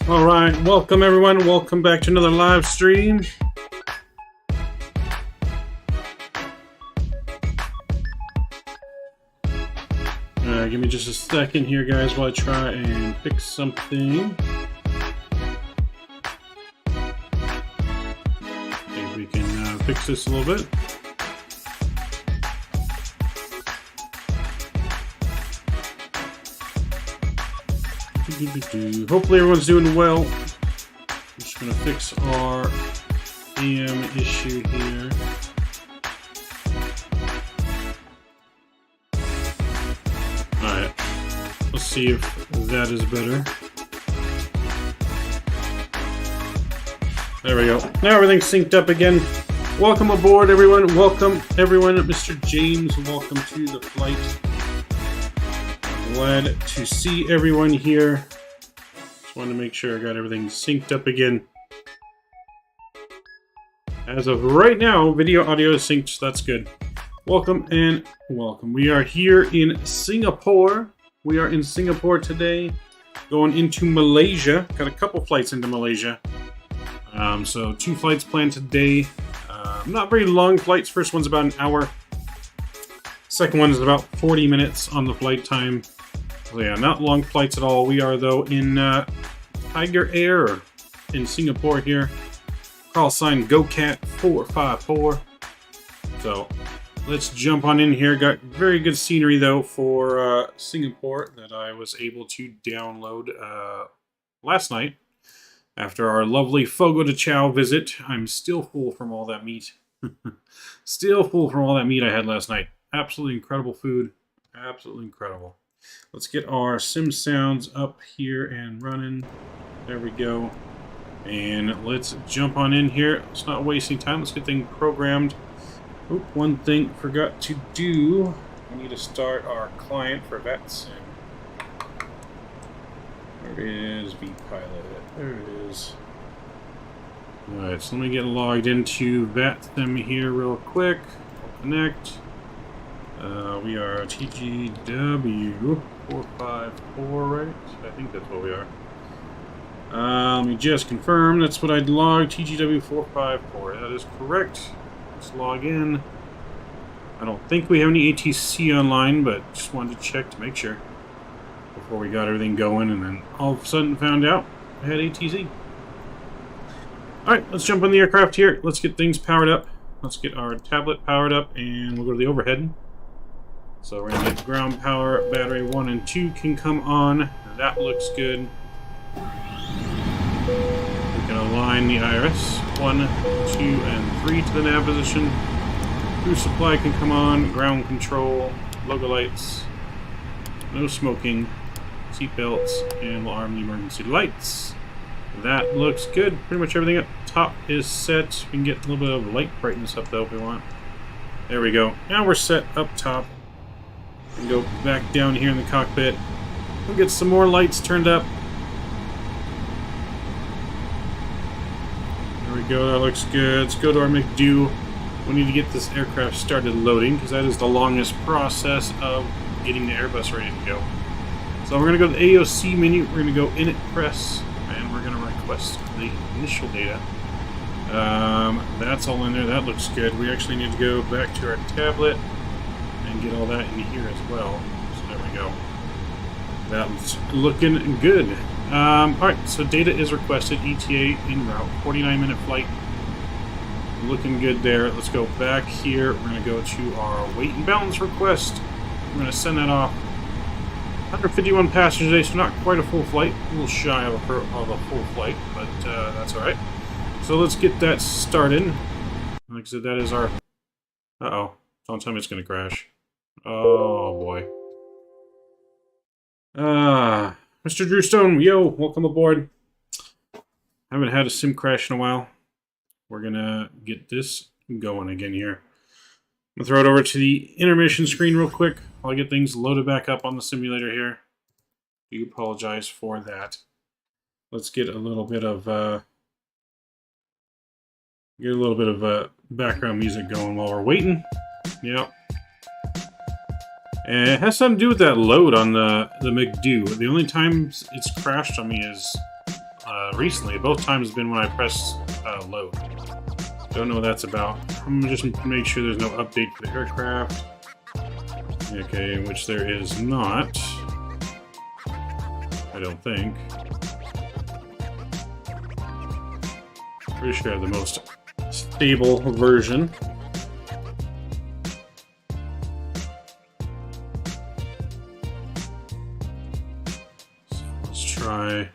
All right, welcome everyone. Welcome back to another live stream. Give me just a second here, guys, while I try and fix something. See if we can fix this a little bit. Hopefully everyone's doing well. I'm just going to fix our AM issue here. Alright, let's see if that is better. There we go. Now everything's synced up again. Welcome aboard, everyone. Welcome, everyone. Mr. James, welcome to the flight. Glad to see everyone here. Just wanted to make sure I got everything synced up again. As of right now, video audio is synced, so that's good. Welcome and welcome. We are here in Singapore. We are in Singapore today, going into Malaysia. Got a couple flights into Malaysia. So 2 flights planned today. Not very long flights. First one's about an hour. Second one is about 40 minutes on the flight time. So yeah, not long flights at all. We are, though, in Tiger Air in Singapore here. Call sign GoCat 454. So let's jump on in here. Got very good scenery, though, for Singapore that I was able to download last night after our lovely Fogo de Chao visit. I'm still full from all that meat. Still full from all that meat I had last night. Absolutely incredible food. Absolutely incredible. Let's get our sim sounds up here and running. There we go. And let's jump on in here. It's not wasting time. Let's get things programmed. Oop, one thing forgot to do. We need to start our client for Vatsim. There it is, vPilot. There it is. Alright, so let me get logged into Vatsim here real quick. We'll connect. We are TGW454, right? I think that's what we are. Let me just confirm. That's what I'd log. TGW454. That is correct. Let's log in. I don't think we have any ATC online, but just wanted to check to make sure before we got everything going, and then all of a sudden found out I had ATC. Alright, let's jump on the aircraft here. Let's get things powered up. Let's get our tablet powered up, and we'll go to the overhead. So we're going to get ground power, battery 1 and 2 can come on. That looks good. We can align the IRS 1, 2, and 3 to the nav position. Crew supply can come on, ground control, logo lights, no smoking, seat belts, and we'll arm the emergency lights. That looks good. Pretty much everything up top is set. We can get a little bit of light brightness up though if we want. There we go. Now we're set up top. And go back down here in the cockpit. We'll get some more lights turned up. There we go, that looks good. Let's go to our McDo. We need to get this aircraft started loading, because that is the longest process of getting the Airbus ready to go. So we're going to go to the AOC menu, we're going to go Init Press, and we're going to request the initial data. That's all in there, that looks good. We actually need to go back to our tablet and get all that in here as well. So there we go. That's looking good. Alright, so data is requested. ETA en route. 49-minute flight. Looking good there. Let's go back here. We're going to go to our weight and balance request. We're going to send that off. 151 passengers today, so not quite a full flight. A little shy of a full flight, but that's alright. So let's get that started. Like I said, that is our... Uh-oh. Don't tell me it's going to crash. Oh, boy. Mr. Drew Stone, yo, welcome aboard. Haven't had a sim crash in a while. We're going to get this going again here. I'm going to throw it over to the intermission screen real quick while I get things loaded back up on the simulator here. Do apologize for that. Let's get a little bit of background music going while we're waiting. Yep. And it has something to do with that load on the McDo. The only time it's crashed on me is recently. Both times has been when I press load. Don't know what that's about. I'm gonna just make sure there's no update for the aircraft. Okay, which there is not. I don't think. Pretty sure I have the most stable version. So let's try.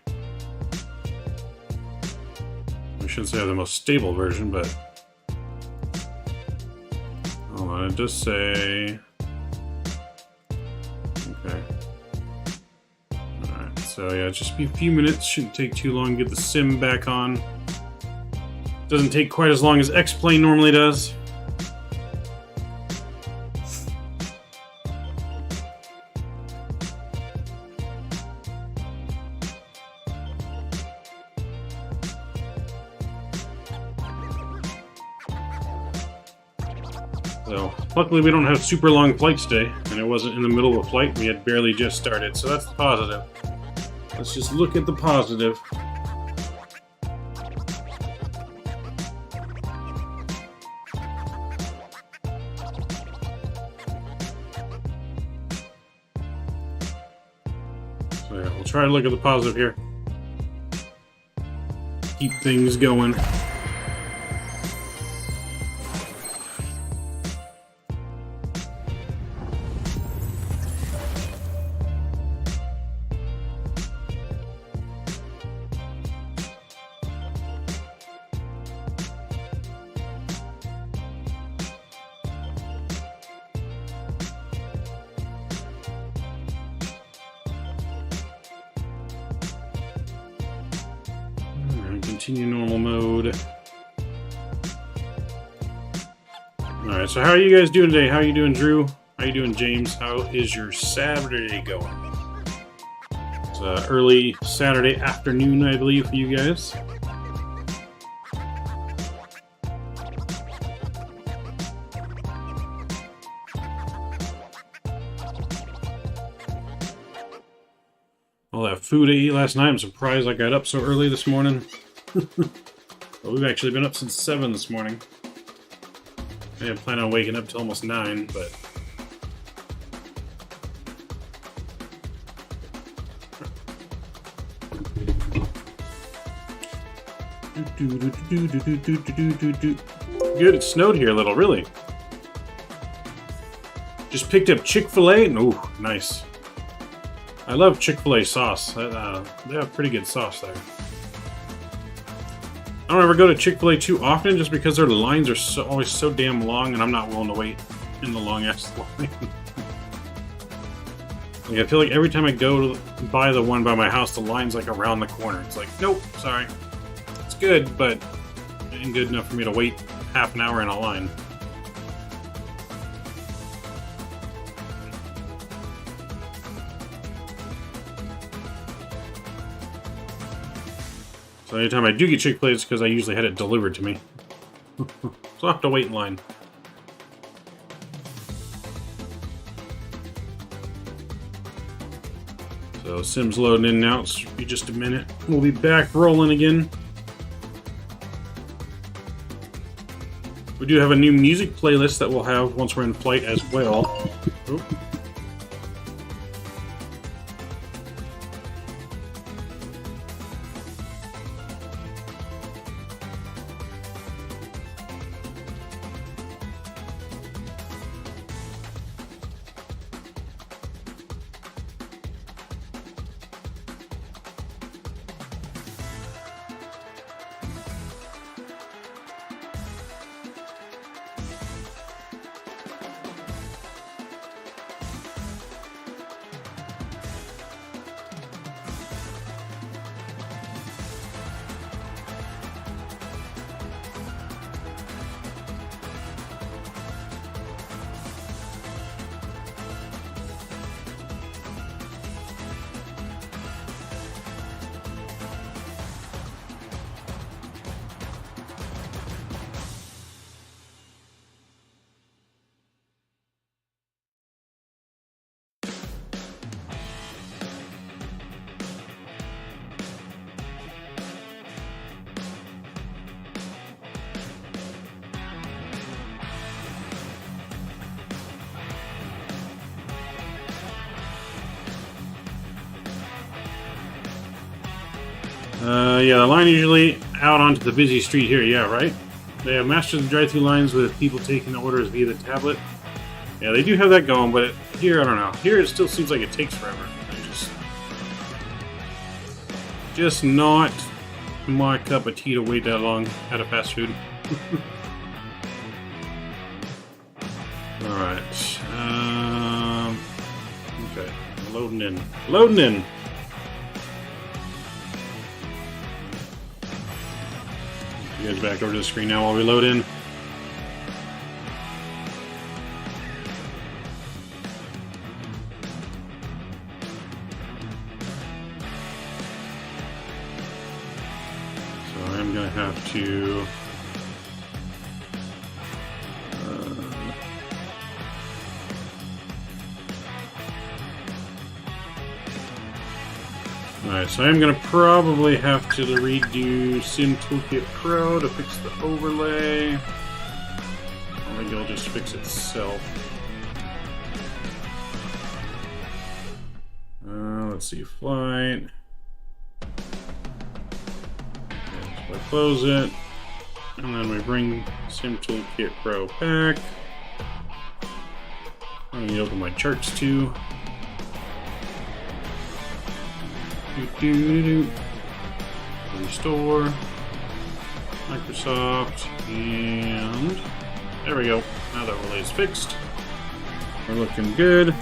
We shouldn't say I have the most stable version, but hold on, it does say. Okay. Alright, so yeah, just be a few minutes. Shouldn't take too long to get the sim back on. Doesn't take quite as long as X-Plane normally does. So, luckily we don't have super long flights today, and it wasn't in the middle of a flight. We had barely just started, so that's the positive. Let's just look at the positive. So yeah, we'll try to look at the positive here. Keep things going. Continue normal mode. Alright, so how are you guys doing today? How are you doing, Drew? How are you doing, James? How is your Saturday going? It's early Saturday afternoon, I believe, for you guys. All that food I ate last night, I'm surprised I got up so early this morning. Well, we've actually been up since 7 this morning. I didn't plan on waking up till almost 9, but... Good, it snowed here a little, really. Just picked up Chick-fil-A. Ooh, nice. I love Chick-fil-A sauce. They have pretty good sauce there. I don't ever go to Chick-fil-A too often just because their lines are always so damn long, and I'm not willing to wait in the long-ass line. Like, I feel like every time I go to buy the one by my house, the line's like around the corner. It's like, nope, sorry. It's good, but it ain't good enough for me to wait half an hour in a line. So anytime I do get Chick-fil-A, it's because I usually had it delivered to me. So I'll have to wait in line. So Sim's loading in now. It should be just a minute. We'll be back rolling again. We do have a new music playlist that we'll have once we're in flight as well. Oop. Yeah, the line usually out onto the busy street here, yeah, right? They have mastered the drive-through lines with people taking the orders via the tablet. Yeah, they do have that going, but here, I don't know. Here it still seems like it takes forever. Just not my cup of tea to wait that long at a fast food. Alright. Okay. Loading in. Loading in! You guys back over to the screen now while we load in. So I'm going to have to... Alright, so I'm going to probably have to redo Sim Toolkit Pro to fix the overlay. Or maybe it'll just fix itself. Let's see, flight. Okay, so I close it, and then we bring Sim Toolkit Pro back. I need to open my charts too. Restore Microsoft, and there we go. Now that relay is fixed. We're looking good.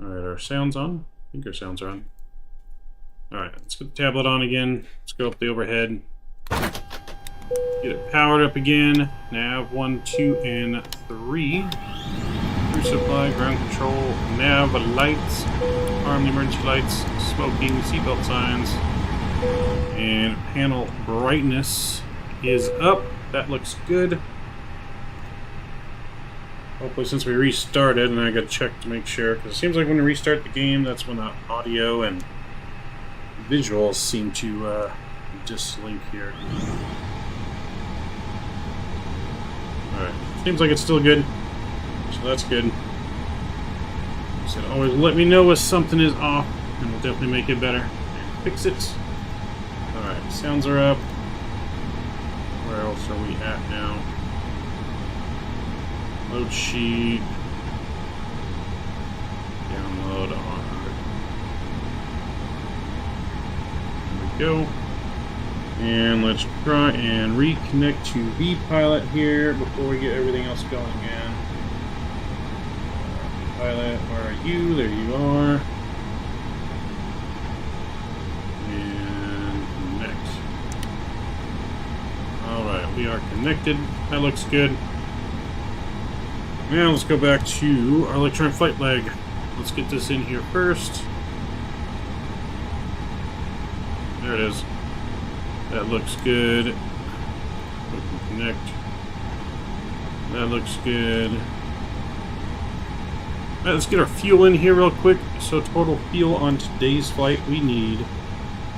Alright, our sound's on. I think our sounds are on. Alright, let's get the tablet on again. Let's go up the overhead. Get it powered up again. Nav 1, 2, and 3. Crew supply, ground control, nav lights, arm emergency lights, smoking, seatbelt signs, and panel brightness is up. That looks good. Hopefully, since we restarted, and I got to check to make sure, because it seems like when we restart the game, that's when the audio and visuals seem to dislink here. Alright, seems like it's still good. So that's good. So always let me know if something is off, and we'll definitely make it better and fix it. Alright, sounds are up. Where else are we at now? Load sheet. Download on. There we go. And let's try and reconnect to vPilot here before we get everything else going again. Pilot, where are you? There you are. And connect. Alright, we are connected. That looks good. Now let's go back to our electronic flight leg. Let's get this in here first. There it is. That looks good. We can connect. That looks good. Alright, let's get our fuel in here real quick. So total fuel on today's flight, we need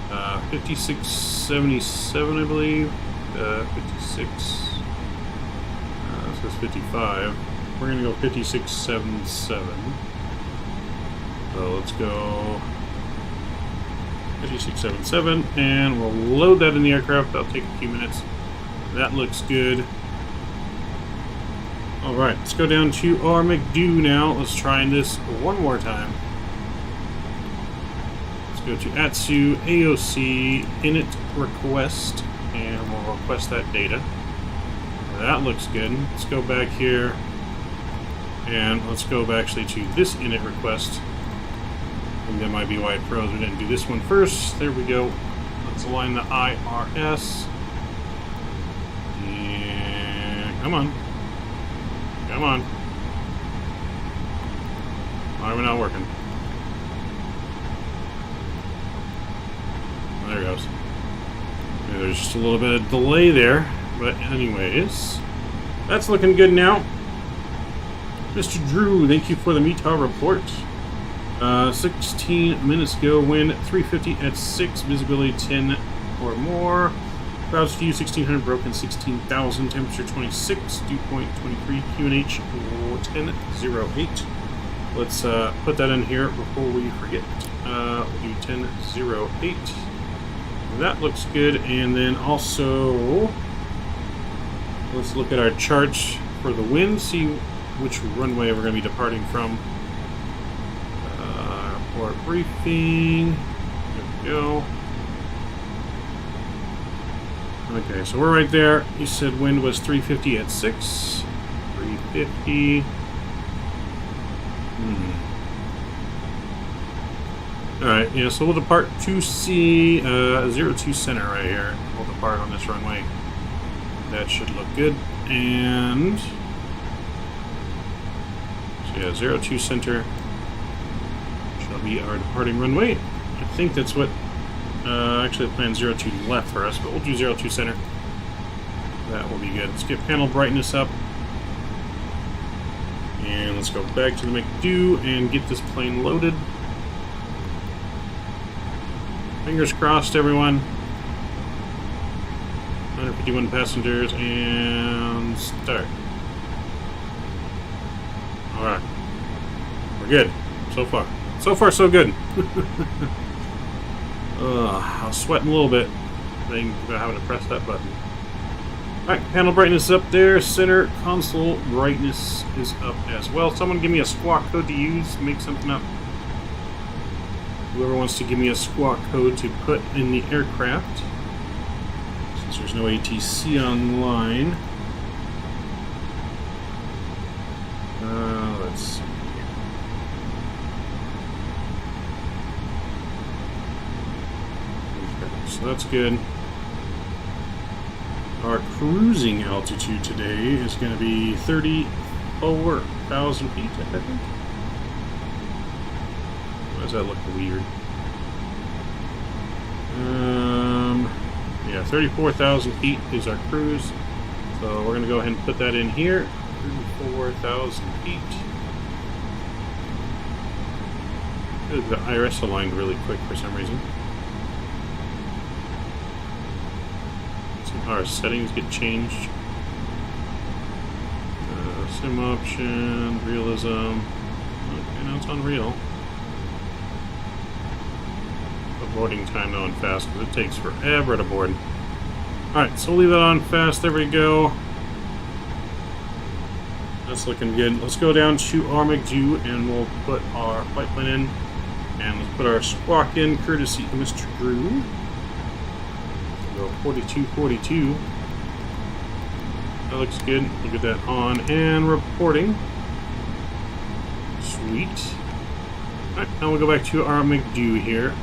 5677, I believe. 56. This is 55. We're gonna go 5677. So let's go 5677, and we'll load that in the aircraft. That'll take a few minutes. That looks good. Alright, let's go down to our McDo now. Let's try this one more time. Let's go to Atsu AOC init request, and we'll request that data. That looks good. Let's go back here, and let's go back actually to this init request. And that might be why it froze. We didn't do this one first. There we go. Let's align the IRS. And come on. Come on. Why are we not working? There it goes. Okay, there's just a little bit of delay there. But anyways, that's looking good now. Mr. Drew, thank you for the METAR report. 16 minutes ago, wind 350 at 6, visibility 10 or more. Clouds view 1600, broken 16,000, temperature 26, dew point 23, QNH 1008. Let's put that in here before we forget. We'll do 10.08. That looks good. And then also, let's look at our charts for the wind, see which runway we're going to be departing from. For briefing. There we go. Okay, so we're right there. You said wind was 350 at 6. 350. Alright, yeah, so we'll depart 2C, 02 center right here. We'll depart on this runway. That should look good. And so yeah, 02 center shall be our departing runway. I think that's what actually the plan 02 left for us, but we'll do 02 center. That will be good. Let's get panel brightness up. And let's go back to the McDo and get this plane loaded. Fingers crossed, everyone. 151 passengers and start. Alright. We're good. So far. So far, so good. I was sweating a little bit thinking about having to press that button. Alright, panel brightness up there. Center console brightness is up as well. Someone give me a squawk code to use. Make something up. Whoever wants to give me a squawk code to put in the aircraft. Since there's no ATC online. Let's see. Okay, so that's good. Our cruising altitude today is going to be 34,000 feet, I think. Why does that look weird? Yeah, 34,000 feet is our cruise. So we're going to go ahead and put that in here. 34,000 feet. The IRS aligned really quick for some reason. Our settings get changed. Sim option, realism. Okay, now it's on real. Boarding time though on fast because it takes forever to board. Alright, so we'll leave that on fast. There we go. That's looking good. Let's go down to our McDo and we'll put our flight plan in. And let's put our squawk in, courtesy of Mr. Drew. 4242. That looks good. Look at that on and reporting. Sweet. Alright, now we'll go back to our McDo here.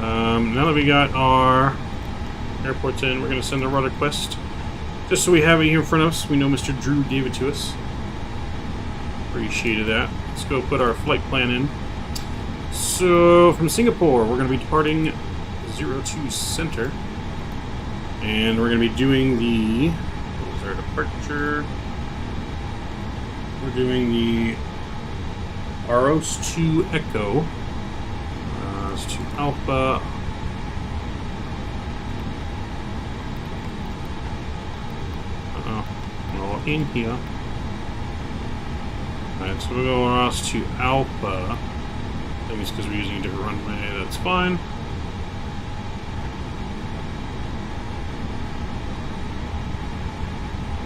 Now that we got our airports in, we're going to send a rudder request. Just so we have it here in front of us. We know Mr. Drew gave it to us. Appreciated that. Let's go put our flight plan in. So, from Singapore, we're going to be departing 02 center, and we're going to be doing the, what was our departure? We're doing the ROS 2 Echo, ROS 2 Alpha, well, in here. Alright, so we'll go ROS 2 Alpha. I think it's because we're using a different runway, that's fine.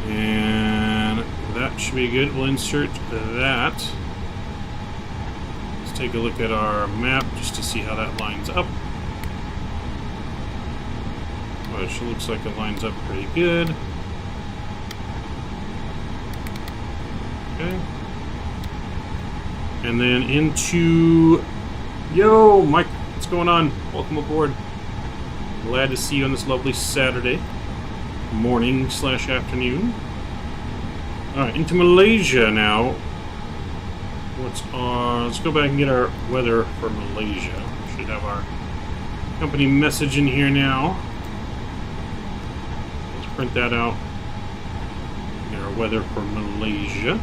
And that should be good. We'll insert that. Let's take a look at our map just to see how that lines up. Which looks like it lines up pretty good. Okay. And then into... Yo, Mike, what's going on? Welcome aboard. Glad to see you on this lovely Saturday morning / afternoon. Alright, into Malaysia now. Let's go back and get our weather for Malaysia. Should have our company message in here now. Let's print that out. Get our weather for Malaysia.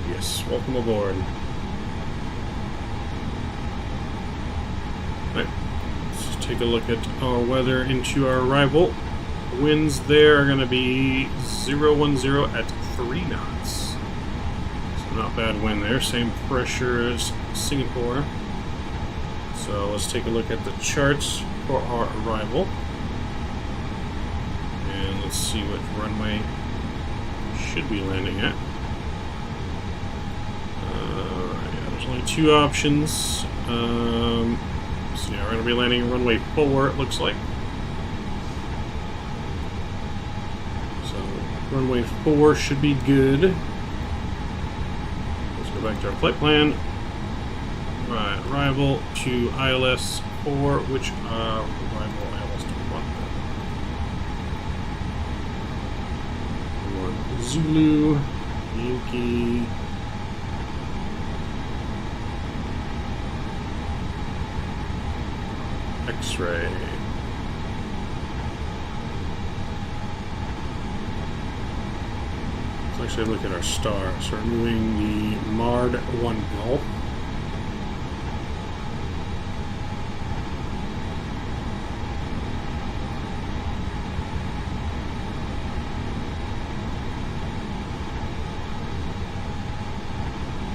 Yes, welcome aboard. Right, let's just take a look at our weather into our arrival. winds there are going to be 010 at 3 knots. So not bad wind there. Same pressure as Singapore. So let's take a look at the charts for our arrival. And let's see what runway should be landing at. Yeah, there's only 2 options. So yeah, we're going to be landing runway 4, it looks like. So runway 4 should be good. Let's go back to our flight plan. Right, arrival to ILS 4, which arrival ILS to 1. Zulu, Yankee. X-ray. Let's actually look at our star. So we're moving the Mard 1 Gulf.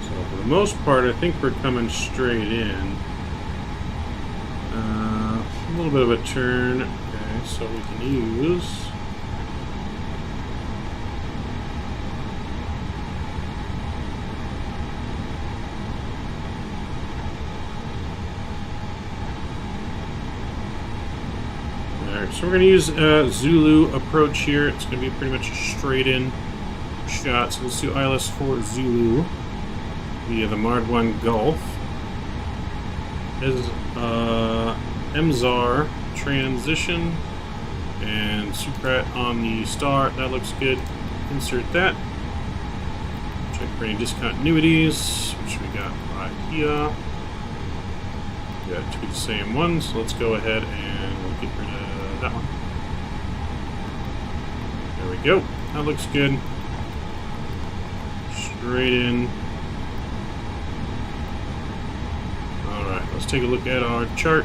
So for the most part, I think we're coming straight in. A little bit of a turn. Okay, so we can use Alright, so we're going to use Zulu approach here. It's going to be pretty much a straight in shot. So let's do ILS 4 Zulu via the Mard 1 Gulf. Is MZAR transition and Suprat on the star. That looks good. Insert that. Check for any discontinuities, which we got right here. We got 2 the same ones, so let's go ahead and we'll get rid of that one. There we go. That looks good. Straight in. Alright, let's take a look at our chart.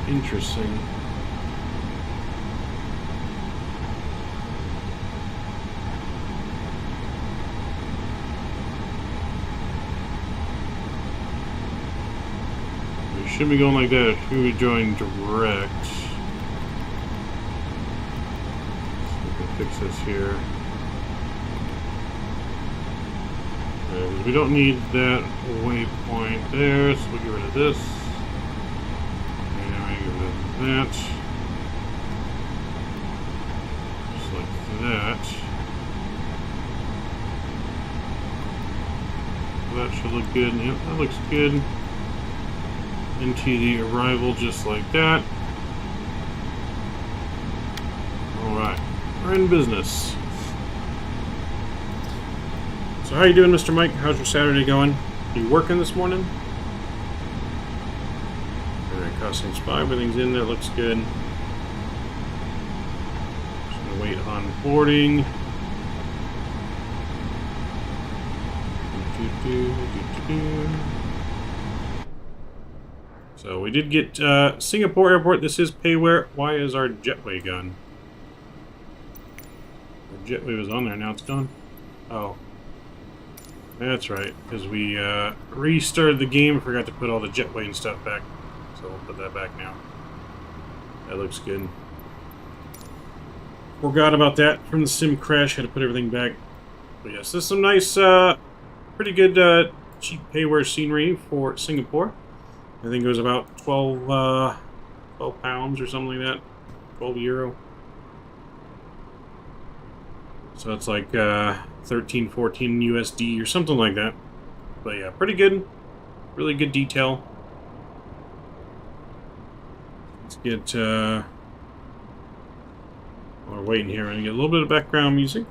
Interesting. We should be going like that if we would join direct. So we can fix this here. We don't need that waypoint there, so we'll get rid of this. And we get rid of that. Just like that. That should look good. Yep, that looks good. Into the arrival just like that. Alright, we're in business. So how you doing, Mr. Mike? How's your Saturday going? You working this morning? Alright, costing spy, everything's in there, looks good. Just gonna wait on boarding. So we did get Singapore Airport. This is payware. Why is our jetway gone? Our jetway was on there, now it's gone. Oh. That's right, because we restarted the game, forgot to put all the jetway and stuff back. So we'll put that back now. That looks good. Forgot about that from the sim crash, had to put everything back. But yes, this is some nice, pretty good cheap payware scenery for Singapore. I think it was about 12 pounds or something like that. 12 euro. So it's like 13, 14 USD or something like that. But yeah, pretty good. Really good detail. Let's get... while we're waiting here, I'm going to get a little bit of background music.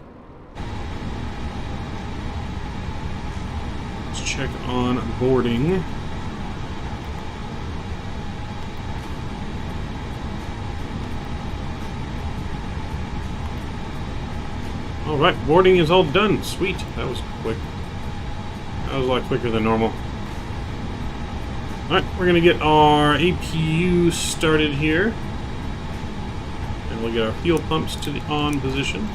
Let's check on boarding. Alright, boarding is all done. Sweet. That was quick. That was a lot quicker than normal. Alright, we're going to get our APU started here. And we'll get our fuel pumps to the on position.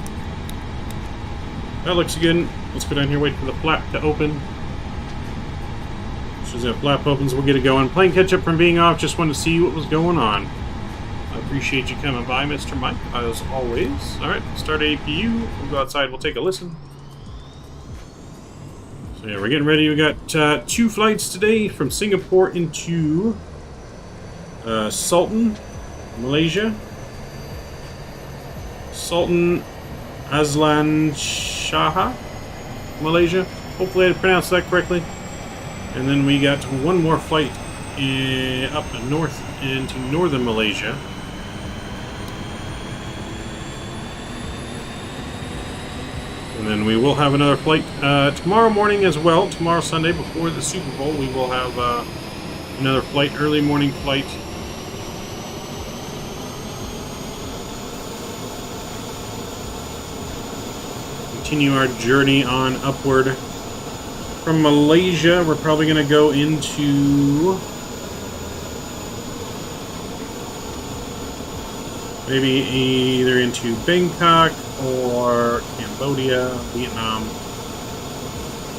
That looks good. Let's go down here, wait for the flap to open. As soon as that flap opens, we'll get it going. Playing catch up from being off, just wanted to see what was going on. I appreciate you coming by, Mr. Mike, as always. Alright, start APU. We'll go outside, we'll take a listen. So yeah, we're getting ready. We got 2 flights today from Singapore into Sultan, Malaysia. Sultan Azlan Shah, Malaysia. Hopefully I pronounced that correctly. And then we got 1 more flight up north into northern Malaysia. And then we will have another flight tomorrow morning as well. Tomorrow, Sunday, before the Super Bowl, we will have another flight, early morning flight. Continue our journey on upward. From Malaysia, we're probably going to go into maybe either into Bangkok or Cambodia, Vietnam.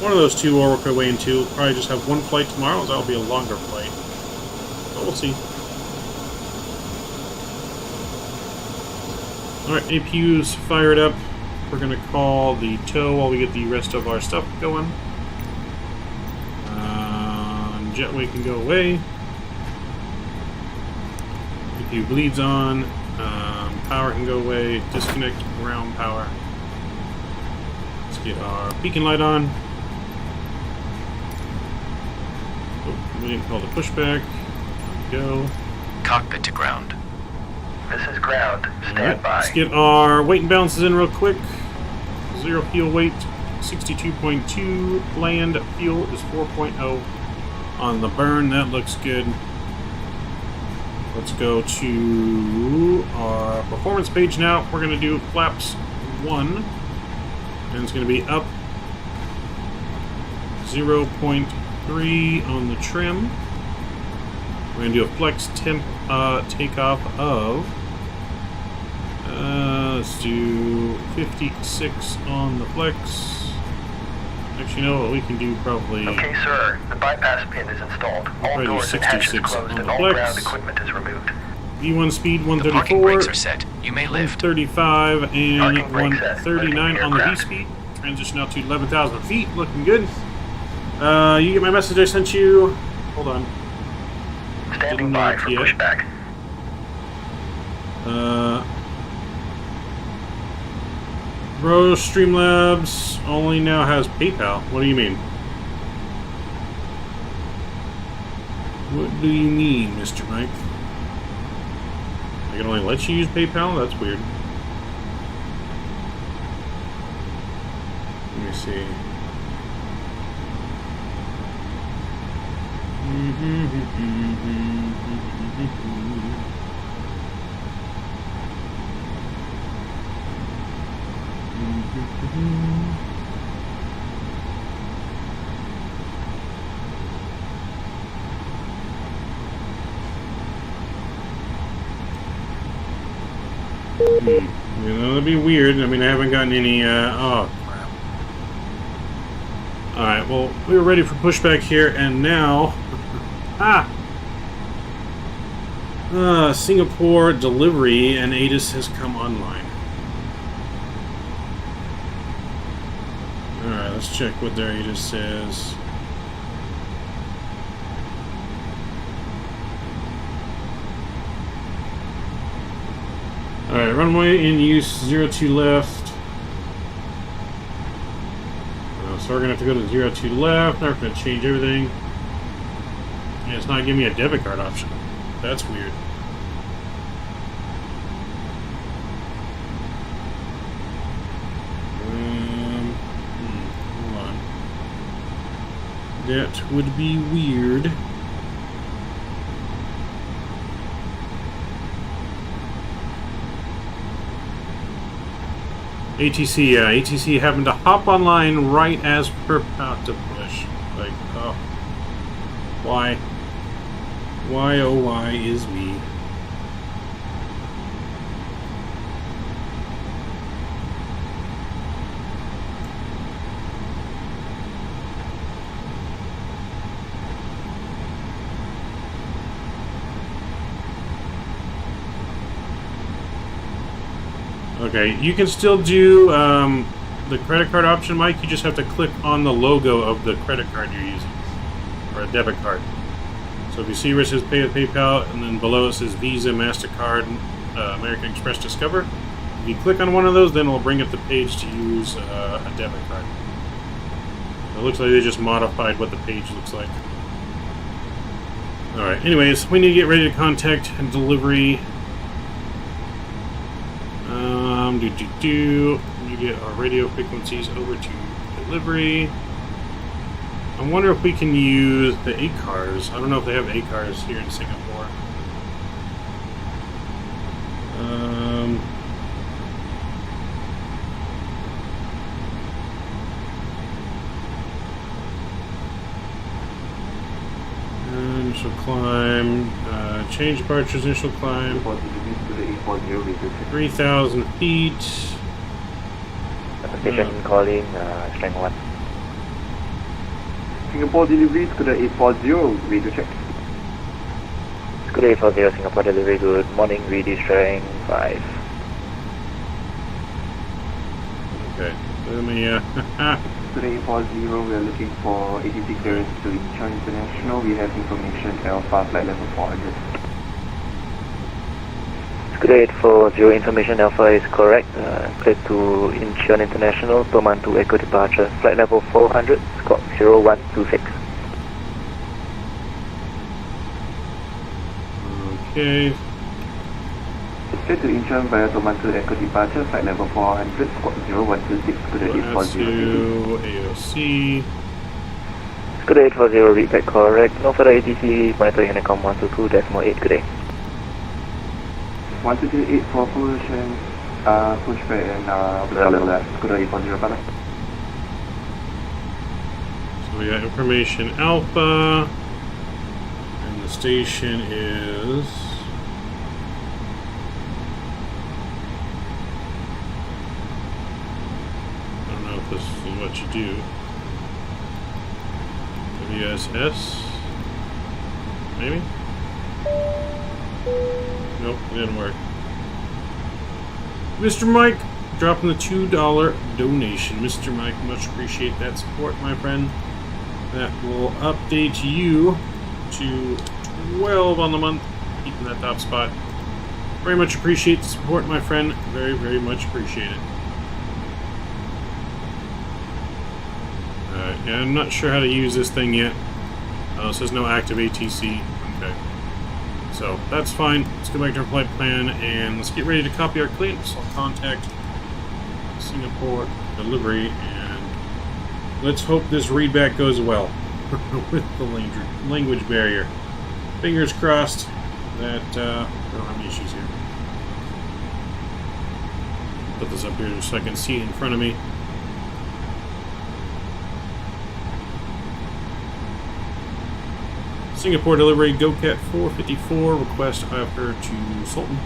One of those 2 we'll work our way into. We'll probably just have 1 flight tomorrow, so that'll be a longer flight. But we'll see. Alright, APU's fired up. We're going to call the tow while we get the rest of our stuff going. Jetway can go away. APU bleeds on. Power can go away. Disconnect ground power. Let's get our beacon light on. Oh, we didn't call the pushback. There we go. Cockpit to ground. This is ground. Stand by. Let's get our weight and balances in real quick. 0 fuel weight, 62.2. Land fuel is 4.0 on the burn. That looks good. Let's go to our performance page now. We're going to do flaps 1. And it's going to be up 0.3 on the trim. We're going to do a flex temp takeoff of let's do 56 on the flex. Actually, you know what we can do probably. Okay, sir. The bypass pin is installed. All doors and hatches closed and all ground equipment is removed. E1 speed 134. The parking brakes are set. You may lift. 135 and 139 on the V speed. Transition out to 11,000 feet. Looking good. You get my message I sent you. Hold on. Standing by for pushback. Bro, Streamlabs only now has PayPal. What do you mean? What do you mean, Mr. Mike? I can only let you use PayPal? That's weird. Let me see. You know, that'd be weird. I mean, I haven't gotten any, oh, crap. Alright, well, we were ready for pushback here, and now... Singapore delivery and ATIS has come online. Alright, let's check what their ATIS says. Alright, runway in use, 02 left. So we're going to have to go to 02 left. Now we're going to change everything. And it's not giving me a debit card option. That's weird. Hold on. That would be weird. ATC, yeah, ATC having to hop online right as we're about to push. Like, oh. Why? Why, oh, why is me? Okay, you can still do the credit card option, Mike. You just have to click on the logo of the credit card you're using, or a debit card. So if you see where it says Pay with PayPal, and then below it says Visa, MasterCard, American Express, Discover, if you click on one of those, then it'll bring up the page to use a debit card. It looks like they just modified what the page looks like. Alright, anyways, we need to get ready to contact delivery. We get our radio frequencies over to delivery. I wonder if we can use the ACARs. I don't know if they have ACARs here in Singapore. Initial climb, change departures, initial climb, 3,000 feet. Station calling, strength 1. Singapore delivery, Scooter 840, radio check. Scooter 840, Singapore delivery, good morning, radio strength 5. Okay, let me, Scooter 840, we are looking for ATC clearance to Incheon International. We have information Alpha flight level 400. Scooter 840, information Alpha is correct. Clear to Incheon International, Toman 2 Echo departure, flight level 400, squawk 0126. okay. Clear to Incheon via Toman 2 Echo departure, flight level 400, squawk 0126, Scooter 840. AOC. Scooter 840, read back correct. No further ATC, monitor Honeycomb 122.8, good day. 1228 for pollution, pushback and blah blah blah. Scooter 840, bye. So we got information Alpha, and the station is. I don't know if this is what you do. WSSS, maybe? Nope, it didn't work. Mr. Mike, dropping the $2 donation. Mr. Mike, much appreciate that support, my friend. That will update you to 12 on the month, keeping that top spot. Very much appreciate the support, my friend. Very, very much appreciate it. Yeah, I'm not sure how to use this thing yet. It says no active ATC. Okay. So that's fine. Let's go back to our flight plan and let's get ready to copy our clearance. I'll contact Singapore delivery and let's hope this readback goes well with the language barrier. Fingers crossed that I don't have any issues here. Put this up here so I can see it in front of me. Singapore delivery, GoCat 454, request after to Sultan.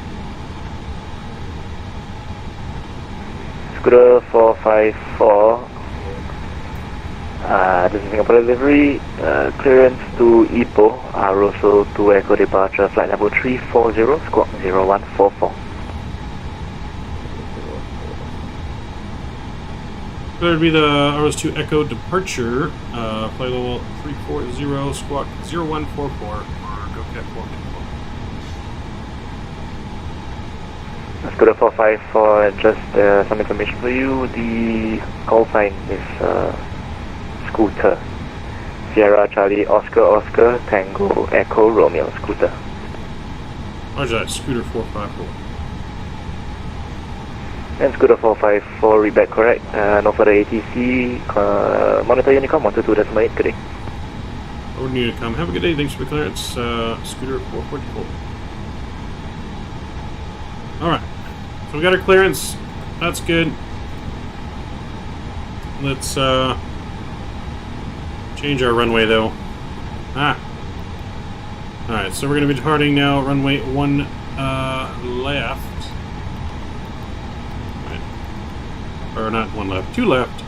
Scooter 454, this is Singapore delivery, clearance to Ipoh, Rosso 2 Echo departure, flight level 340, squawk 0144. That would be the ROS2 Echo departure, flight level 340, squawk 0144 for GoCat 454. Scooter 454, just some information for you. The call sign is Scooter. Sierra Charlie Oscar Tango Echo Romeo Scooter. Roger that, Scooter 454. And Scooter 454, read back correct. No further ATC. Monitor Unicom 122.8, good day. Over to Unicom. Have a good day. Thanks for the clearance. Scooter 444. Alright. So we got our clearance. That's good. let's change our runway though. Alright, so we're going to be departing now, runway 1 left. Right. Or not 1 left, 2 left.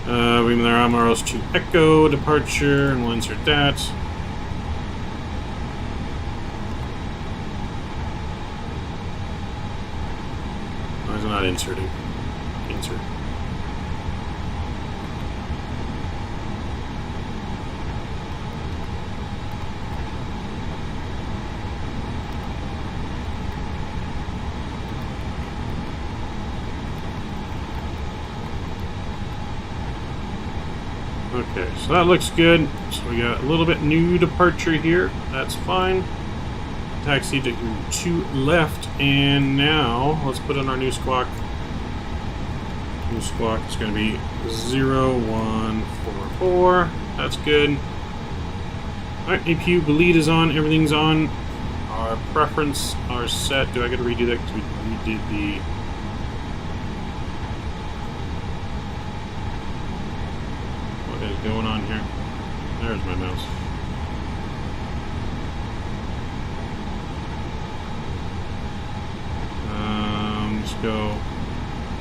Beam their Amaros to Echo, departure, and we'll insert that. Why is it not inserting? Insert. Okay, so that looks good. So we got a little bit new departure here. That's fine. Taxi to 2 left, and now let's put on our new squawk. New squawk is going to be 0144. That's good. Alright, APU bleed is on. Everything's on. Our preference, our set. Do I got to redo that because we did the... What is going on here? There's my mouse. Let's go.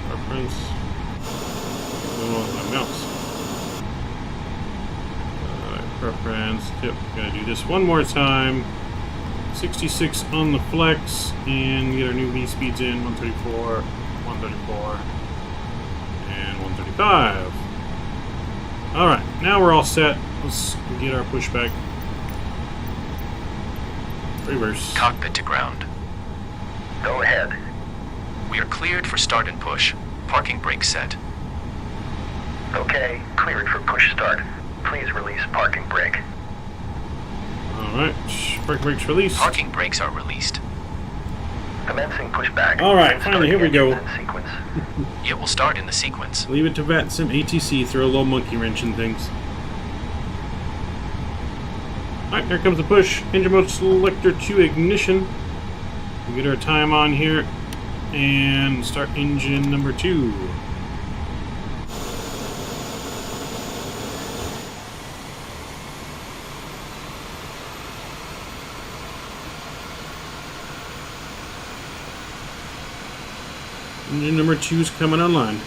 Preference. My mouse. Preference. Yep, gotta do this one more time. 66 on the flex, and get our new V speeds in 134, 134, and 135. Alright, now we're all set. Let's get our pushback. Reverse. Cockpit to ground. Go ahead. We are cleared for start and push. Parking brake set. Okay, cleared for push start. Please release parking brake. Alright, parking brakes released. Parking brakes are released. Commencing pushback. Alright, finally, here we go. Sequence. It will start in the sequence. Leave it to Vatsim ATC, throw a little monkey wrench in things. Alright, here comes the push. Engine mode selector to ignition. We get our time on here. And start engine number 2. Engine number 2 is coming online.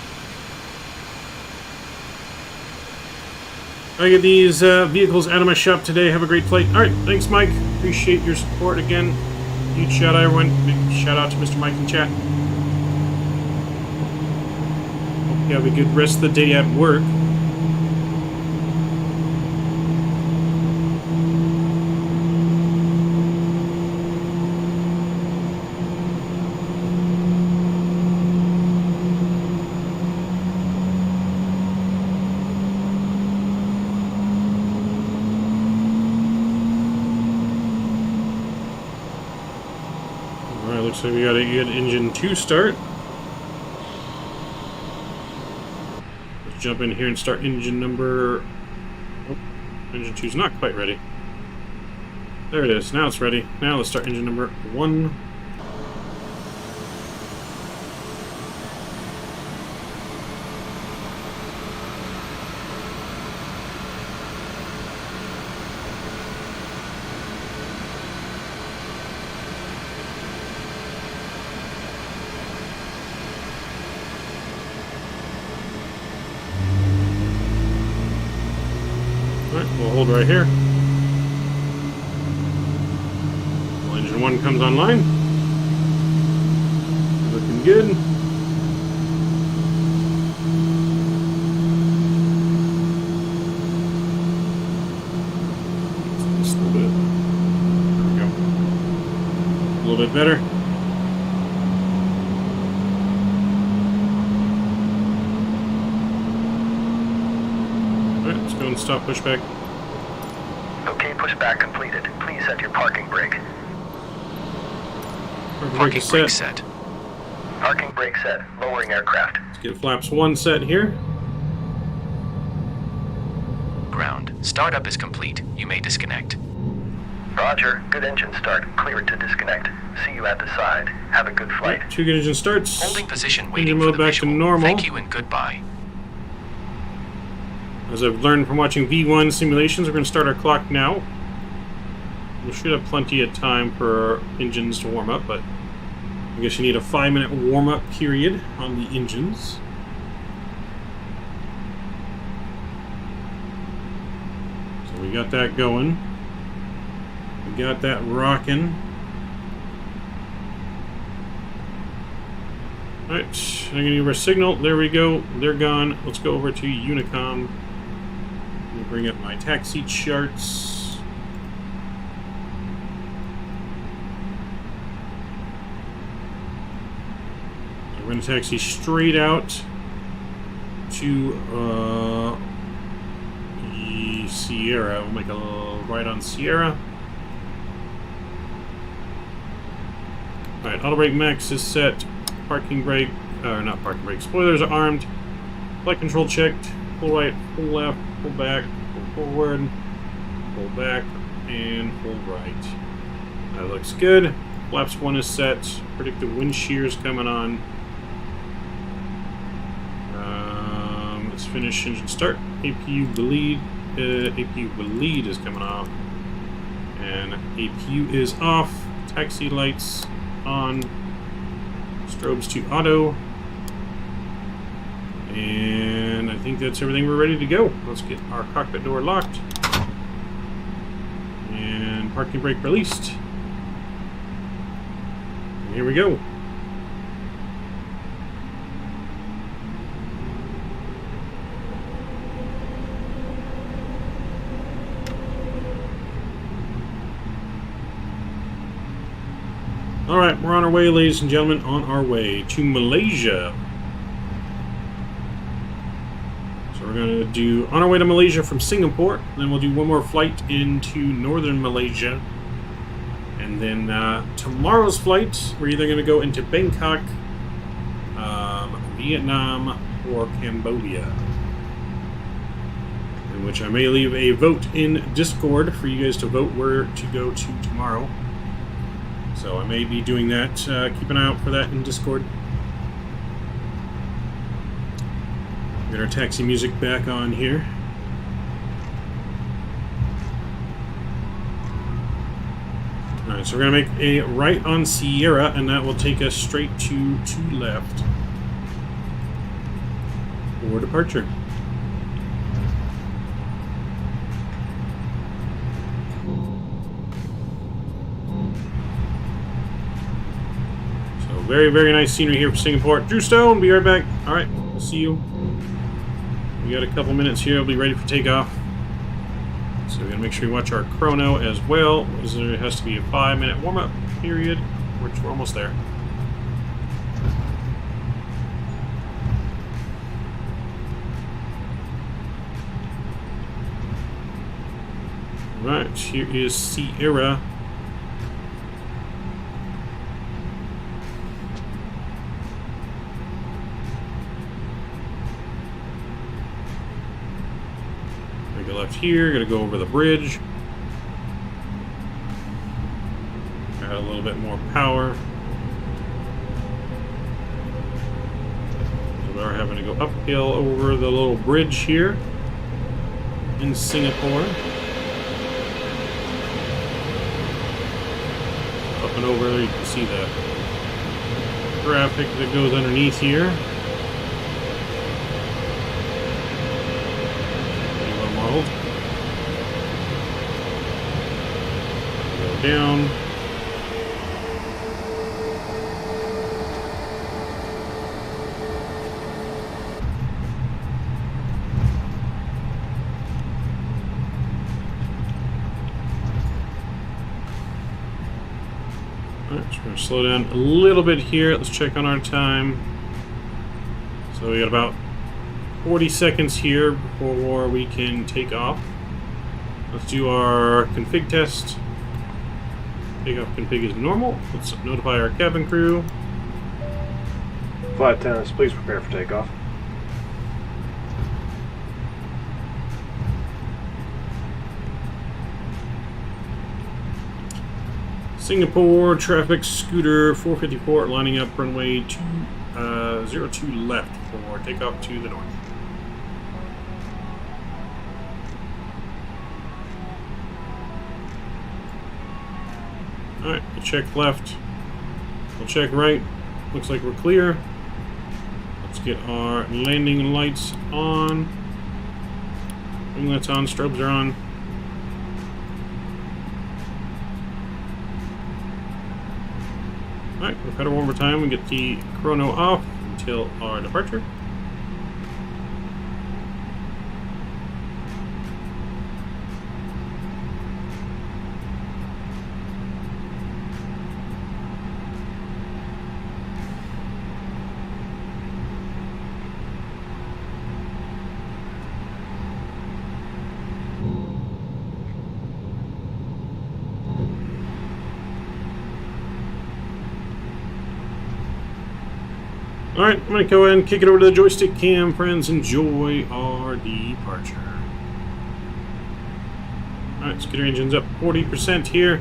I get these vehicles out of my shop today. Have a great flight. Alright, thanks Mike. Appreciate your support again. Huge shout out everyone. Big shout out to Mr. Mike in chat. Hope you have a good rest of the day at work. So we got a good engine 2 start. Let's jump in here and start engine number... Oh, engine 2 is not quite ready. There it is. Now it's ready. Now let's start engine number 1. We'll hold right here. Well, engine 1 comes online. Looking good. Just a little bit. There we go. A little bit better. Alright, let's go and stop pushback. Okay, pushback completed. Please set your parking brake. Parking brake set. Parking brake set. Lowering aircraft. Let's get flaps 1 set here. Ground. Startup is complete. You may disconnect. Roger. Good engine start. Cleared to disconnect. See you at the side. Have a good flight. Right, 2 good engine starts. Holding position waiting Engine for mode the back visual. to normal. Thank you and goodbye. As I've learned from watching V1 simulations, we're going to start our clock now. We should have plenty of time for engines to warm up, but I guess you need a 5-minute warm-up period on the engines. So we got that going. We got that rocking. Alright, I'm going to give our signal. There we go. They're gone. Let's go over to Unicom. Let me bring up my taxi charts. We're going to taxi straight out to Sierra. We'll make a little right on Sierra. Alright, auto brake max is set. Parking brake, not parking brake, spoilers are armed. Flight control checked. Pull right, pull left, pull back, pull forward, pull back, and pull right. That looks good. Flaps 1 is set. Predictive wind shear is coming on. Let's finish engine start. APU bleed is coming off. And APU is off. Taxi lights on. Strobes to auto. And I think that's everything. We're ready to go. Let's get our cockpit door locked. And parking brake released. And here we go. Alright, we're on our way, ladies and gentlemen, on our way to Malaysia. So we're going to do on our way to Malaysia from Singapore, then we'll do one more flight into northern Malaysia. And then tomorrow's flight, we're either going to go into Bangkok, Vietnam, or Cambodia. In which I may leave a vote in Discord for you guys to vote where to go to tomorrow. So I may be doing that. Keep an eye out for that in Discord. Get our taxi music back on here. Alright, so we're going to make a right on Sierra, and that will take us straight to left for departure. Very, very nice scenery here for Singapore. Drew Stone, be right back. Alright, we'll see you. We got a couple minutes here. We'll be ready for takeoff. So we gotta make sure we watch our chrono as well. There has to be a 5-minute warm-up period, which we're almost there. Right, here is Sierra. Left here, gotta go over the bridge. Add a little bit more power. So we are having to go uphill over the little bridge here in Singapore. Up and over there, you can see the traffic that goes underneath here. Go down. Alright, so we're going to slow down a little bit here. Let's check on our time. So we got about 40 seconds here before we can take off. Let's do our config test. Takeoff config is normal. Let's notify our cabin crew. Flight attendants, please prepare for takeoff. Singapore traffic scooter 454 lining up runway 02 left for takeoff to the north. Alright, we'll check left. We'll check right. Looks like we're clear. Let's get our landing lights on. Wing lights on, strobes are on. Alright, we'll pedal one more time and get the chrono off until our departure. Alright, I'm going to go ahead and kick it over to the joystick cam, friends. Enjoy our departure. Alright, let's get our engines up 40% here.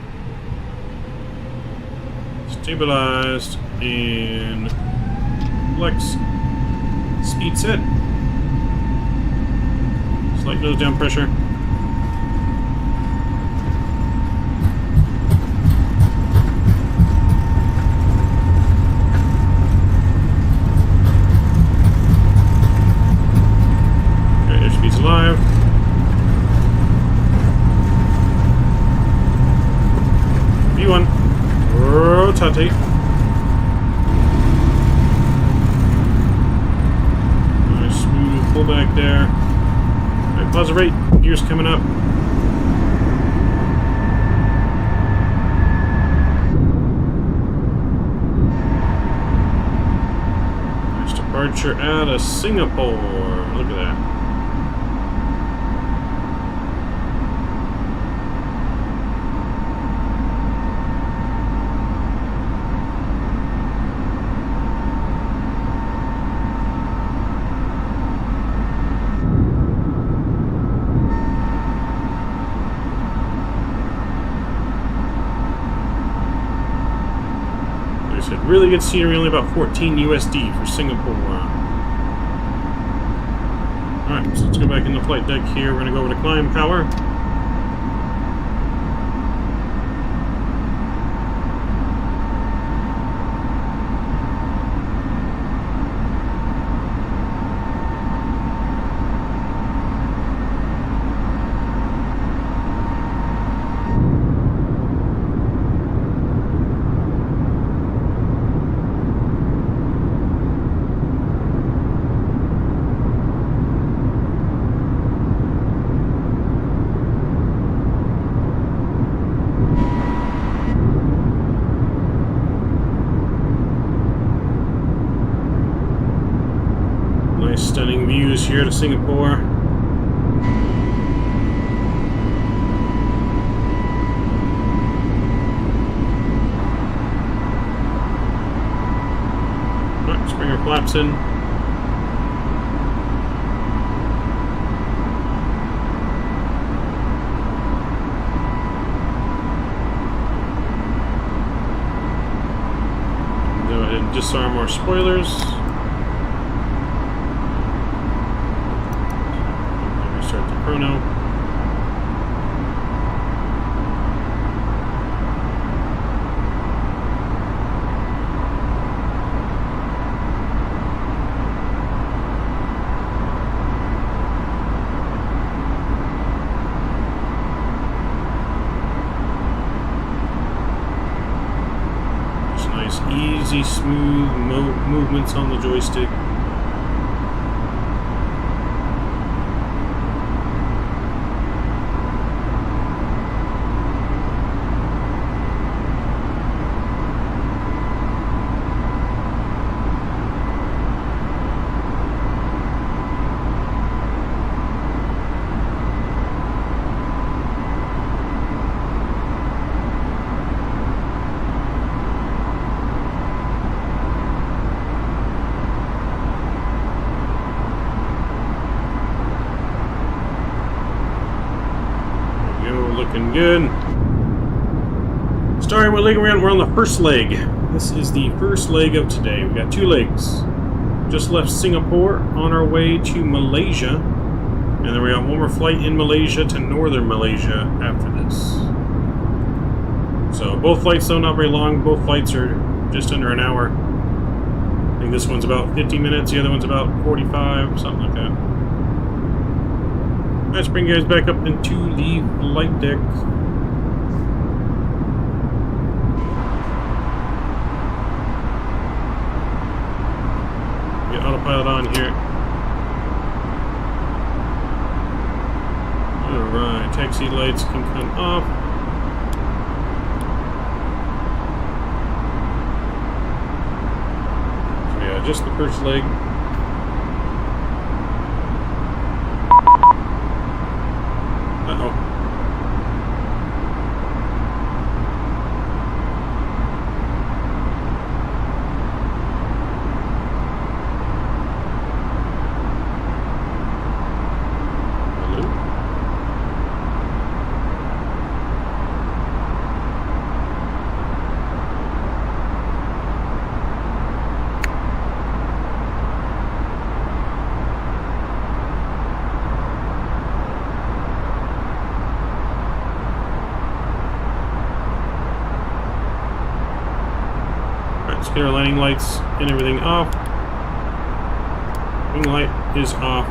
Stabilized. And flex. Speed set. Slight nose down pressure. Live. V1. Rotate. Nice smooth pullback there. Alright, pause the rate. Gears coming up. Nice departure out of Singapore. Look at that. Really good scenery, only about 14 USD for Singapore. Alright, so let's go back in the flight deck here. We're going to go over to climb power. Stunning views here to Singapore. Alright, let's bring our flaps in. Go ahead and disarm our spoilers. Chrono. Just nice, easy, smooth movements on the joystick. Looking good. Starting what leg we're on? We're on the first leg. This is the first leg of today. We got two legs. Just left Singapore on our way to Malaysia. And then we got one more flight in Malaysia to northern Malaysia after this. So both flights though not very long. Both flights are just under an hour. I think this one's about 50 minutes. The other one's about 45, something like that. Let's bring you guys back up into the flight deck. Get autopilot on here. Alright, taxi lights can come off. So yeah, just the first leg. Uh-oh. Let's get our landing lights and everything off. Wing light is off.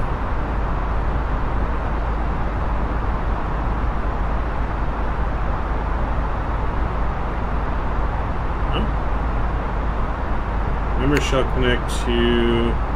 Huh? Member shall connect to...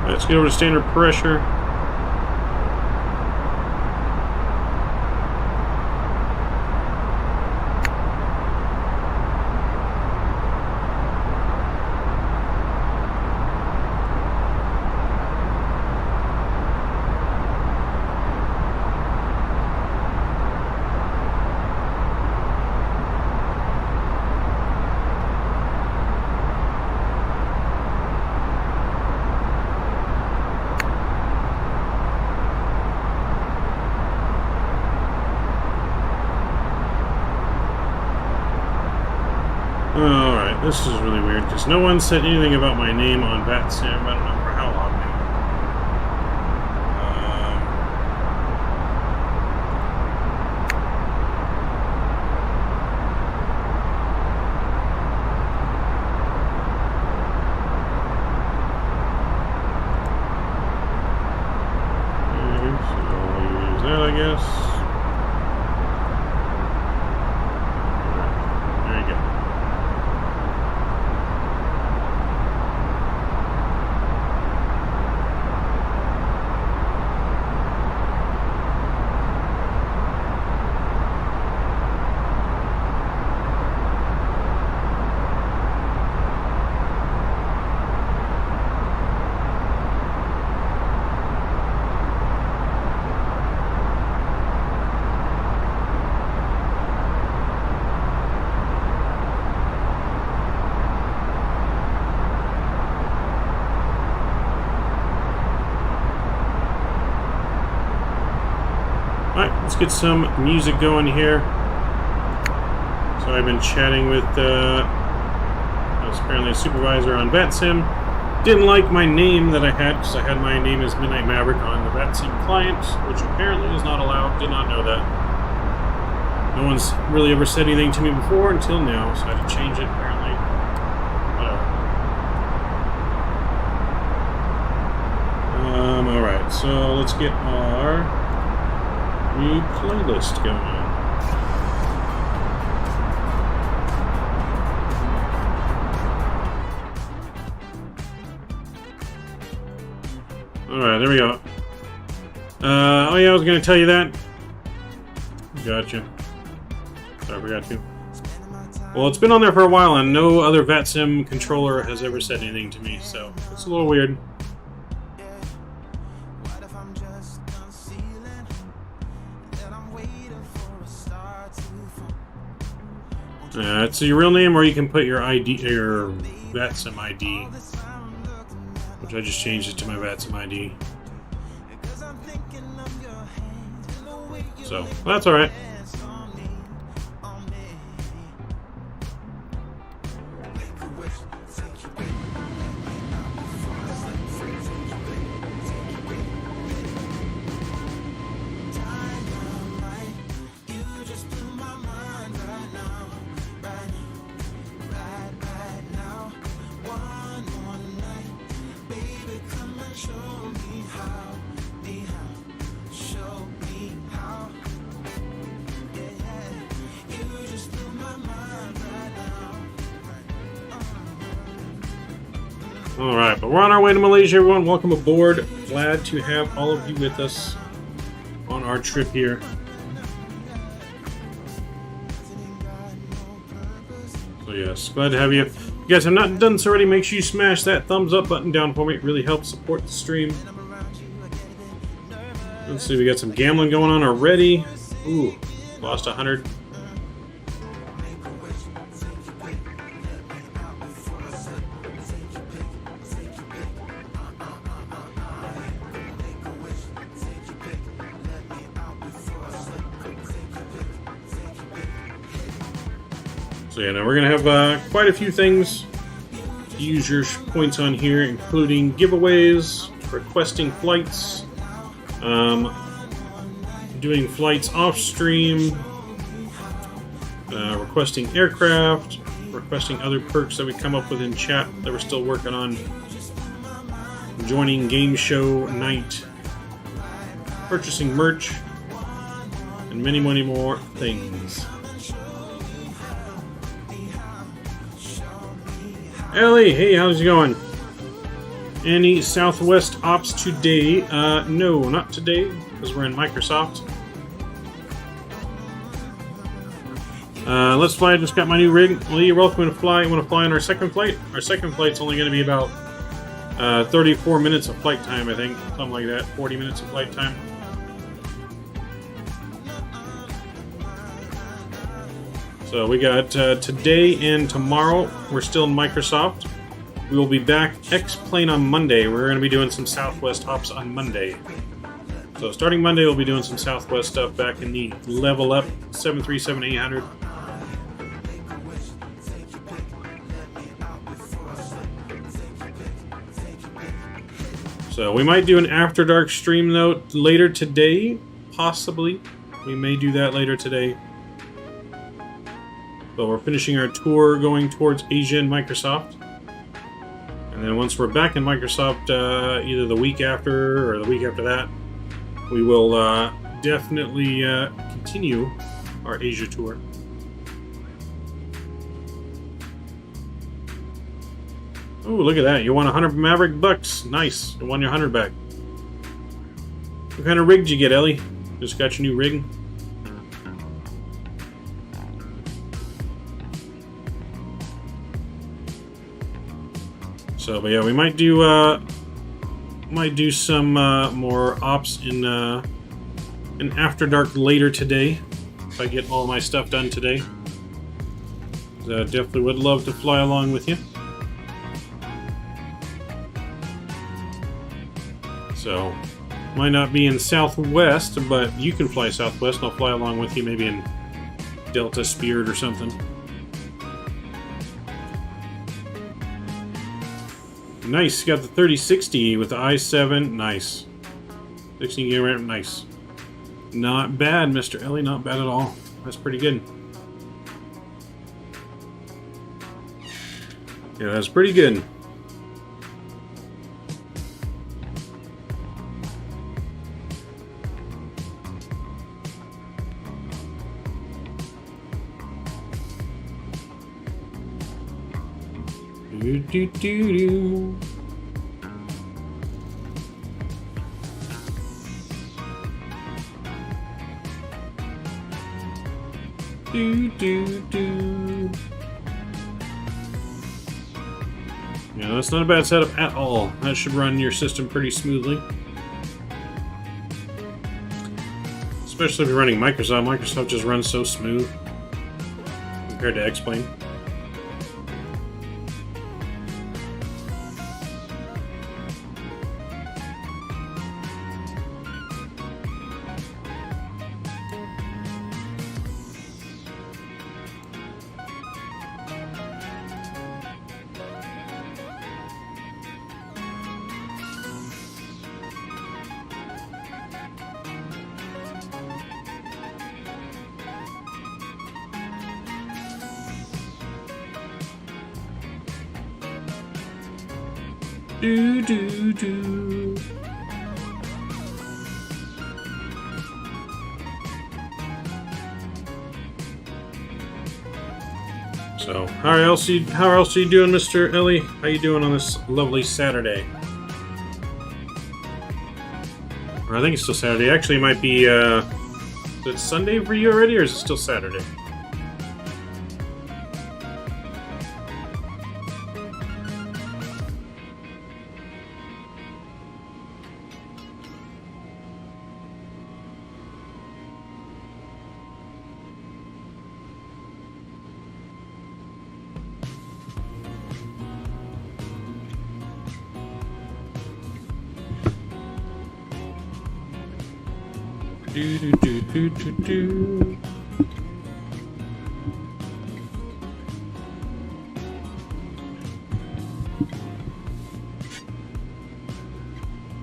Let's get over to standard pressure. Alright, this is really weird because no one said anything about my name on Vatsim. I don't know for how long now. Okay, so I'll use that, I guess. There you go. Alright, let's get some music going here. So I've been chatting with I was apparently a supervisor on Vatsim. Didn't like my name that I had because I had my name as Midnight Maverick on the Vatsim client, which apparently is not allowed. Did not know that. No one's really ever said anything to me before until now, so I had to change it apparently. Whatever. Alright, so let's get our new playlist going. Alright, there we go. Oh yeah, I was gonna tell you that. Gotcha. Sorry, I forgot to. Well, it's been on there for a while, and no other Vatsim controller has ever said anything to me, so it's a little weird. It's your real name, or you can put your ID, your Vatsim ID, which I just changed it to my Vatsim ID. So that's all right. Alright, but we're on our way to Malaysia, everyone. Welcome aboard. Glad to have all of you with us on our trip here. So yes, glad to have you. If you guys have not done so already, make sure you smash that thumbs up button down for me. It really helps support the stream. Let's see, we got some gambling going on already. Ooh, lost 100. So yeah, now we're gonna have quite a few things to use your points on here, including giveaways, requesting flights, doing flights off stream, requesting aircraft, requesting other perks that we come up with in chat that we're still working on, joining game show night, purchasing merch, and many, many more things. Ellie, hey, how's it going? Any Southwest ops today? No, not today, because we're in Microsoft. Let's fly. I just got my new rig. Lee, you're welcome to fly. You want to fly on our second flight? Our second flight's only going to be about 34 minutes of flight time, I think. Something like that. 40 minutes of flight time. So we got today and tomorrow. We're still in Microsoft. We will be back X-Plane on Monday. We're going to be doing some Southwest ops on Monday. So starting Monday, we'll be doing some Southwest stuff back in the Level Up 737-800. So we might do an After Dark stream though later today, possibly. We may do that later today. But we're finishing our tour going towards Asia and Microsoft. And then once we're back in Microsoft, either the week after or the week after that, we will definitely continue our Asia tour. Oh, look at that. You won 100 Maverick bucks. Nice. You won your 100 back. What kind of rig did you get, Ellie? Just got your new rig? So, but yeah, we might do some more ops in After Dark later today if I get all my stuff done today. I definitely would love to fly along with you. So, might not be in Southwest, but you can fly Southwest, and I'll fly along with you, maybe in Delta Spirit or something. Nice, got the 3060 with the i7. Nice. 16 GB RAM. Nice. Not bad, Mr. Ellie. Not bad at all. That's pretty good. Yeah, that's pretty good. Yeah, that's not a bad setup at all. That should run your system pretty smoothly. Especially if you're running Microsoft. Microsoft just runs so smooth compared to X-Plane. Do do do. So, how else are you doing, Mr. Ellie? How you doing on this lovely Saturday? Or I think it's still Saturday. Actually, it might be, is it Sunday for you already, or is it still Saturday? Do, do, do, do, do, do.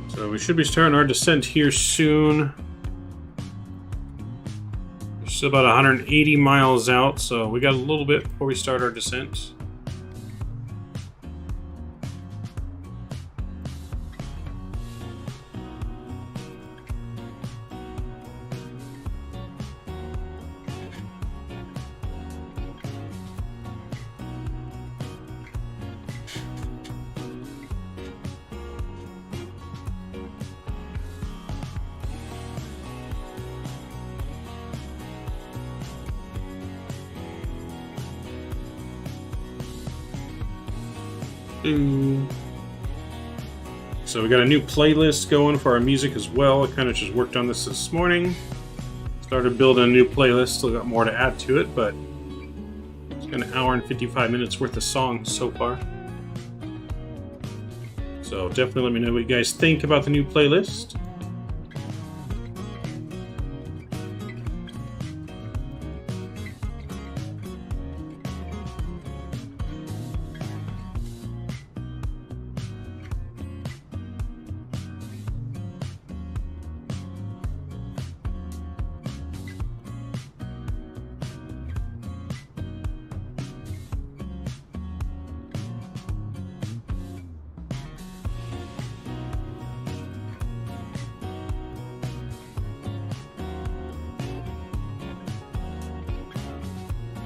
So we should be starting our descent here soon. We're still about 180 miles out, so we got a little bit before we start our descent. So we got a new playlist going for our music as well. I kind of just worked on this morning. Started building a new playlist. Still got more to add to it, but it's been an hour and 55 minutes worth of songs so far. So definitely let me know what you guys think about the new playlist.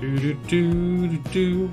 Do do do do do.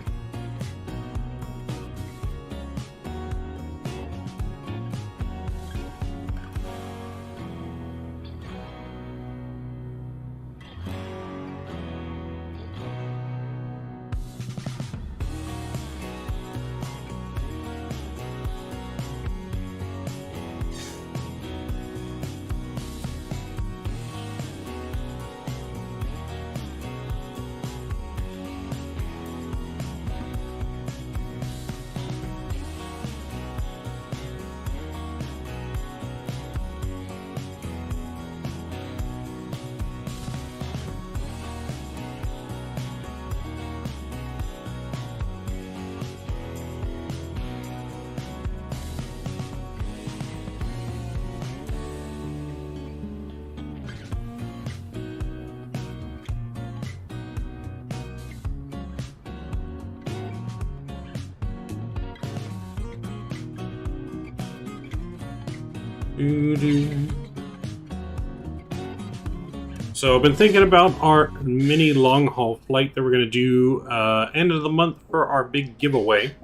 So I've been thinking about our mini long haul flight that we're going to do end of the month for our big giveaway.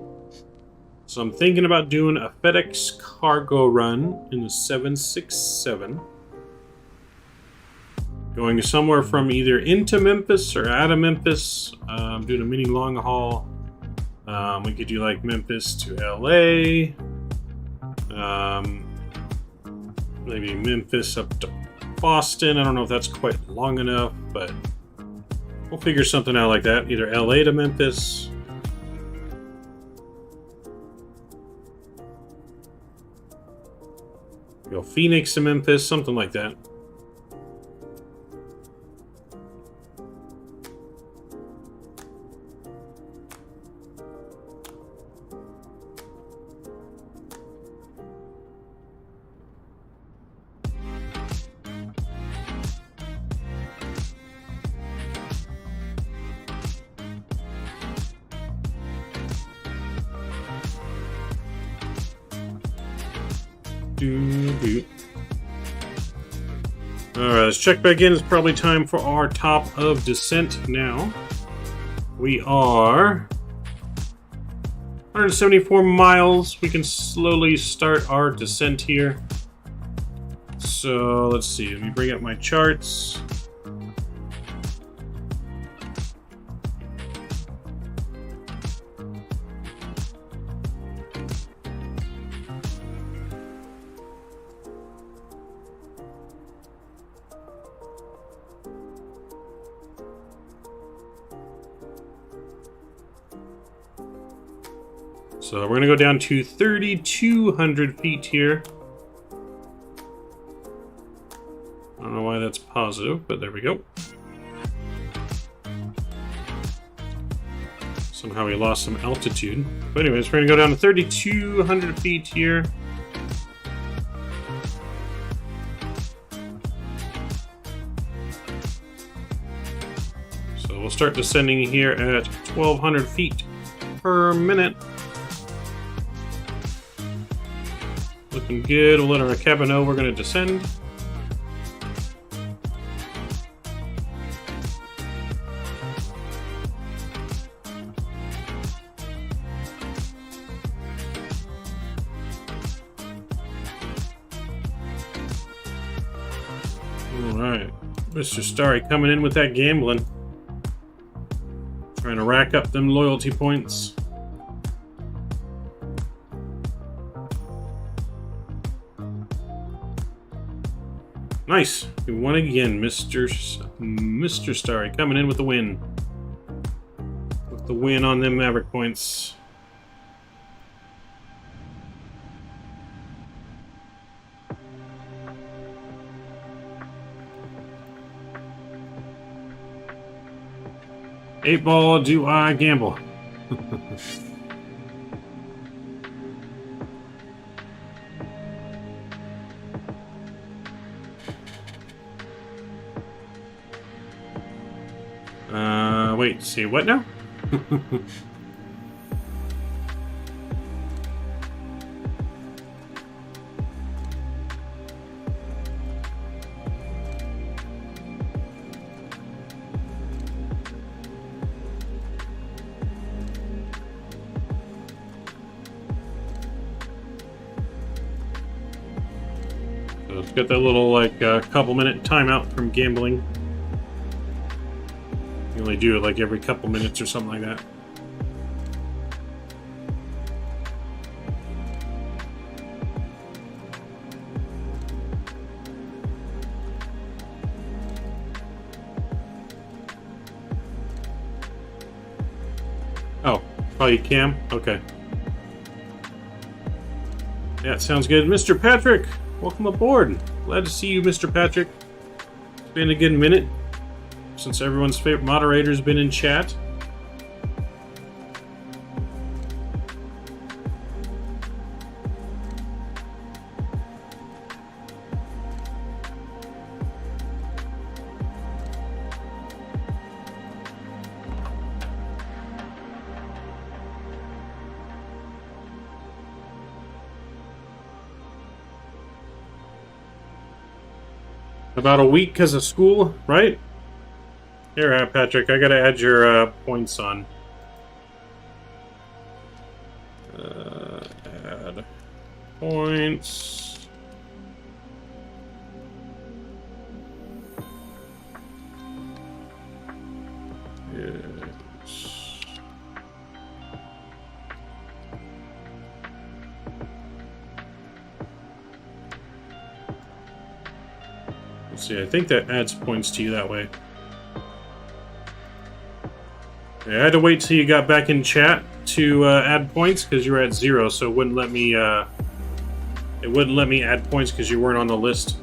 So I'm thinking about doing a FedEx cargo run in the 767. Going somewhere from either into Memphis or out of Memphis. Doing a mini long haul. We could do like Memphis to LA. Maybe Memphis up to Boston. I don't know if that's quite long enough, but we'll figure something out like that. Either LA to Memphis. Go Phoenix to Memphis, something like that. Alright, let's check back in. It's probably time for our top of descent now. We are 174 miles. We can slowly start our descent here. So let's see. Let me bring up my charts. So we're going to go down to 3,200 feet here. I don't know why that's positive, but there we go. Somehow we lost some altitude. But anyways, we're going to go down to 3,200 feet here. So we'll start descending here at 1,200 feet per minute. Looking good. We'll let our cabin know we're going to descend. Alright. Mr. Starry coming in with that gambling. Trying to rack up them loyalty points. Nice. We won again, Mr. Starry coming in with the win. With the win on them Maverick points. Eight ball, do I gamble? Wait, see what now? So let's get that little like couple minute timeout from gambling. You only do it like every couple minutes or something like that. Oh, you can? Okay. Yeah, sounds good. Mr. Patrick, welcome aboard. Glad to see you, Mr. Patrick. It's been a good minute since everyone's favorite moderator's been in chat. About a week because of school, right? Here, Patrick, I gotta add your points on. Add points. So yeah, I think that adds points to you that way. Yeah, I had to wait till you got back in chat to add points because you were at 0, so it wouldn't let me. It wouldn't let me add points because you weren't on the list.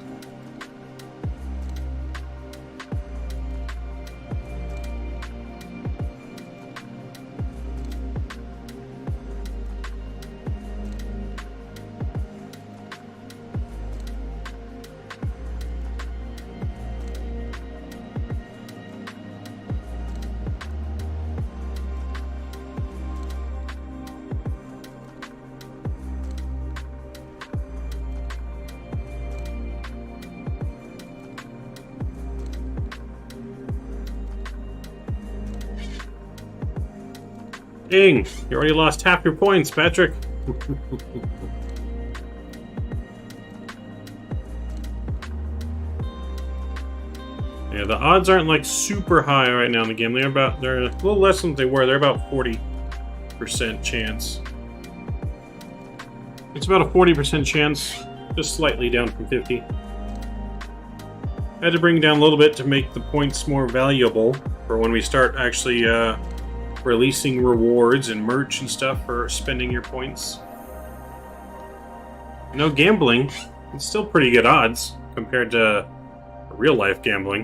Dang, you already lost half your points, Patrick. Yeah, the odds aren't like super high right now in the game. They're a little less than they were. They're about 40% chance. It's about a 40% chance, just slightly down from 50. Had to bring it down a little bit to make the points more valuable for when we start actually releasing rewards and merch and stuff for spending your points. No gambling, it's still pretty good odds compared to real life gambling.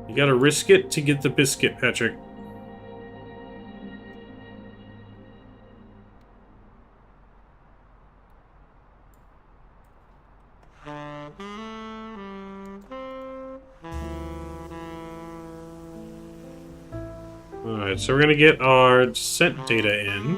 You gotta risk it to get the biscuit, Patrick. Alright, so we're gonna get our descent data in.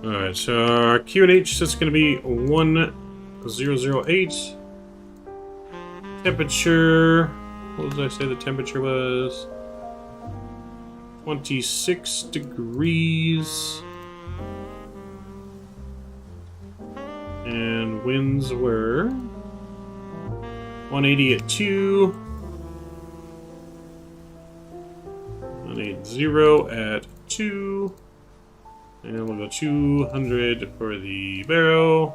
Alright, so our QNH is going to be 1008. Temperature, what did I say the temperature was? 26 degrees. And winds were 180 at 2. 180 at 2. And we'll go 200 for the barrow.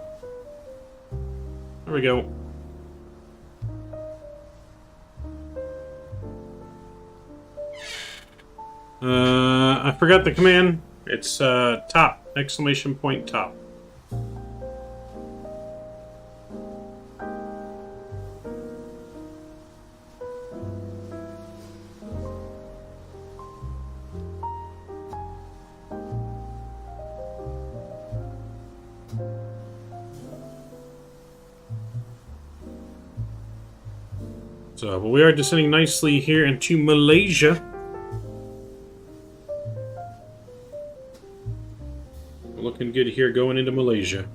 There we go. I forgot the command. It's top, exclamation point top. So, but we are descending nicely here into Malaysia. We're looking good here going into Malaysia.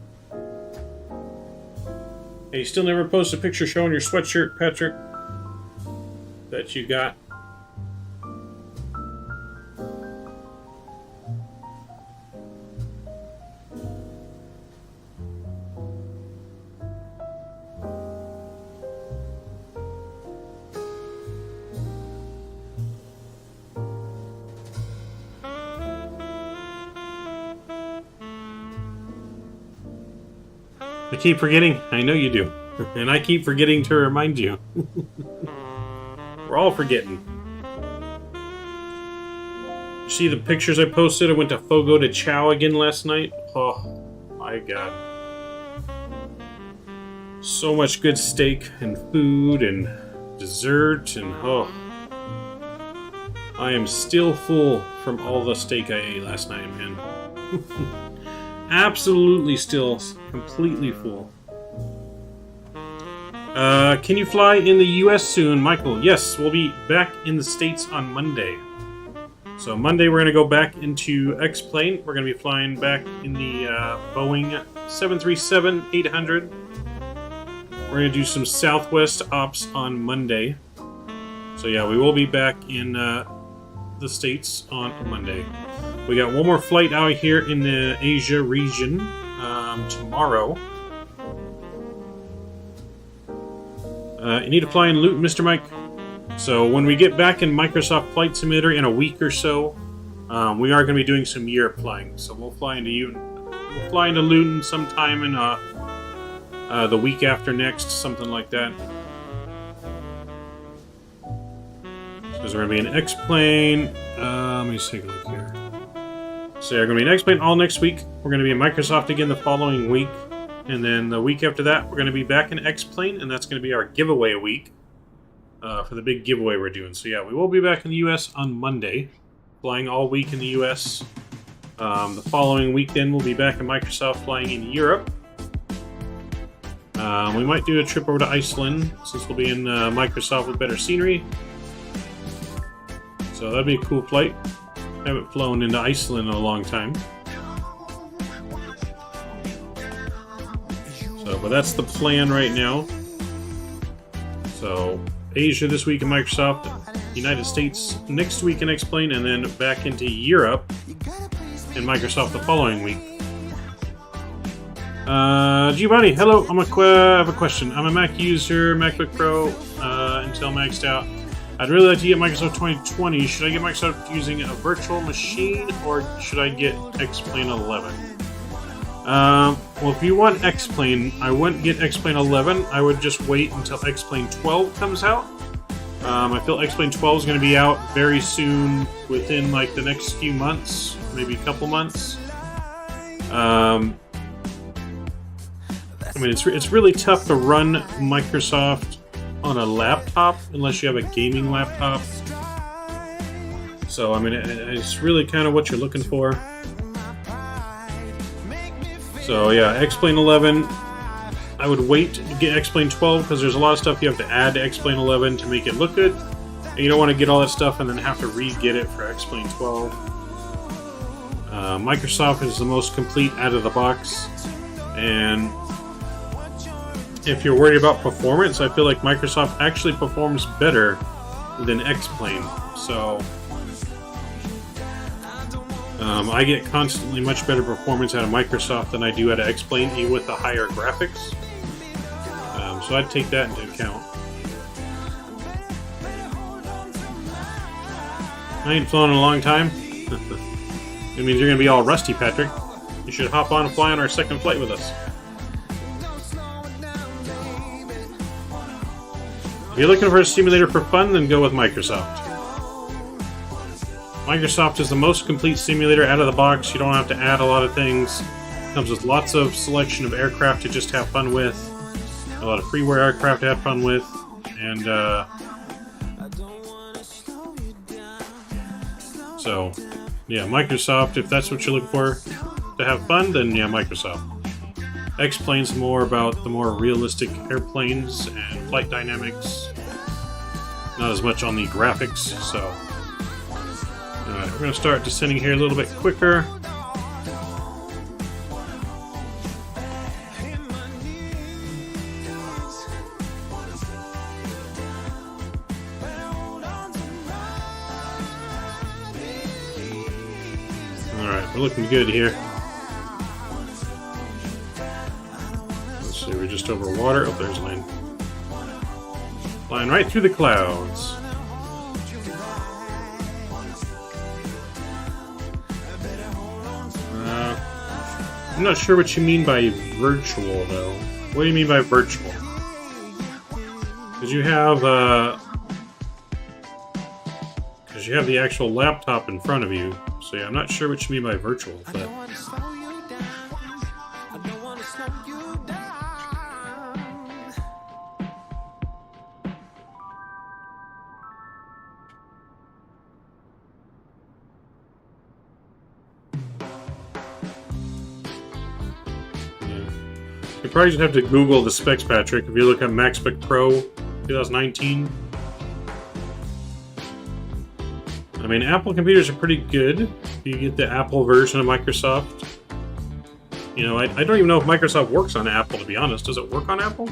Hey, you still never posted a picture showing your sweatshirt, Patrick? That you got. I keep forgetting. I know you do. And I keep forgetting to remind you. We're all forgetting. You see the pictures I posted? I went to Fogo de Chao again last night. Oh, my God. So much good steak and food and dessert and oh. I am still full from all the steak I ate last night, man. Absolutely still completely full. Can you fly in the US soon, Michael? Yes, we'll be back in the States on Monday. So Monday we're going to go back into X-Plane. We're going to be flying back in the Boeing 737-800. We're going to do some Southwest ops on Monday. So yeah, we will be back in the States on Monday. We got one more flight out here in the Asia region. tomorrow. You need to fly in Luton, Mr. Mike. So when we get back in Microsoft Flight Simulator in a week or so, we are going to be doing some Europe flying. So we'll fly into Luton sometime in the week after next, something like that. So there's going to be an X-Plane. Let me take a look here. So there's going to be an X-Plane all next week. We're going to be in Microsoft again the following week. And then the week after that, we're going to be back in X-Plane, and that's going to be our giveaway week for the big giveaway we're doing. So yeah, we will be back in the U.S. on Monday, flying all week in the U.S. The following week then, we'll be back in Microsoft flying in Europe. We might do a trip over to Iceland, since we'll be in Microsoft with better scenery. So that'd be a cool flight. Haven't flown into Iceland in a long time. So, but that's the plan right now. So, Asia this week in Microsoft, United States next week in X-Plane, and then back into Europe in Microsoft the following week. Giovanni, hello. I have a question. I'm a Mac user, MacBook Pro, Intel maxed out. I'd really like to get Microsoft 2020. Should I get Microsoft using a virtual machine, or should I get X-Plane 11? Well, if you want X-Plane, I wouldn't get X-Plane 11. I would just wait until X-Plane 12 comes out. I feel X-Plane 12 is going to be out very soon, within like the next few months, maybe a couple months. I mean, it's really tough to run Microsoft on a laptop unless you have a gaming laptop. So, I mean, it's really kind of what you're looking for. So yeah, X-Plane 11, I would wait to get X-Plane 12 because there's a lot of stuff you have to add to X-Plane 11 to make it look good. And you don't want to get all that stuff and then have to re-get it for X-Plane 12. Microsoft is the most complete out of the box. And if you're worried about performance, I feel like Microsoft actually performs better than X-Plane. So I get constantly much better performance out of Microsoft than I do out of X-Plane, even with the higher graphics. So I'd take that into account. I ain't flown in a long time. It means you're going to be all rusty, Patrick. You should hop on and fly on our second flight with us. If you're looking for a simulator for fun, then go with Microsoft. Microsoft is the most complete simulator out of the box. You don't have to add a lot of things. It comes with lots of selection of aircraft to just have fun with. A lot of freeware aircraft to have fun with. And, so, yeah, Microsoft, if that's what you're looking for to have fun, then yeah, Microsoft. X-Plane's more about the more realistic airplanes and flight dynamics. Not as much on the graphics, so... Alright, we're going to start descending here a little bit quicker. Alright, we're looking good here. Let's see, we're just over water. Oh, there's land. Flying right through the clouds. I'm not sure what you mean by virtual, though. What do you mean by virtual? Because you have the actual laptop in front of you. So yeah, I'm not sure what you mean by virtual. But you probably just have to Google the specs, Patrick. If you look at MacBook Pro 2019. I mean, Apple computers are pretty good. If you get the Apple version of Microsoft. You know, I don't even know if Microsoft works on Apple, to be honest. Does it work on Apple?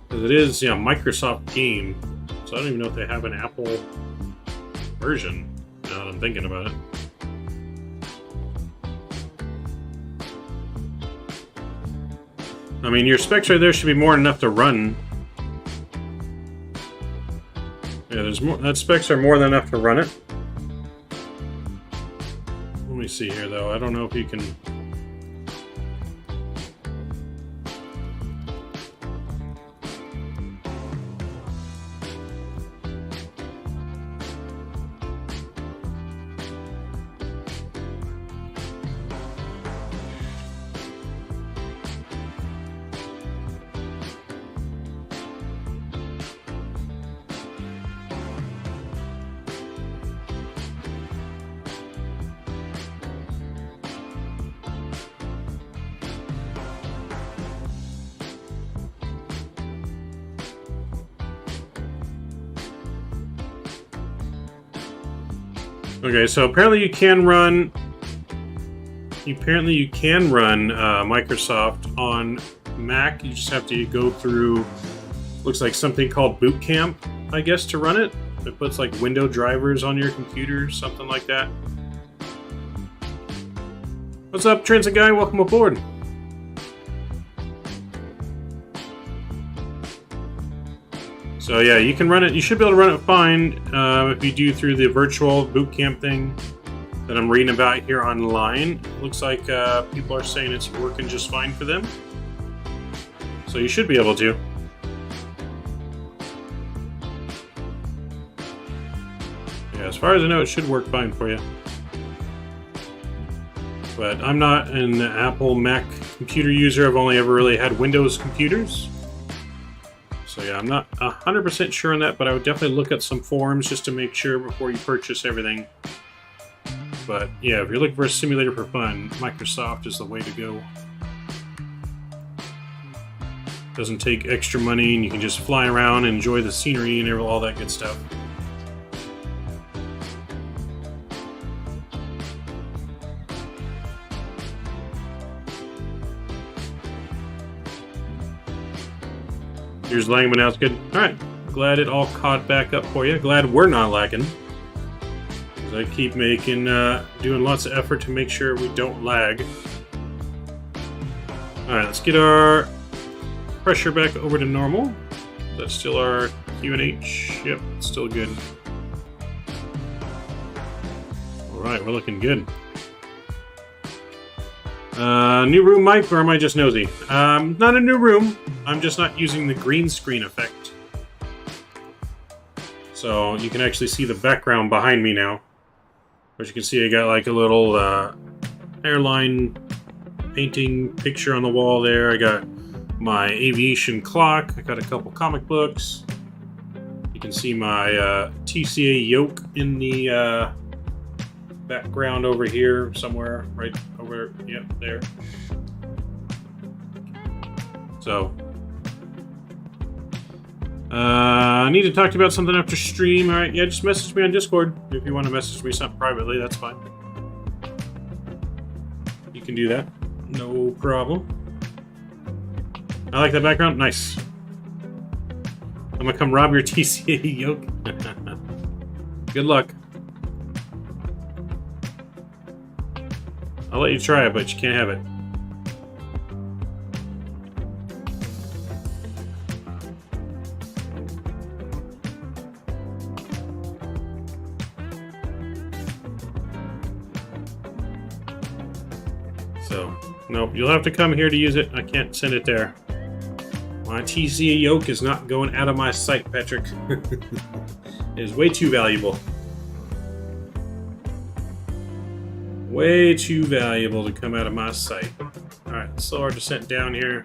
Because it is, you know, Microsoft game. So I don't even know if they have an Apple version, now that I'm thinking about it. I mean, your specs right there should be more than enough to run. Yeah, there's more. That specs are more than enough to run it. Let me see here, though. I don't know if you can. Okay, so apparently you can run. Microsoft on Mac. You just have to go through. Looks like something called Boot Camp, I guess, to run it. It puts like window drivers on your computer, something like that. What's up, Transit Guy? Welcome aboard. So yeah, you can run it. You should be able to run it fine if you do through the virtual boot camp thing that I'm reading about here online. It looks like people are saying it's working just fine for them. So you should be able to. Yeah, as far as I know, it should work fine for you. But I'm not an Apple Mac computer user. I've only ever really had Windows computers. So yeah, I'm not 100% sure on that, but I would definitely look at some forums just to make sure before you purchase everything. But yeah, if you're looking for a simulator for fun, Microsoft is the way to go. Doesn't take extra money, and you can just fly around and enjoy the scenery and all that good stuff. Here's lagging, but now it's good. Alright, glad it all caught back up for you. Glad we're not lagging. Because I keep doing lots of effort to make sure we don't lag. Alright, let's get our pressure back over to normal. That's still our QNH. Yep, it's still good. Alright, we're looking good. New room mic, or am I just nosy? Not a new room. I'm just not using the green screen effect. So you can actually see the background behind me now. As you can see, I got like a little airline painting picture on the wall there. I got my aviation clock. I got a couple comic books. You can see my TCA yoke in the background over here somewhere, right over, yep, there. So, I need to talk to you about something after stream. Alright, yeah, just message me on Discord. If you want to message me something privately, that's fine. You can do that. No problem. I like that background. Nice. I'm gonna come rob your TCA yoke. Good luck. I'll let you try it, but you can't have it. So, nope, you'll have to come here to use it. I can't send it there. My TCA yoke is not going out of my sight, Patrick. It is way too valuable. Way too valuable to come out of my sight. Alright, slow our descent down here.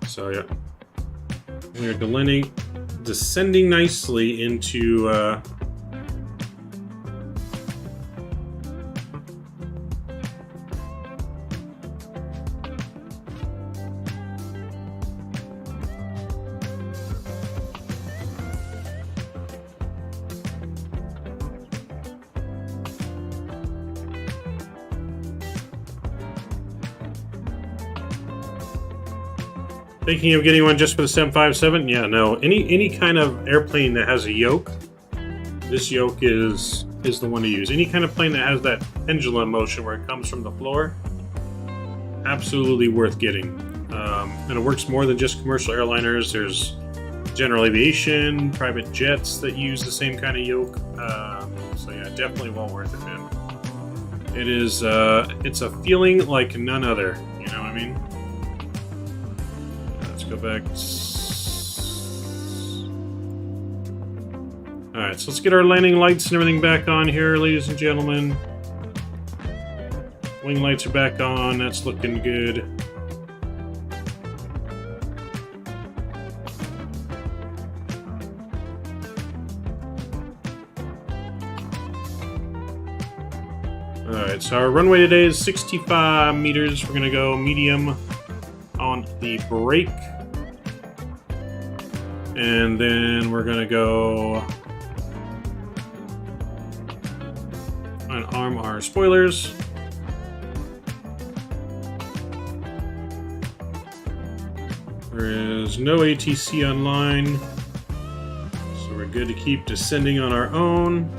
So yeah, we are descending nicely into thinking of getting one just for the 757? Yeah, no. Any kind of airplane that has a yoke this yoke is the one to use. Any kind of plane that has that pendulum motion where it comes from the floor, absolutely worth getting. And it works more than just commercial airliners. There's general aviation, private jets that use the same kind of yoke. So yeah, definitely well worth it, man. It is, it's a feeling like none other, you know what I mean? Let's go back. Alright, so let's get our landing lights and everything back on here, ladies and gentlemen. Wing lights are back on, that's looking good. Alright, so our runway today is 65 meters. We're going to go medium on the brake. And then we're going to go and arm our spoilers. There is no ATC online, so we're good to keep descending on our own.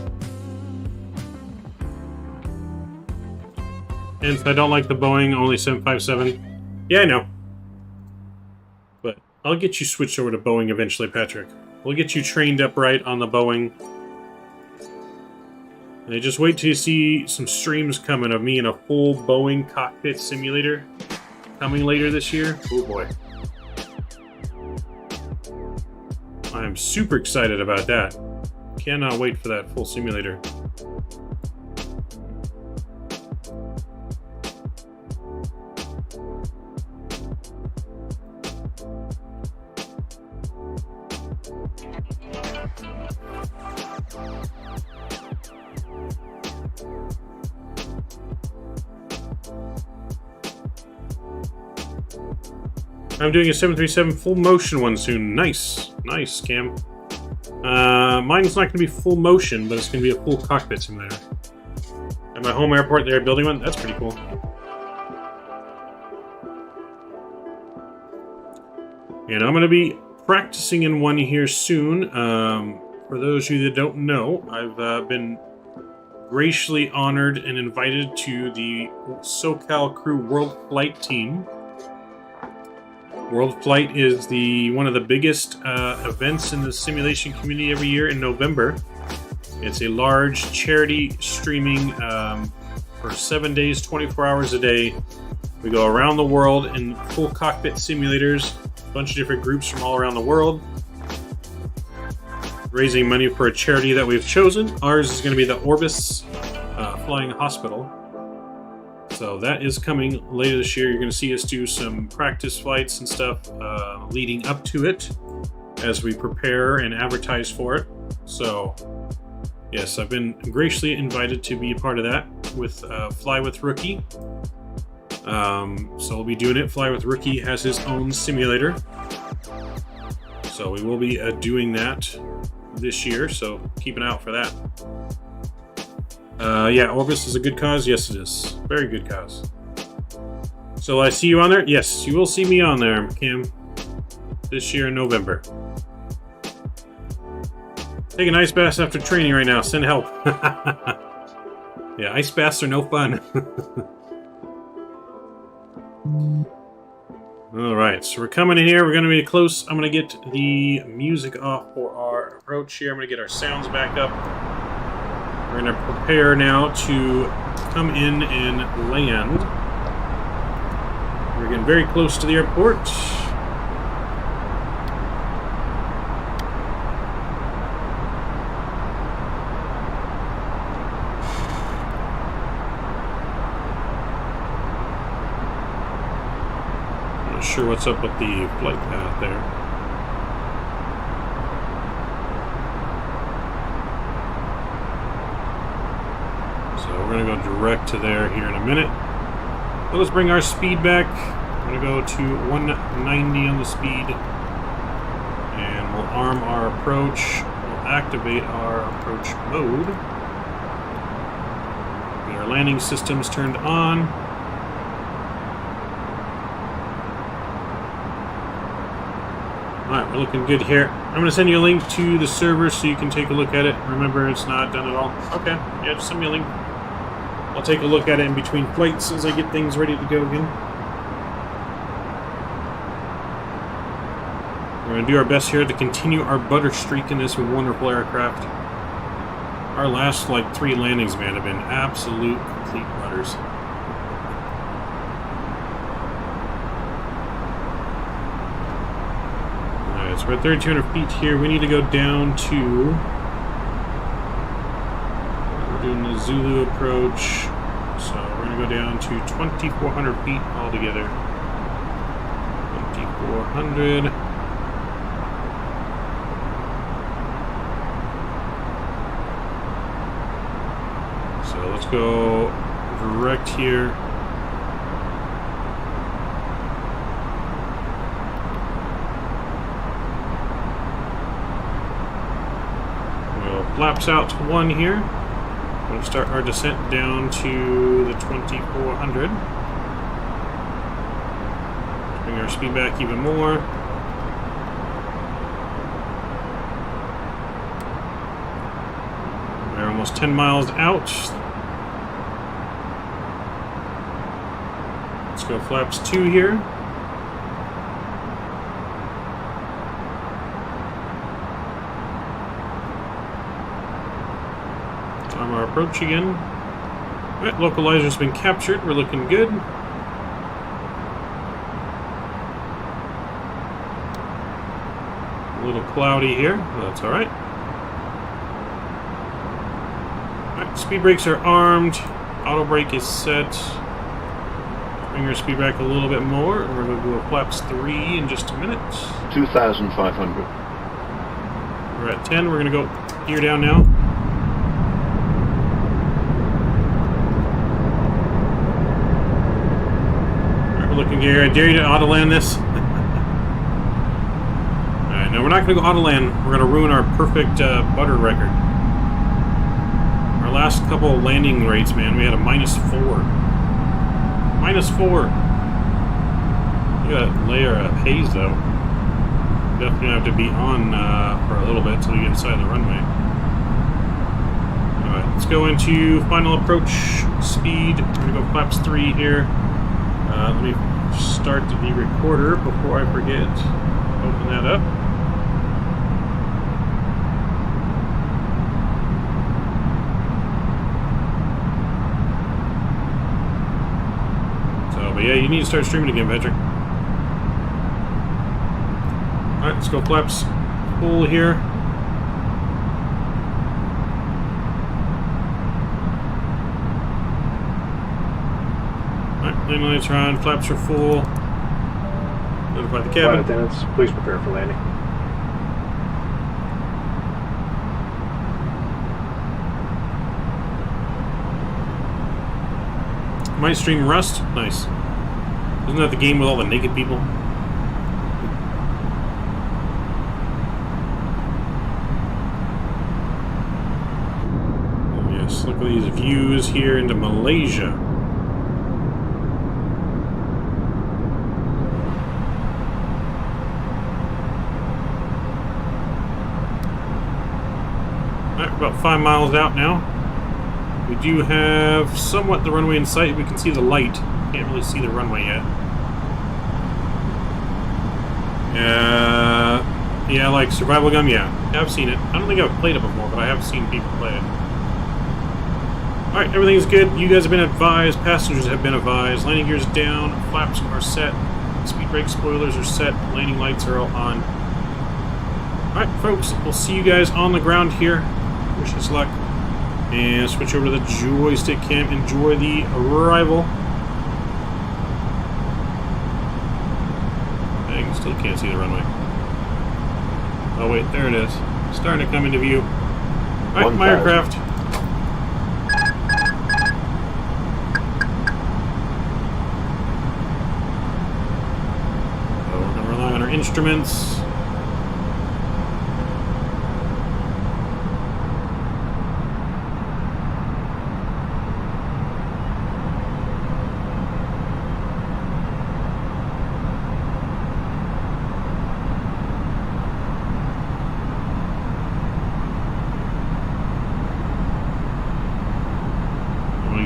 And I don't like the Boeing, only 757. Yeah, I know. But I'll get you switched over to Boeing eventually, Patrick. We'll get you trained up right on the Boeing. And just wait till you see some streams coming of me in a full Boeing cockpit simulator coming later this year. Oh boy. I am super excited about that. Cannot wait for that full simulator. I'm doing a 737 full motion one soon. Nice. Nice, Cam. Mine's not going to be full motion, but it's going to be a full cockpit simulator. At my home airport, they're building one. That's pretty cool. And I'm going to be practicing in one here soon. For those of you that don't know, I've been graciously honored and invited to the SoCal Crew World Flight Team. World Flight is one of the biggest events in the simulation community every year in November. It's a large charity streaming for 7 days, 24 hours a day. We go around the world in full cockpit simulators, a bunch of different groups from all around the world, raising money for a charity that we've chosen. Ours is going to be the Orbis Flying Hospital. So that is coming later this year. You're going to see us do some practice flights and stuff leading up to it as we prepare and advertise for it. So, yes, I've been graciously invited to be a part of that with Fly with Rookie. So we'll be doing it. Fly with Rookie has his own simulator. So we will be doing that this year, so keep an eye out for that. Yeah, Orbis is a good cause. Yes, it is. Very good cause. So I see you on there? Yes, you will see me on there, Cam. This year in November. Take an ice bath after training right now. Send help. Yeah, ice baths are no fun. Alright, so we're coming in here. We're going to be close. I'm going to get the music off for our approach here. I'm going to get our sounds back up. We're going to prepare now to come in and land. We're getting very close to the airport. I'm not sure what's up with the flight path there. We're going to go direct to there here in a minute. So let's bring our speed back. I'm going to go to 190 on the speed. And we'll arm our approach. We'll activate our approach mode. Get our landing systems turned on. Alright, We're looking good here. I'm going to send you a link to the server so you can take a look at it. Remember, it's not done at all. Okay, yeah, just send me a link. I'll take a look at it in between flights as I get things ready to go again. We're going to do our best here to continue our butter streak in this wonderful aircraft. Our last, like, 3 landings, man, have been absolute complete butters. Alright, so we're at 3,200 feet here. We need to go down to... We're doing the Zulu approach. So we're going to go down to 2,400 feet altogether. 2,400. Let's go direct here. We'll flaps out to 1 here. We'll start our descent down to the 2,400. Bring our speed back even more. We're almost 10 miles out. Go flaps 2 here. Time our approach again. Alright, localizer's been captured. We're looking good. A little cloudy here, but that's alright. Alright, speed brakes are armed. Auto brake is set. Bring your speed back a little bit more, and we're going to do a flaps 3 in just a minute. 2,500. We're at 10. We're going to go gear down now. Alright, we're looking gear. I dare you to auto land this. Alright, no, we're not going to go auto land. We're going to ruin our perfect butter record. Our last couple of landing rates, man, we had a -4. -4. Look at that layer of haze, though. Definitely have to be on for a little bit until we get inside the runway. Alright, let's go into final approach speed. We're going to go flaps 3 here. Let me start the recorder before I forget. Open that up. But yeah, you need to start streaming again, Patrick. Alright, let's go flaps full here. Alright, landing lights are on, flaps are full. Notify the cabin. Flight attendants, please prepare for landing. Might stream Rust? Nice. Isn't that the game with all the naked people? Oh, yes, look at these views here into Malaysia. Alright, about 5 miles out now. We do have somewhat the runway in sight. We can see the light. Can't really see the runway yet. Yeah, like Survival Gum, yeah. I've seen it. I don't think I've played it before, but I have seen people play it. Alright, everything's good. You guys have been advised. Passengers have been advised. Landing gear's down. Flaps are set. Speed brake spoilers are set. Landing lights are all on. Alright, folks. We'll see you guys on the ground here. Wish us luck. And switch over to the joystick cam. Enjoy the arrival. I still can't see the runway. Oh wait, there it is. Starting to come into view. Alright, my aircraft. So we're going to rely on our instruments.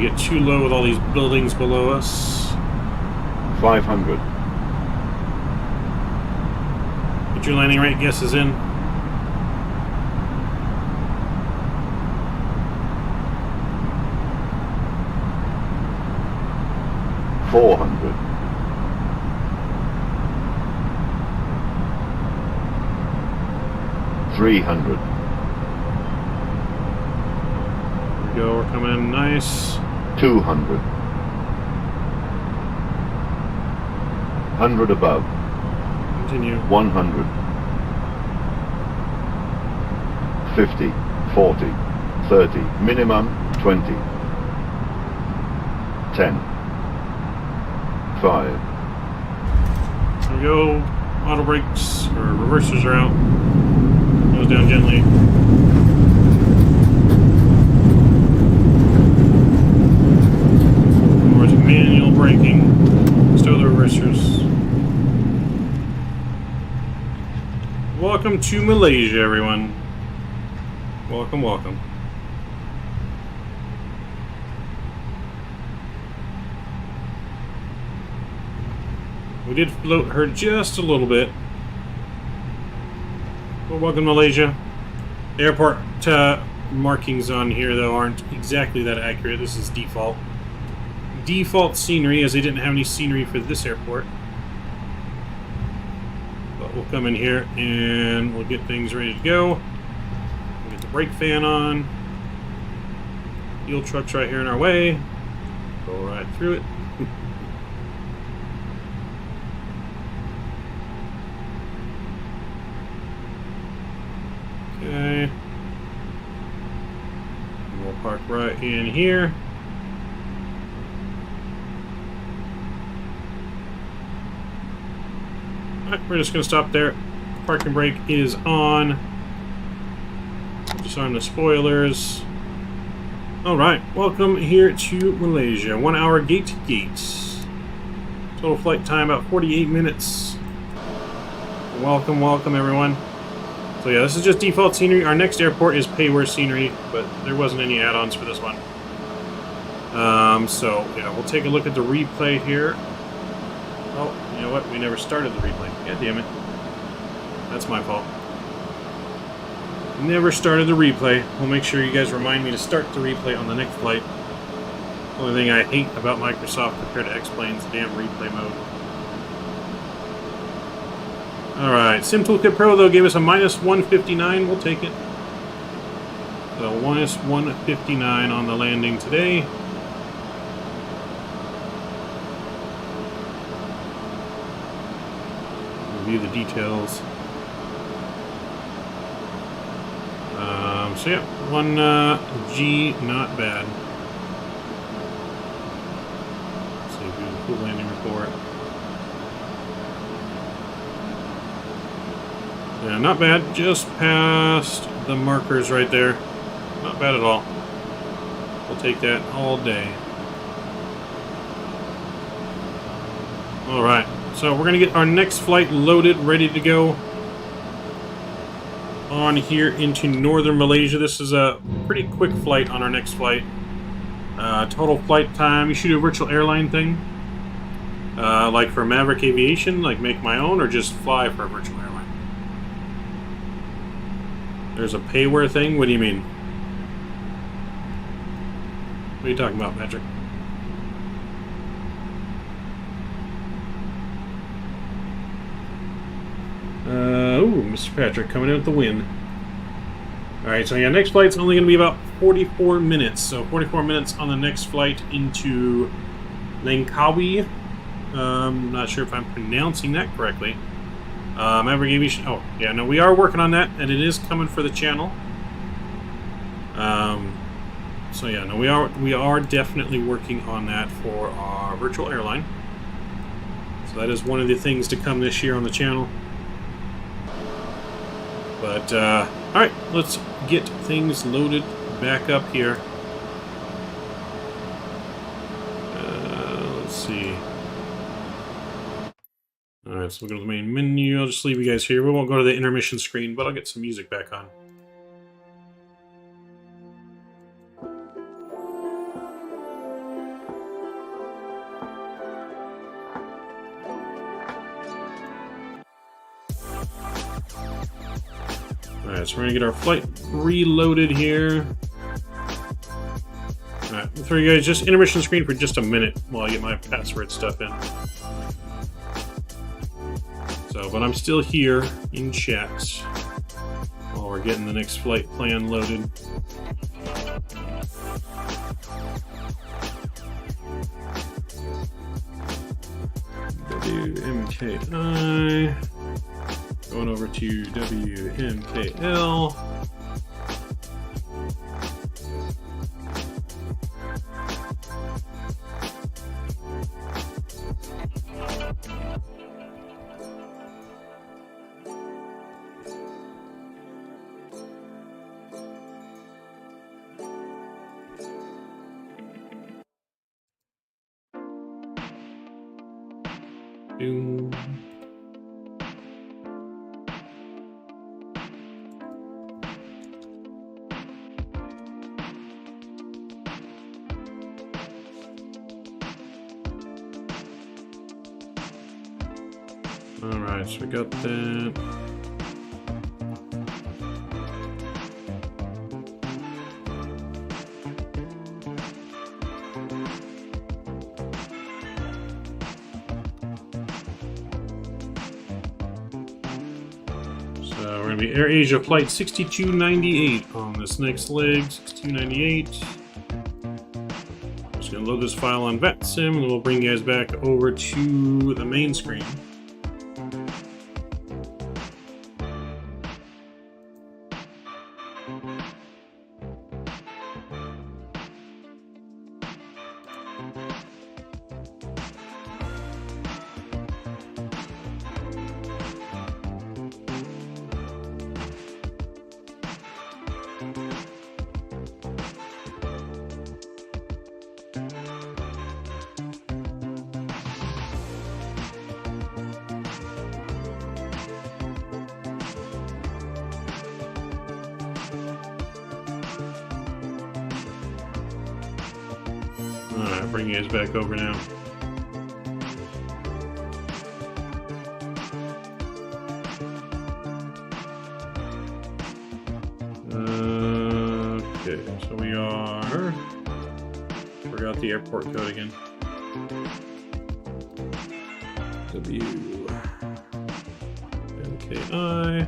we get too low with all these buildings below us. 500. Put your landing rate guesses in. $400. 300. There we go, we're coming in nice. 200. 100 above. Continue. 100. 50. 40. 30. Minimum 20. 10. 5. There we go. Auto brakes or reversers are out. Goes down gently. More to manual braking. Stow the reversers. Welcome to Malaysia, everyone. Welcome, welcome. We did float her just a little bit. Well, welcome, Malaysia. The airport markings on here, though, aren't exactly that accurate. This is default. Default scenery, as they didn't have any scenery for this airport. But we'll come in here and we'll get things ready to go. We'll get the brake fan on. Fuel truck's right here in our way. Go right through it. Okay. We'll park right in here. Alright, we're just going to stop there. Parking brake is on. Disarm the spoilers. Alright, welcome here to Malaysia. 1 hour gate to gate. Total flight time about 48 minutes. Welcome, welcome everyone. So yeah, this is just default scenery. Our next airport is payware scenery, but there wasn't any add-ons for this one. So yeah, we'll take a look at the replay here. Oh, you know what? We never started the replay. God damn it. That's my fault. Never started the replay. We'll make sure you guys remind me to start the replay on the next flight. The only thing I hate about Microsoft compared to X-Plane's damn replay mode. Alright, Sim Toolkit Pro, though, gave us a minus 159. We'll take it. So, minus 159 on the landing today. Review the details. So, yeah, 1G, not bad. Let's see if we do the full landing report. Yeah, not bad. Just past the markers right there. Not bad at all. We'll take that all day. Alright, so we're going to get our next flight loaded, ready to go on here into northern Malaysia. This is a pretty quick flight on our next flight. Total flight time, you should do a virtual airline thing. Like for Maverick Aviation, like make my own, or just fly for a virtual airline. There's a payware thing? What do you mean? What are you talking about, Patrick? Ooh, Mr. Patrick coming in with the win. Alright, so yeah, next flight's only going to be about 44 minutes. So 44 minutes on the next flight into Langkawi. Not sure if I'm pronouncing that correctly. Maverick Aviation. Oh, yeah, no, we are working on that, and it is coming for the channel. So yeah, no, we are definitely working on that for our virtual airline. So that is one of the things to come this year on the channel. But all right, let's get things loaded back up here. Let's see. Alright, so we'll go to the main menu. I'll just leave you guys here. We won't go to the intermission screen, but I'll get some music back on. Alright, so we're gonna get our flight reloaded here. Alright, I'll throw you guys just intermission screen for just a minute while I get my password stuff in. So, but I'm still here in chat while we're getting the next flight plan loaded. WMKI. Going over to WMKL. Boom. Alright, so we got that. So we're going to be AirAsia Flight 6298 on this next leg, 6298. Just going to load this file on Vatsim, and we'll bring you guys back over to the main screen. Alright, bring you guys back over now. Okay, so we are... Forgot the airport code again. WMKI.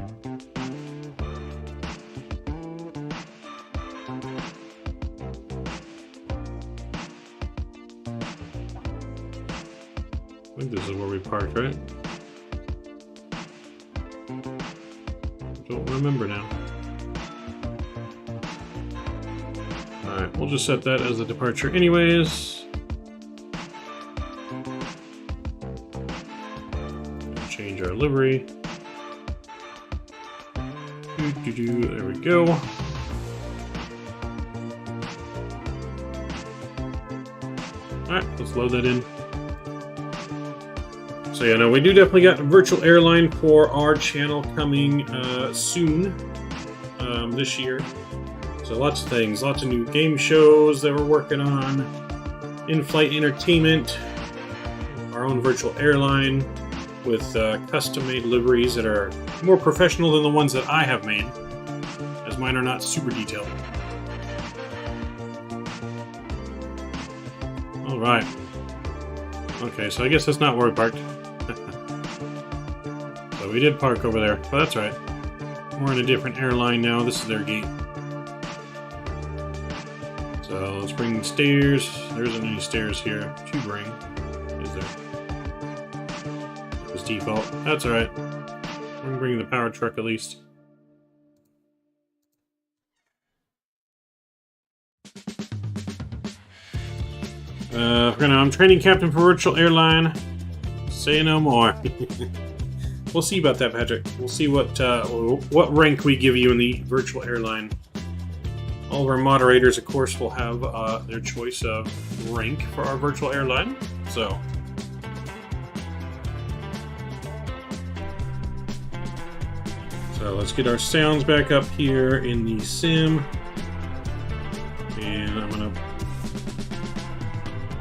I think this is where we parked, right? Don't remember now. Alright, we'll just set that as the departure anyways. Change our livery. There we go. Alright, let's load that in. So yeah, no, we do definitely got a virtual airline for our channel coming soon this year. So lots of things, lots of new game shows that we're working on, in-flight entertainment, our own virtual airline with custom-made liveries that are more professional than the ones that I have made, as mine are not super detailed. All right. Okay, so I guess that's not where we parked. So we did park over there, but that's right. We're in a different airline now. This is their gate. So let's bring the stairs. There isn't any stairs here to bring, is there? It's default. That's alright. We're going to bring the power truck at least. I'm training captain for virtual airline. Say no more. We'll see about that, Patrick. We'll see what rank we give you in the virtual airline. All of our moderators, of course, will have their choice of rank for our virtual airline. So let's get our sounds back up here in the sim. And I'm going to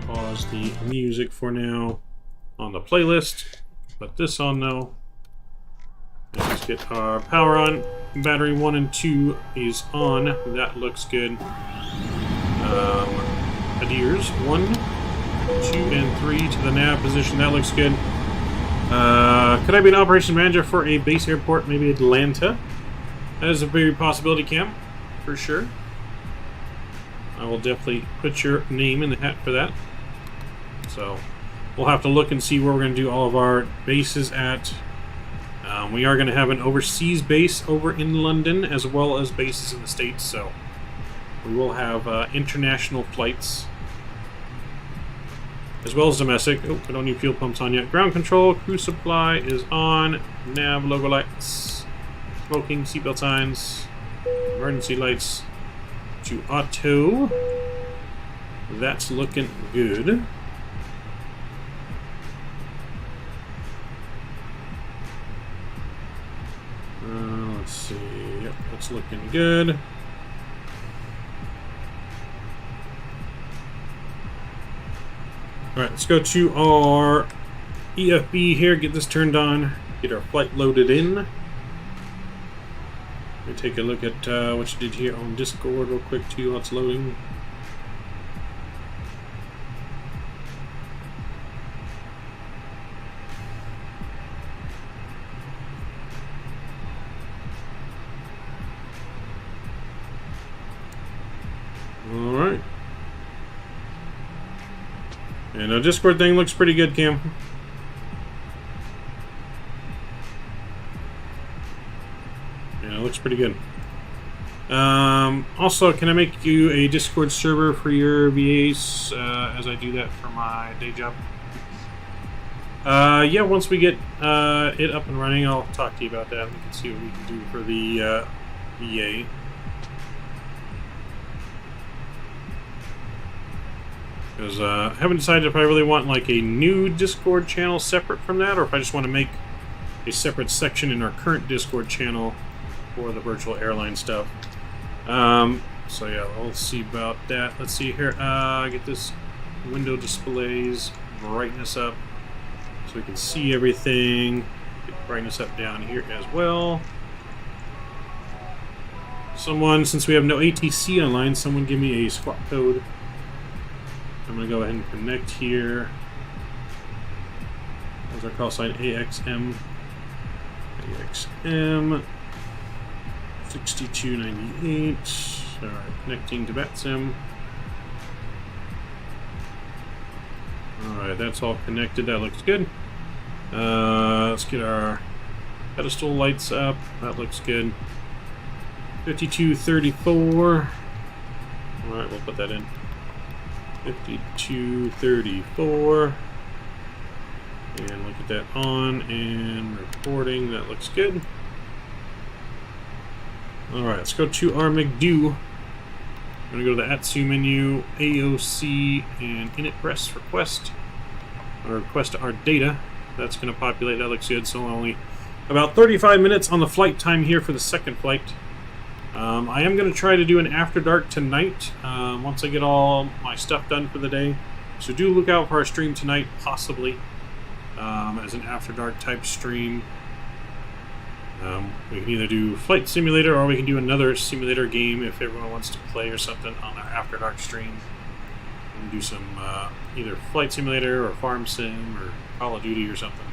pause the music for now on the playlist. Put this on though. Let's get our power on. battery 1 and 2 is on. That looks good. Adheres 1, 2, and 3 to the nav position. That looks good. Could I be an operations manager for a base airport, maybe Atlanta? That is a very possibility, Cam, for sure. I will definitely put your name in the hat for that. So we'll have to look and see where we're going to do all of our bases at. We are going to have an overseas base over in London, as well as bases in the States, so we will have international flights, as well as domestic. Oh, I don't need fuel pumps on yet. Ground control, crew supply is on. Nav logo lights, smoking, seatbelt signs, emergency lights to auto. That's looking good. Let's see. Yep, that's looking good. Alright, let's go to our EFB here, get this turned on, get our flight loaded in. Let me take a look at what you did here on Discord real quick too while it's loading. Alright. And our Discord thing looks pretty good, Cam. Yeah, it looks pretty good. Also, can I make you a Discord server for your VAs as I do that for my day job? Yeah, once we get it up and running, I'll talk to you about that. We can see what we can do for the VA. Because I haven't decided if I really want like a new Discord channel separate from that, or if I just want to make a separate section in our current Discord channel for the virtual airline stuff. So yeah, we'll see about that. Let's see here. Get this window displays brightness up so we can see everything. Get brightness up down here as well. Someone, since we have no ATC online, someone give me a squawk code. I'm going to go ahead and connect here. There's our call sign AXM. AXM 6298. Alright, connecting to Vatsim. Alright, that's all connected. That looks good. Let's get our pedestal lights up. That looks good. 5234. Alright, we'll put that in. 5234, and look at that on and recording. That looks good. Alright, let's go to our McDo. I'm going to go to the ATSU menu, AOC, and init press request, or request our data. That's going to populate. That looks good. So only about 35 minutes on the flight time here for the second flight. I am going to try to do an After Dark tonight, once I get all my stuff done for the day. So do look out for our stream tonight, possibly, as an After Dark type stream. We can either do Flight Simulator, or we can do another simulator game if everyone wants to play or something on our After Dark stream. We can do some either Flight Simulator or Farm Sim or Call of Duty or something.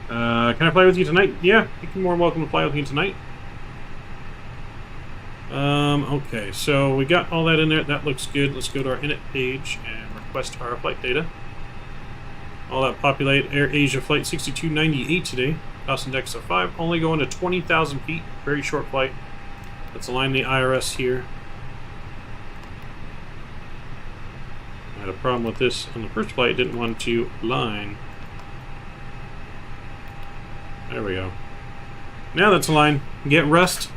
Can I play with you tonight? Yeah, you're more than welcome to play with me tonight. Okay, so we got all that in there. That looks good. Let's go to our init page and request our flight data. All that populate. Air Asia flight 6290-e today. Cost index of 5. Only going to 20,000 feet. Very short flight. Let's align the IRS here. I had a problem with this on the first flight. Didn't want to align. There we go. Now that's aligned. Get rust.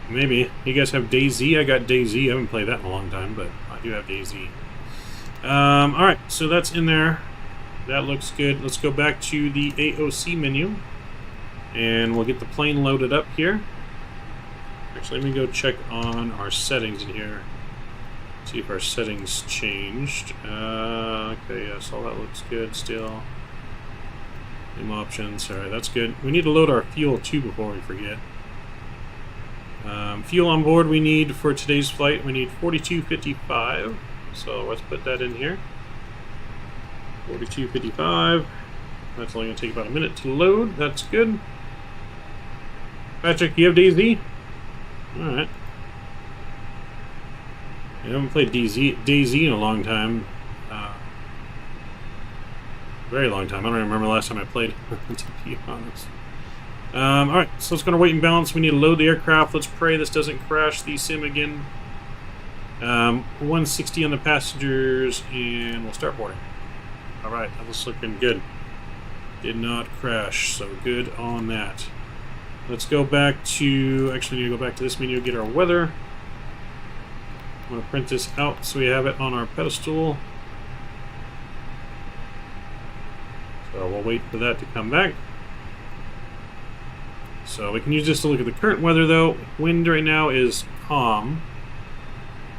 Maybe. You guys have DayZ? I got DayZ. I haven't played that in a long time, but I do have DayZ. Alright, so that's in there. That looks good. Let's go back to the AOC menu. And we'll get the plane loaded up here. Actually, let me go check on our settings in here. See if our settings changed. Okay, yes, all that looks good still. Same options. Alright, that's good. We need to load our fuel too before we forget. Fuel on board we need for today's flight, we need 42.55. So let's put that in here. 42.55. That's only going to take about a minute to load. That's good. Patrick, you have DayZ? Alright. I haven't played DayZ in a long time. Very long time. I don't remember the last time I played, to be honest. Alright, so it's going to wait and balance. We need to load the aircraft. Let's pray this doesn't crash the sim again. 160 on the passengers, and we'll start boarding. Alright, that was looking good. Did not crash, so good on that. Let's go back to... Actually, I need to go back to this menu, get our weather. I'm going to print this out so we have it on our pedestal. So we'll wait for that to come back. So we can use this to look at the current weather, though. Wind right now is calm.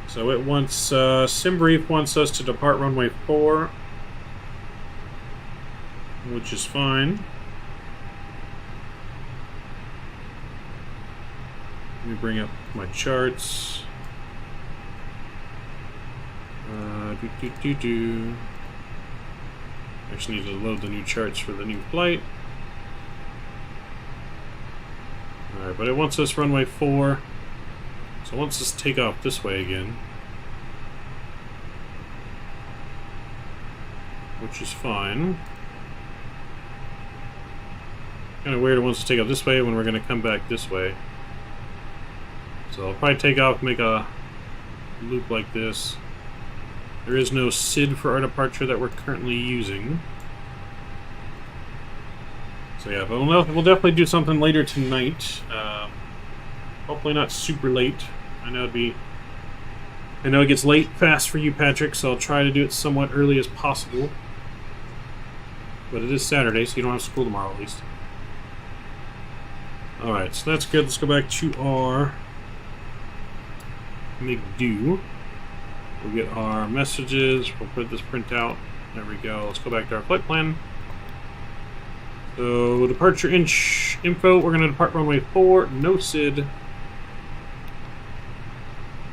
So it wants... SimBrief wants us to depart runway 4. Which is fine. Let me bring up my charts. Actually need to load the new charts for the new flight. Alright, but it wants us runway 4. So it wants us to take off this way again. Which is fine. Kind of weird it wants to take off this way when we're going to come back this way. So I'll probably take off, make a loop like this. There is no SID for our departure that we're currently using. So yeah, but we'll definitely do something later tonight. Hopefully not super late. I know it gets late fast for you, Patrick, so I'll try to do it somewhat early as possible. But it is Saturday, so you don't have school tomorrow at least. Alright, so that's good. Let's go back to our McDo. We'll get our messages. We'll put this print out. There we go. Let's go back to our flight plan. So, departure info. We're going to depart runway 4. No SID.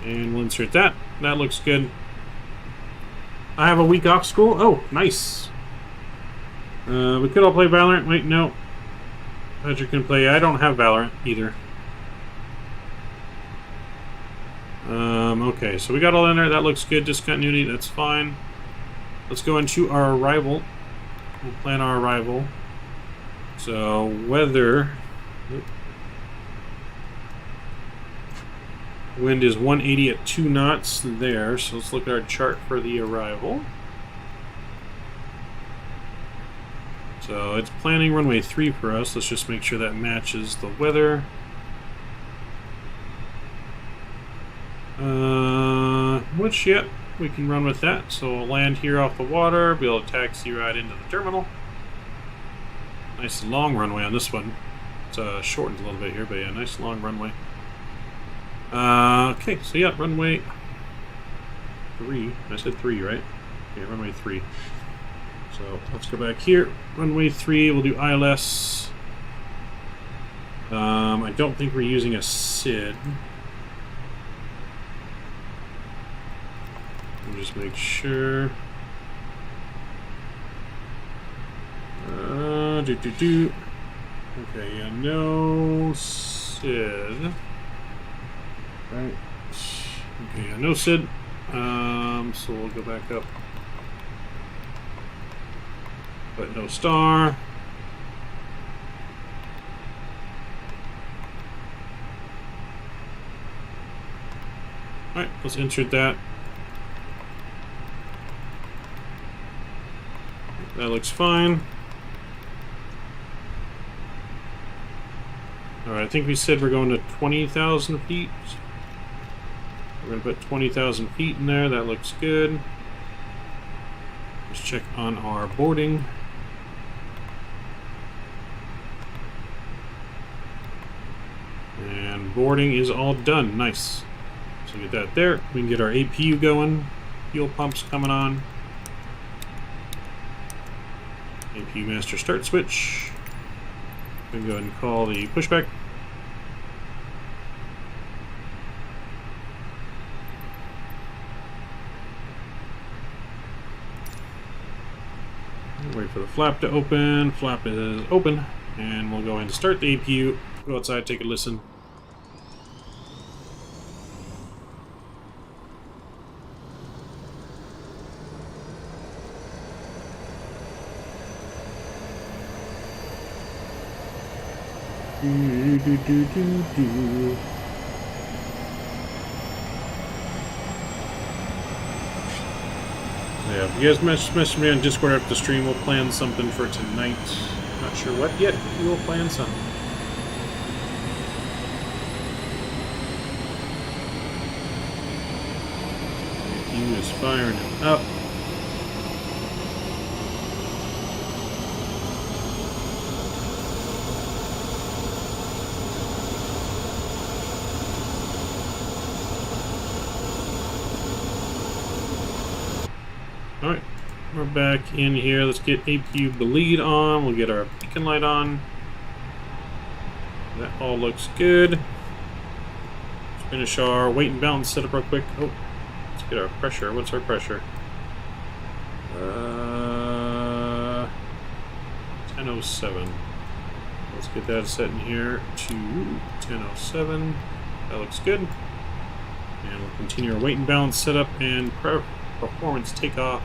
And we'll insert that. That looks good. I have a week off school. Oh, nice. We could all play Valorant. Wait, no. Patrick can play. I don't have Valorant either. Okay, so we got all in there. That looks good. Discontinuity, that's fine. Let's go into our arrival. We'll plan our arrival. So, weather. Wind is 180 at 2 knots there. So let's look at our chart for the arrival. So it's planning runway 3 for us. Let's just make sure that matches the weather. Which, yep, we can run with that. So we'll land here off the water, be able to taxi right into the terminal. Nice long runway on this one. It's shortened a little bit here, but yeah, nice long runway. Okay, so yeah, runway 3. I said 3, right? Yeah, runway 3. So let's go back here. Runway 3, we'll do ILS. I don't think we're using a SID. We'll just make sure. Okay, yeah, no SID. Right. Okay, yeah, no SID. So we'll go back up. But no star. Alright, let's insert that. That looks fine. Alright, I think we said we're going to 20,000 feet. We're going to put 20,000 feet in there. That looks good. Let's check on our boarding. And boarding is all done. Nice. So get that there. We can get our APU going. Fuel pumps coming on. APU master start switch. We can go ahead and call the pushback. Wait for the flap to open. Flap is open. And we'll go ahead and start the APU. Go outside, take a listen. Yeah, if you guys message me on Discord after the stream, we'll plan something for tonight. Not sure what yet, but we will plan something. He is firing it up. Alright, we're back in here. Let's get APU bleed on. We'll get our beacon light on. That all looks good. Let's finish our weight and balance setup real quick. Oh, let's get our pressure. What's our pressure? 1007. Let's get that set in here to 1007. That looks good. And we'll continue our weight and balance setup and performance takeoff.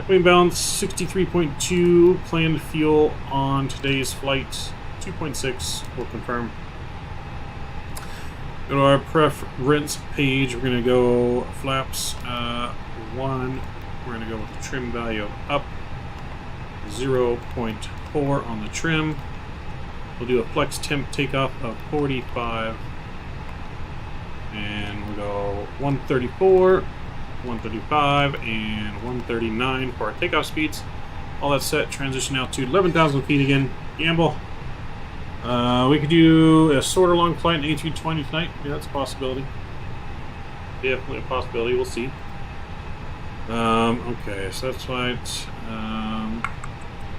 Weight balance 63.2. Planned fuel on today's flight 2.6. We'll confirm. Go to our preference page. We're going to go flaps 1. We're going to go with the trim value up 0.4 on the trim. We'll do a flex temp takeoff of 45. And we'll go 134. 135 and 139 for our takeoff speeds. All that set. Transition out to 11,000 feet again. Gamble. We could do a sort of long flight in A320 tonight. Yeah, that's a possibility. Definitely a possibility. We'll see. Okay, so that's flight.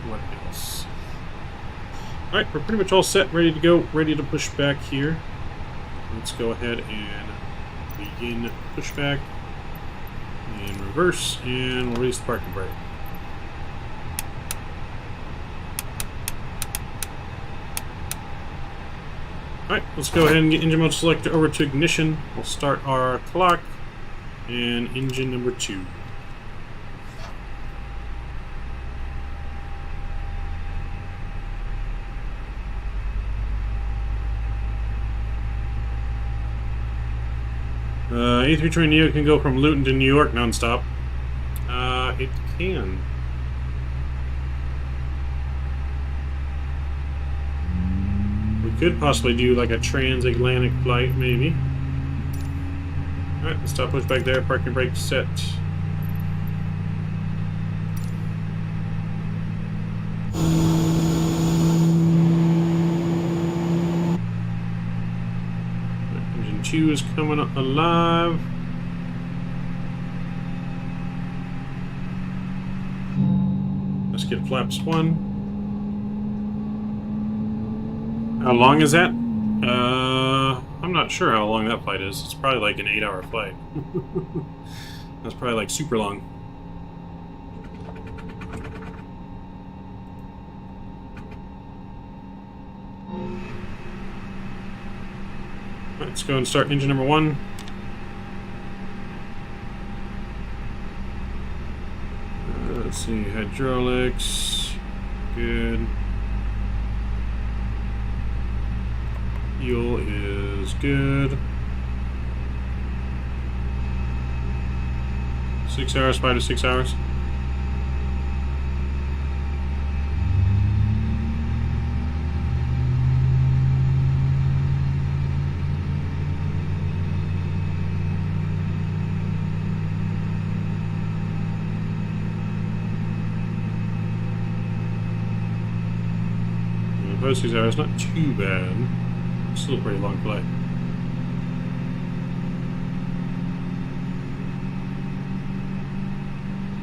What else? Alright, we're pretty much all set. Ready to go. Ready to push back here. Let's go ahead and begin pushback. And reverse, and we'll release the parking brake. Alright, let's go ahead and get engine mode selector over to ignition. We'll start our clock and engine number 2. A320neo can go from Luton to New York nonstop. It can. We could possibly do like a transatlantic flight, maybe. Alright, let's stop push back there. Parking brake set. Engine 2 is coming up alive. Let's get flaps 1. How long is that? I'm not sure how long that flight is. It's probably like an 8-hour flight. That's probably like super long. Let's go and start engine number 1. Let's see, hydraulics, good. Fuel is good. 6 hours, 5 to 6 hours. About 6 hours, not too bad. Still a pretty long flight.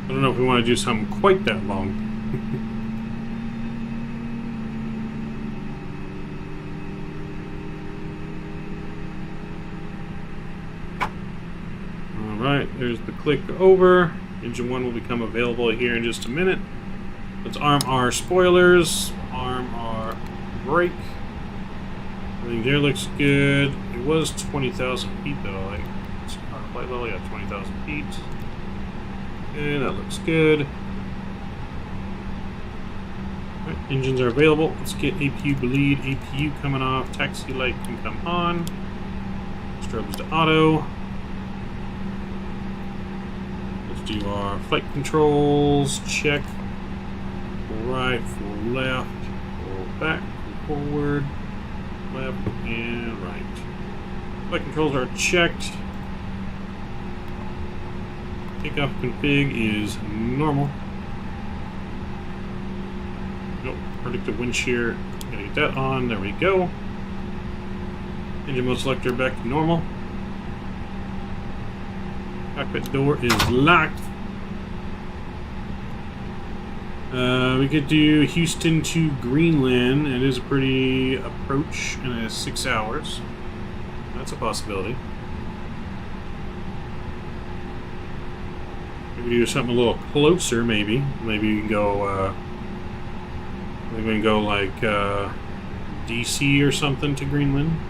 I don't know if we want to do something quite that long. Alright, there's the click over. Engine 1 will become available here in just a minute. Let's arm our spoilers, arm our brake. Everything there looks good. It was 20,000 feet though, like our flight level, yeah, 20,000 feet. And that looks good. Alright, engines are available. Let's get APU bleed, APU coming off, taxi light can come on. Strobes to auto. Do our flight controls, check, full right, full left, full back, full forward, left, and right. Flight controls are checked. Takeoff config is normal. Nope, predictive wind shear, gotta get that on, there we go. Engine mode selector back to normal. Cockpit door is locked. We could do Houston to Greenland. It is a pretty approach, and it is 6 hours. That's a possibility. Maybe do something a little closer. Maybe we can go. Maybe we can go like DC or something to Greenland.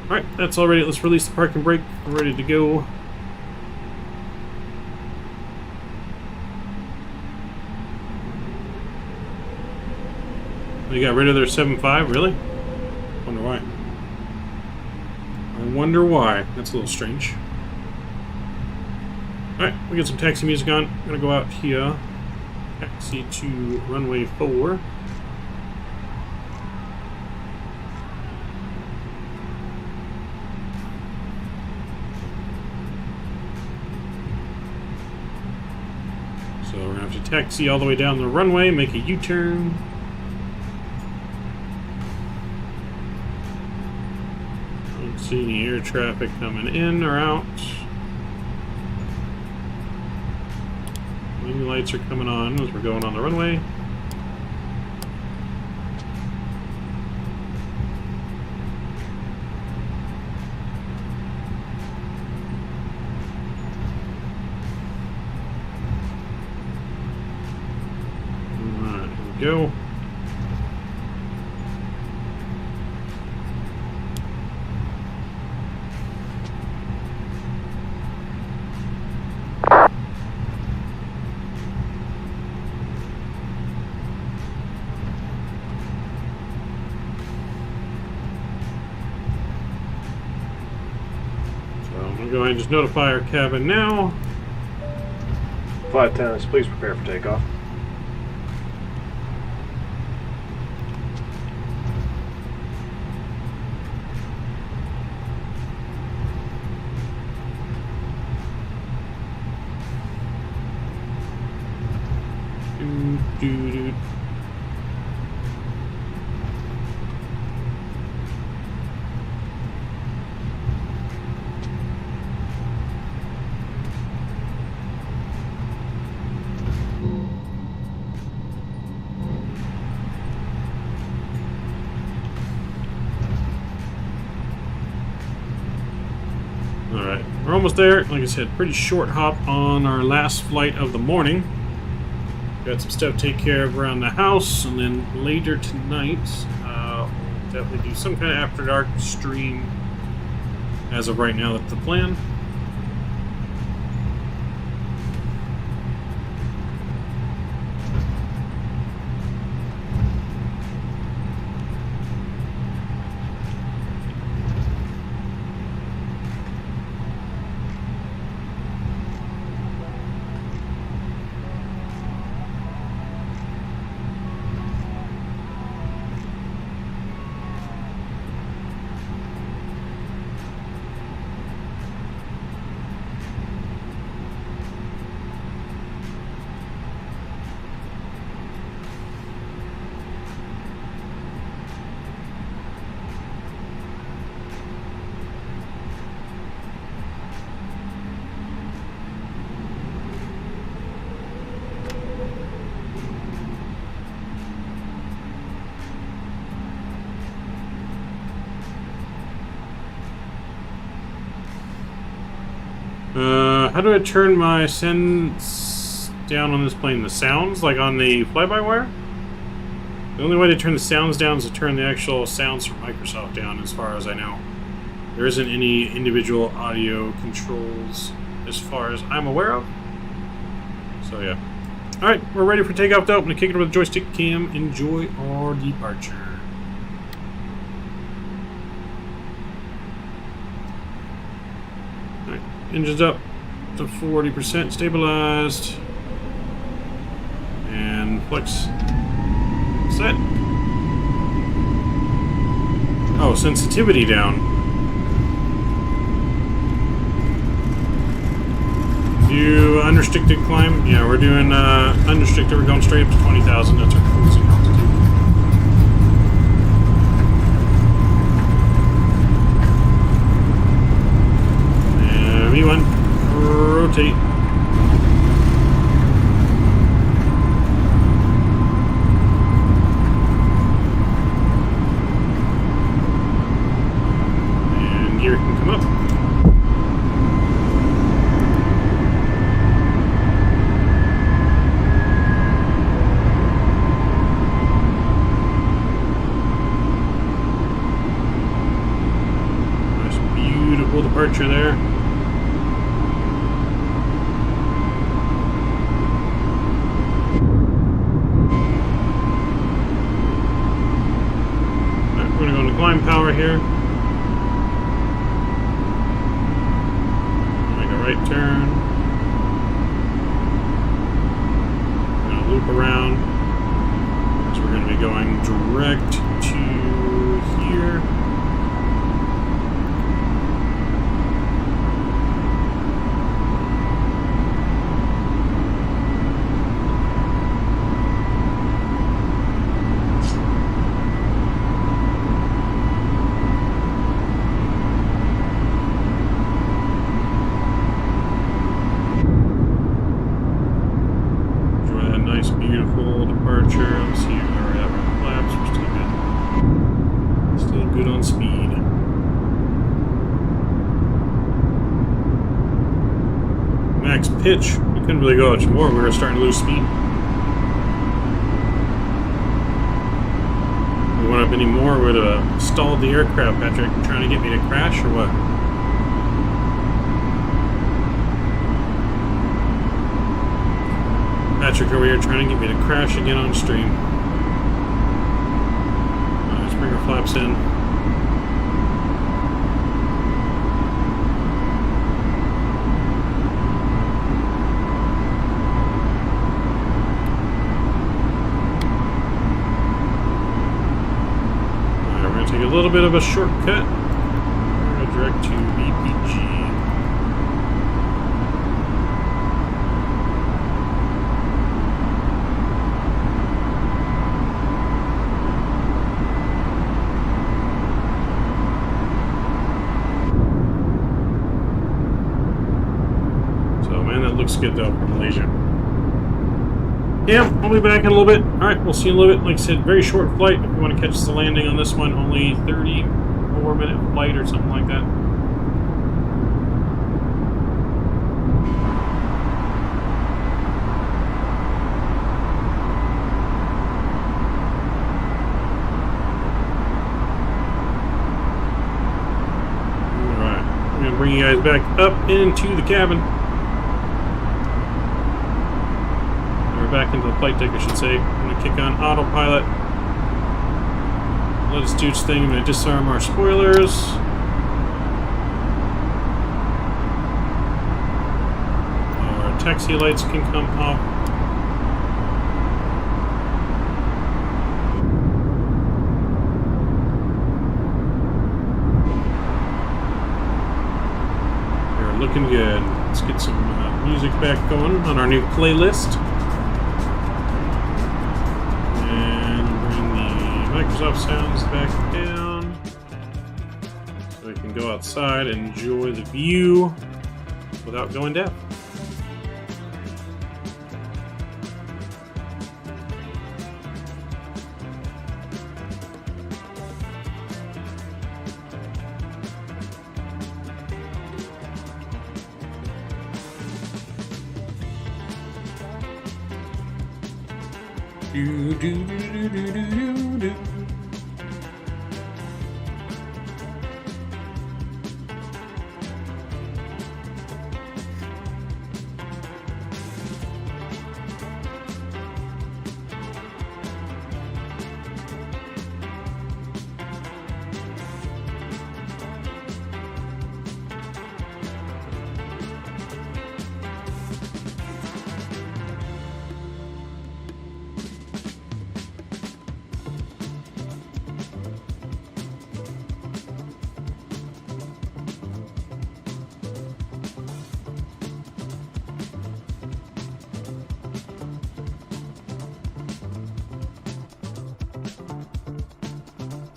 Alright, that's all ready. Let's release the parking brake. We're ready to go. They got rid of their 7.5, really? Wonder why. I wonder why. That's a little strange. Alright, we get some taxi music on. I'm gonna go out here. Taxi to runway 4. So we're gonna have to taxi all the way down the runway, make a U-turn. Don't see any air traffic coming in or out. Wing lights are coming on as we're going on the runway. Go. So I'm gonna go ahead and just notify our cabin now. Flight attendants, please prepare for takeoff. Alright, we're almost there. Like I said, pretty short hop on our last flight of the morning. Got some stuff to take care of around the house, and then later tonight, we'll definitely do some kind of After Dark stream. As of right now, that's the plan. How do I turn my sends down on this plane? The sounds, like on the Flybywire? The only way to turn the sounds down is to turn the actual sounds from Microsoft down, as far as I know. There isn't any individual audio controls as far as I'm aware of. So yeah. Alright, we're ready for takeoff though. I'm going to kick it with the joystick cam. Enjoy our departure. Alright, engine's up to 40%, stabilized. And flex. Set. Oh, sensitivity down. Do unrestricted climb? Yeah, we're doing unrestricted. We're going straight up to 20,000. That's our cruising altitude. And V1, rotate. And gear can come up. Departure there. Alright, we're going to go into climb power here. Make a right turn. We're going to loop around. So we're going to be going direct to here. Beautiful departure. Let's see where we're at. Flaps, we're still good. Still good on speed. Max pitch. We couldn't really go much more. We were starting to lose speed. If we went up any more, we would have stalled the aircraft. Patrick, trying to get me to crash or what? Patrick over here trying to get me to crash again on stream. Let's bring our flaps in. Alright, we're going to take a little bit of a shortcut. We're going to direct to BPG. Looks good though for Malaysia. Yeah, we'll be back in a little bit. Alright, we'll see you in a little bit. Like I said, very short flight. If you want to catch the landing on this one, only 34-minute flight or something like that. Alright, I'm going to bring you guys back up into the cabin. Back into the flight deck, I should say. I'm going to kick on autopilot. Let us do its thing. I'm going to disarm our spoilers. Our taxi lights can come off. We're looking good. Let's get some music back going on our new playlist. Microsoft sounds back down so we can go outside and enjoy the view without going deaf. Do, do, do, do, do, do, do.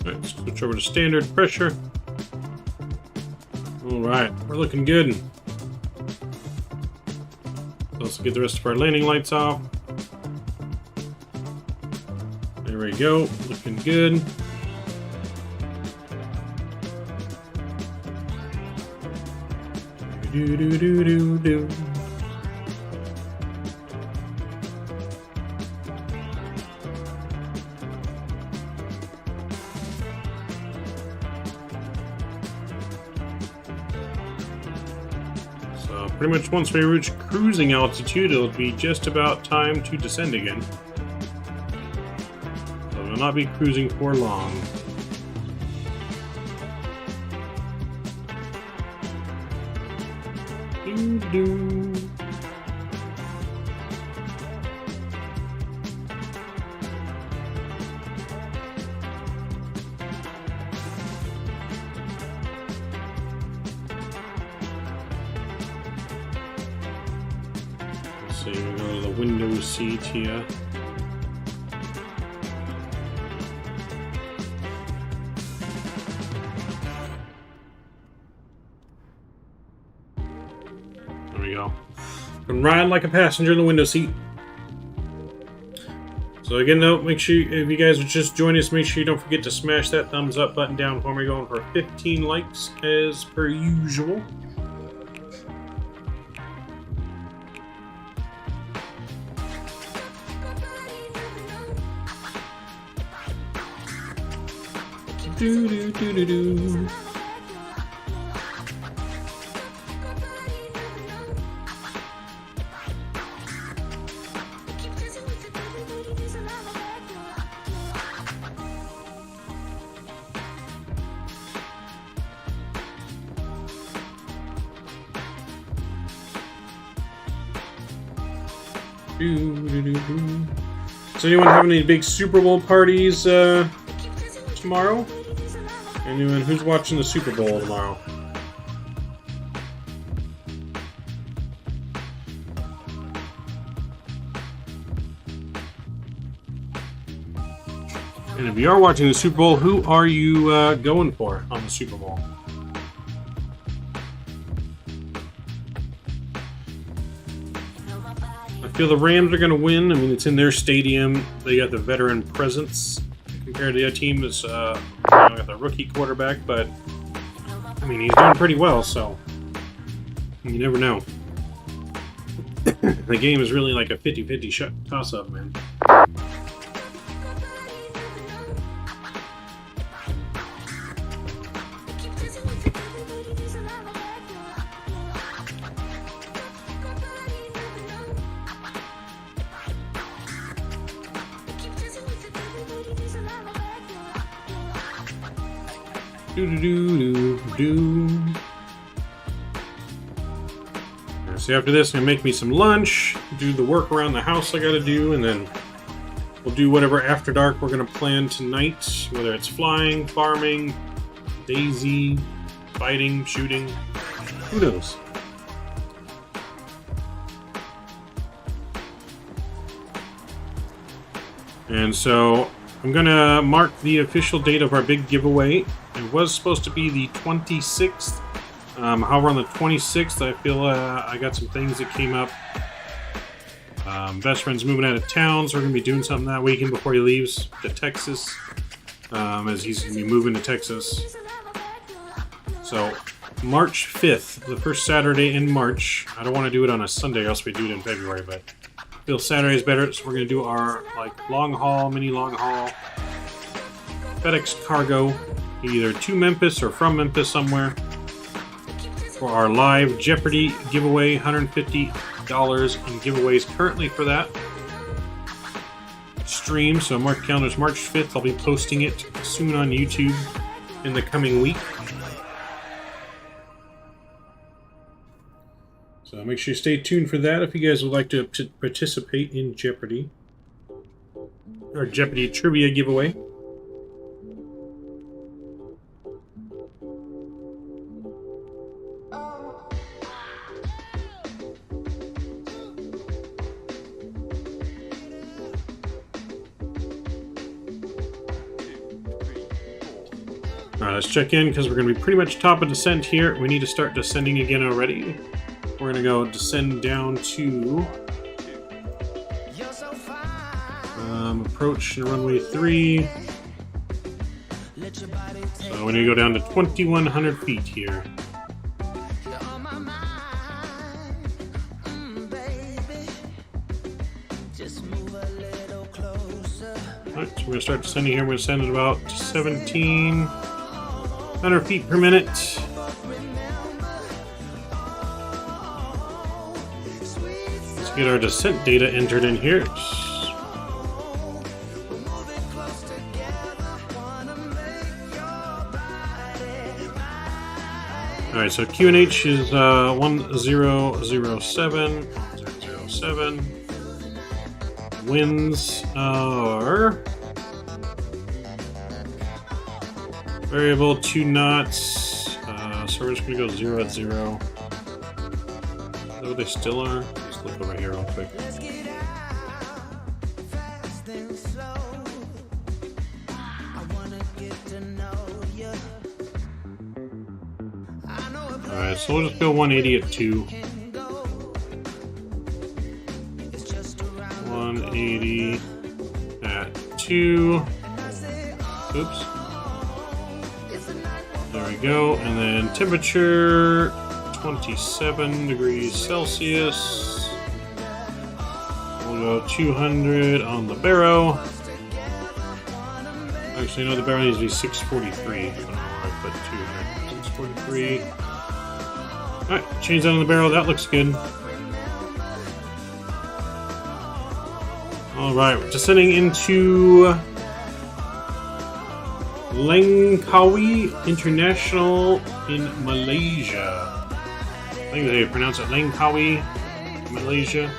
Alright, switch over to standard pressure. Alright, we're looking good. Let's get the rest of our landing lights off. There we go, looking good. Do do do do do. So pretty much once we reach cruising altitude, it'll be just about time to descend again. So we'll not be cruising for long. Do do. Let's see, we go to the window seat here. There we go. Can ride like a passenger in the window seat. So again, though, make sure if you guys would just join us, make sure you don't forget to smash that thumbs up button down for me. Going for 15 likes as per usual. Do do do do do. Does anyone have any big Super Bowl parties tomorrow? Anyone who's watching the Super Bowl tomorrow? And if you are watching the Super Bowl, who are you going for on the Super Bowl? I feel the Rams are going to win. I mean, it's in their stadium. They got the veteran presence compared to the other team. Is got the rookie quarterback, but I mean, he's doing pretty well. So you never know. The game is really like a 50-50 toss-up, man. So after this, I'm gonna make me some lunch, do the work around the house I gotta do, and then we'll do whatever after dark we're gonna plan tonight, whether it's flying, farming, Daisy, fighting, shooting, who knows. And so I'm gonna mark the official date of our big giveaway. It was supposed to be the 26th. However, on the 26th, I feel I got some things that came up. Best friend's moving out of town, so we're going to be doing something that weekend before he leaves to Texas, as he's going to be moving to Texas. So, March 5th, the first Saturday in March. I don't want to do it on a Sunday, or else we do it in February, but feel Saturday is better, so we're going to do our like long haul, mini long haul FedEx cargo, either to Memphis or from Memphis somewhere, for our live Jeopardy giveaway. $150 in giveaways currently for that stream. So mark your calendars, March 5th. I'll be posting it soon on YouTube in the coming week. So make sure you stay tuned for that if you guys would like to participate in Jeopardy. Our Jeopardy trivia giveaway. Alright, let's check in because we're going to be pretty much top of descent here. We need to start descending again already. We're going to go descend down to approach runway 3. So we need to go down to 2,100 feet here. Alright, so we're going to start descending here. We're going to descend at about 1,700 feet per minute. Get our descent data entered in here. Alright, so QNH is 1007. 007. Winds are variable 2 knots. So we're just going to go 0 at 0. Is that what they still are? Look over here real quick. Alright, so we'll just go 180 at 2. 180 at 2. Oops. There we go. And then temperature 27 degrees Celsius. We'll go 200 on the barrow. Actually, no, the barrow needs to be 643. I don't know where I put 200. 643. Alright, change that on the barrow. That looks good. Alright, we're descending into Langkawi International in Malaysia. I think they pronounce it Langkawi, Malaysia.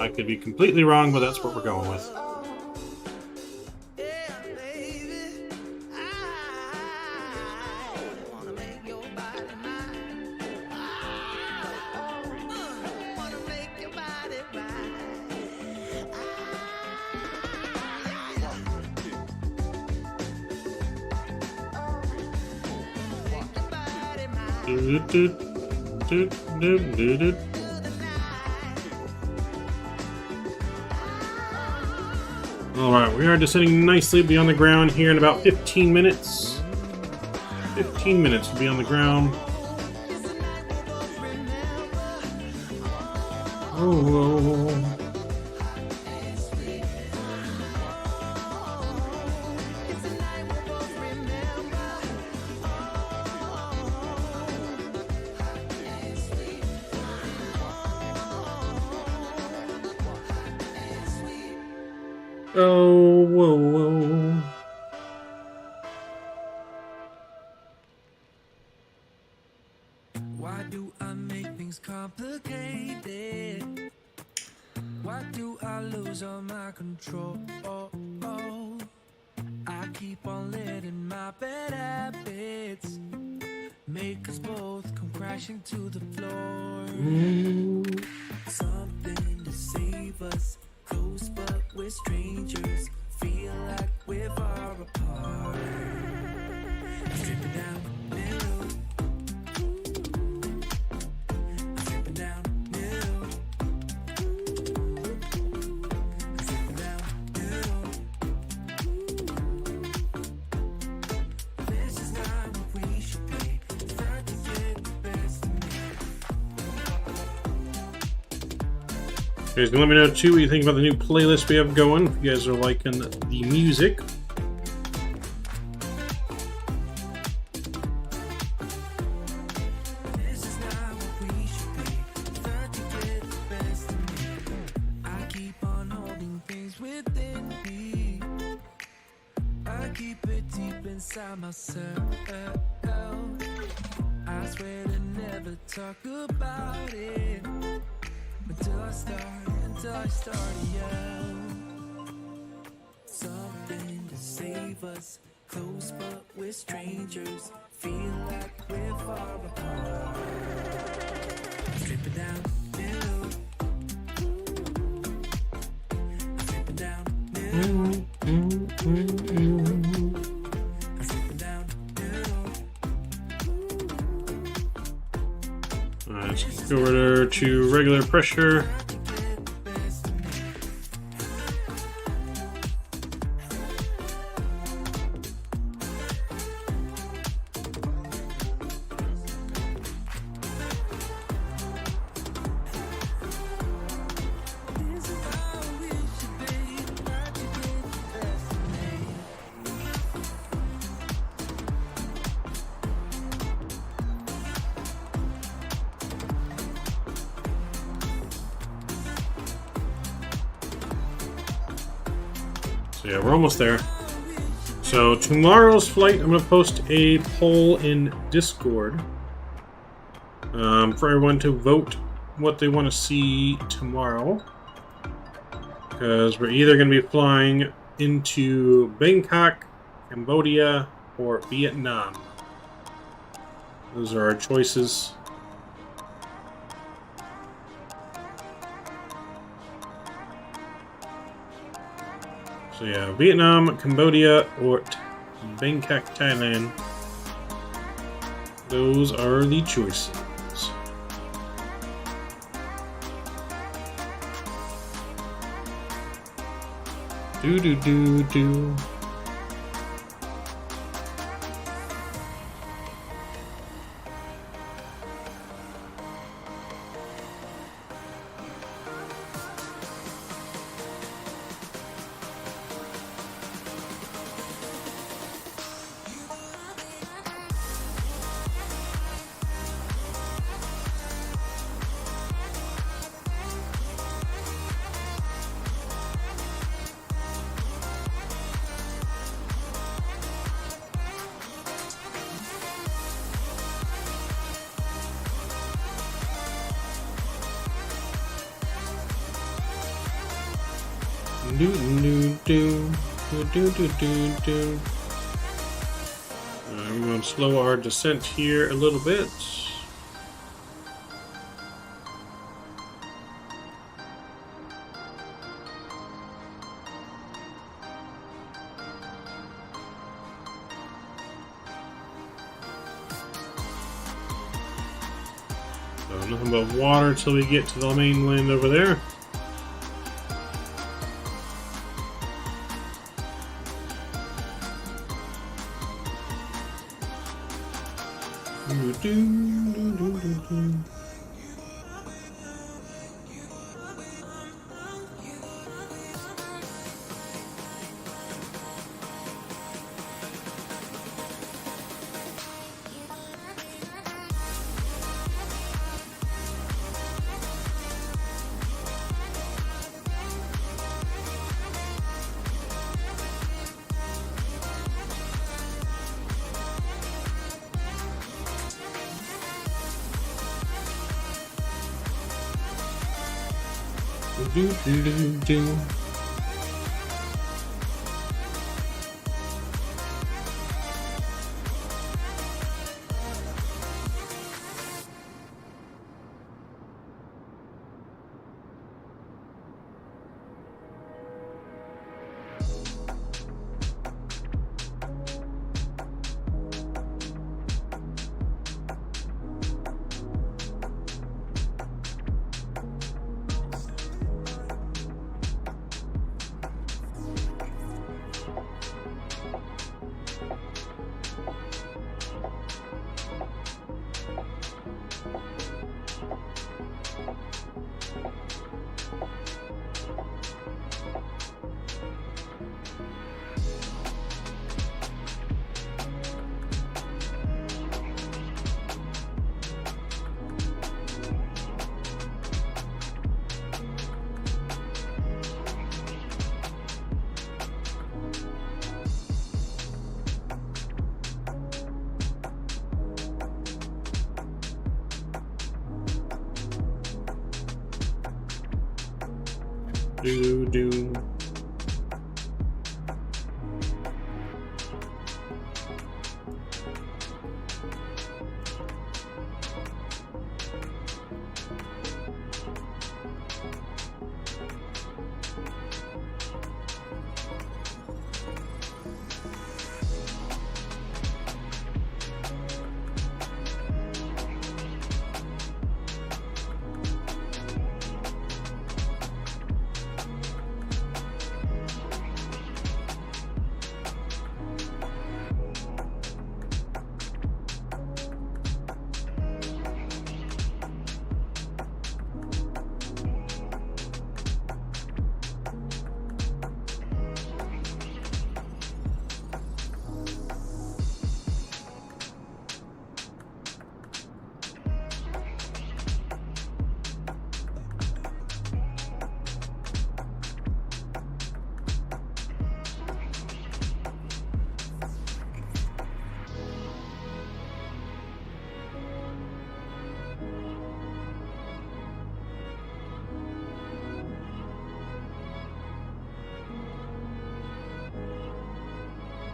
I could be completely wrong, but that's what we're going with. Alright, we are descending nicely. We'll be on the ground here in about 15 minutes. 15 minutes to be on the ground. Oh. Oh, whoa, whoa. Why do I make things complicated? Why do I lose all my control? I keep on letting my bad habits make us both come crashing to the floor. Something to save us. Close but we're strangers. Feel like we're far apart. I'm stripping down new. I'm stripping down new. I'm stripping down new. This is not what we should be. Start to get the best of me. You guys can let me know too what you think about the new playlist we have going. If you guys are liking the music. I swear to never talk about it until I start to yell. Something to save us, close but we're strangers, feel like we're far apart. Stripping down new, stripping down new. Let's go over to regular pressure. So yeah, we're almost there. So tomorrow's flight, I'm going to post a poll in Discord for everyone to vote what they want to see tomorrow. Because we're either going to be flying into Bangkok, Cambodia, or Vietnam. Those are our choices. So yeah, Vietnam, Cambodia, or Bangkok, Thailand. Those are the choices. Do. We're going to slow our descent here a little bit. So nothing but water till we get to the mainland over there. Do.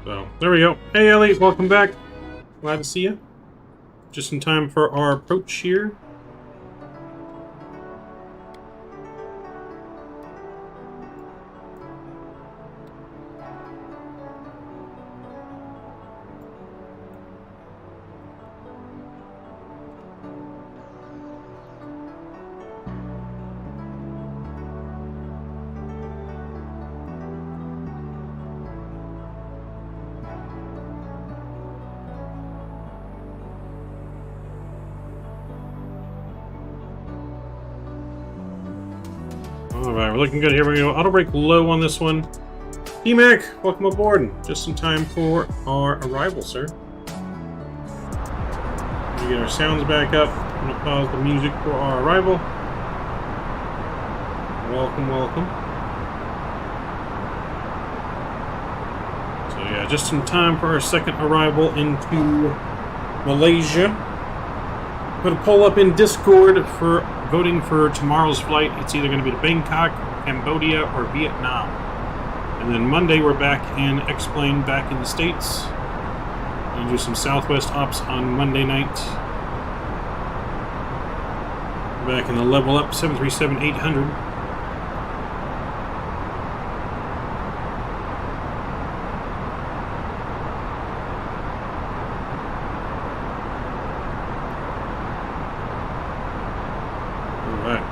So, there we go. Hey, Ellie, welcome back. Glad to see you. Just in time for our approach here. Alright, we're looking good here. We're going to auto brake low on this one. T-Mac, welcome aboard. Just in time for our arrival, sir. We get our sounds back up. I'm going to pause the music for our arrival. Welcome, welcome. So yeah, just in time for our second arrival into Malaysia. I'm going to pull up in Discord for voting for tomorrow's flight. It's either going to be to Bangkok, Cambodia, or Vietnam. And then Monday we're back in X-Plane back in the States. We'll do some Southwest ops on Monday night. Back in the level up 737-800.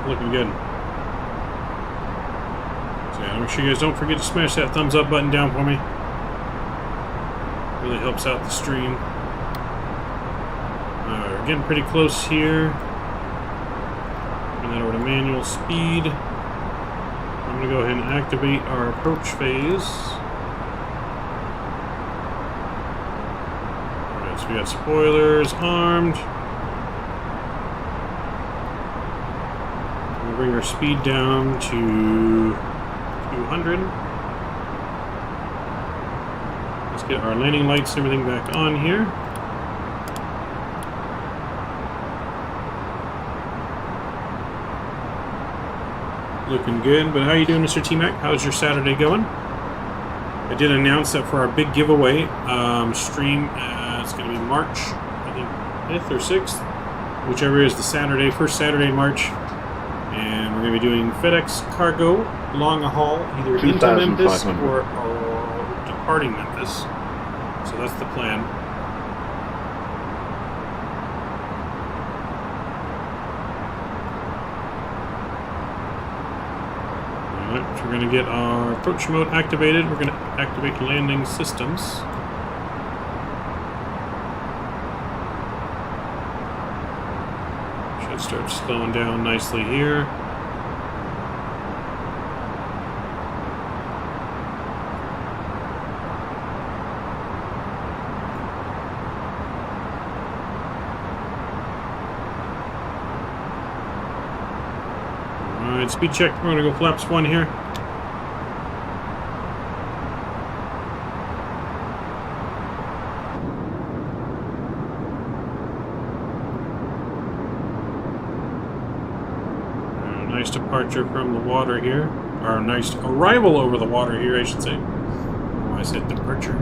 Looking good. So yeah, make sure you guys don't forget to smash that thumbs up button down for me. Really helps out the stream. We're getting pretty close here. Bring that over to manual speed. I'm going to go ahead and activate our approach phase. Alright, so we got spoilers armed. Bring our speed down to 200. Let's get our landing lights and everything back on here. Looking good, but how you doing, Mr. T-Mac? How's your Saturday going? I did announce that for our big giveaway stream, it's going to be March, I think, 5th or 6th, whichever is the Saturday, first Saturday in March. And we're going to be doing FedEx cargo, long haul, either into Memphis or departing Memphis. So that's the plan. Alright, so we're going to get our approach mode activated. We're going to activate landing systems. Start slowing down nicely here. Alright, speed check. We're going to go flaps 1 here. Departure from the water here. Our nice arrival over the water here, I should say. Oh, I said departure.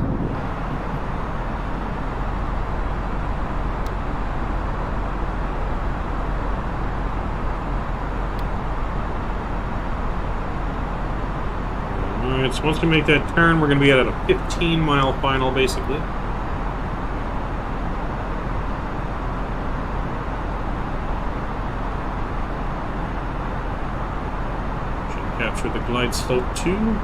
Alright, so once we make that turn, we're going to be at a 15-mile final, basically. Capture the glide slope too.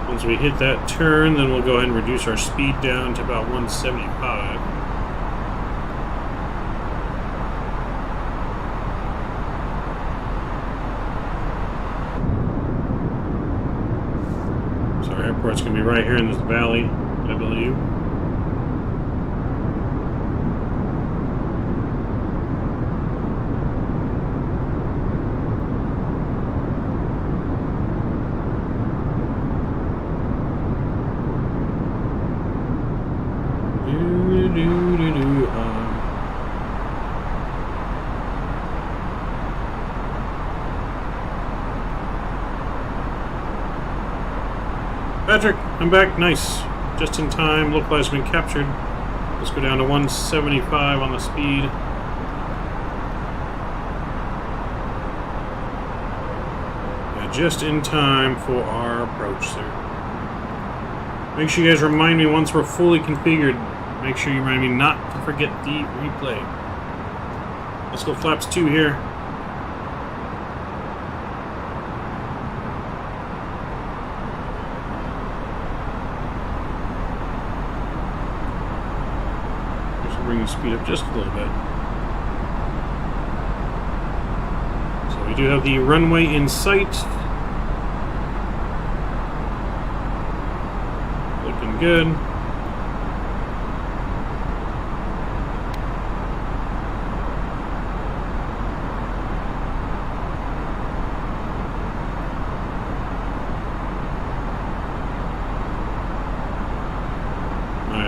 Once we hit that turn, then we'll go ahead and reduce our speed down to about 175. So our airport's going to be right here in this valley, I believe. Patrick, I'm back. Nice. Just in time. Localize has been captured. Let's go down to 175 on the speed. Yeah, just in time for our approach, sir. Make sure you guys remind me once we're fully configured. Make sure you remind me not to forget the replay. Let's go flaps 2 here. Bring the speed up just a little bit. So we do have the runway in sight. Looking good.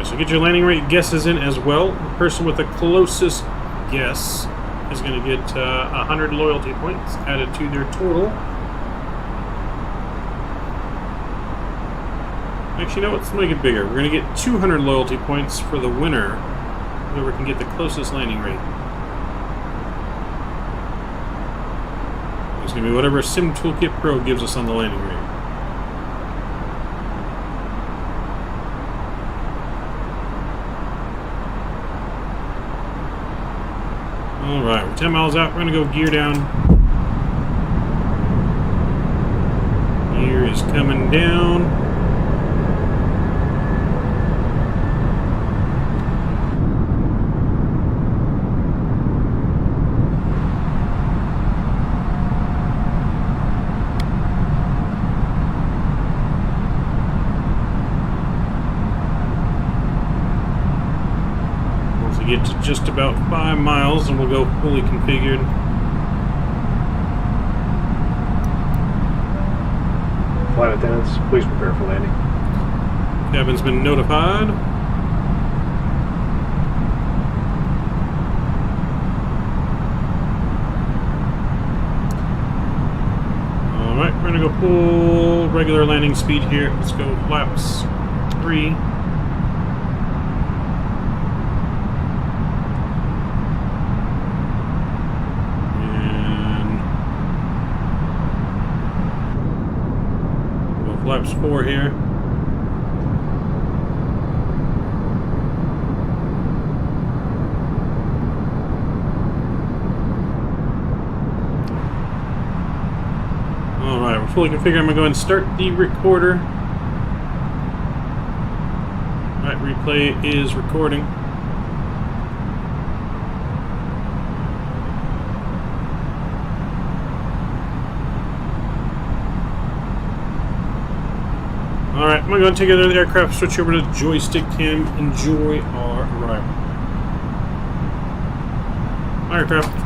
So get your landing rate guesses in as well. The person with the closest guess is going to get 100 loyalty points added to their total. Actually, you know what? Let's make it bigger. We're going to get 200 loyalty points for the winner. Whoever can get the closest landing rate. It's going to be whatever Sim Toolkit Pro gives us on the landing rate. Alright, we're 10 miles out. We're going to go gear down. Gear is coming down. Get to just about 5 miles and we'll go fully configured. Flight attendants, please prepare for landing. Cabin's been notified. Alright, we're gonna go full regular landing speed here. Let's go flaps 3. Flaps 4 here. Alright, we're fully configured. I'm going to go ahead and start the recorder. Alright, replay is recording. Alright, I'm going to go and take it out of the aircraft, switch over to joystick cam, enjoy our arrival. Aircraft.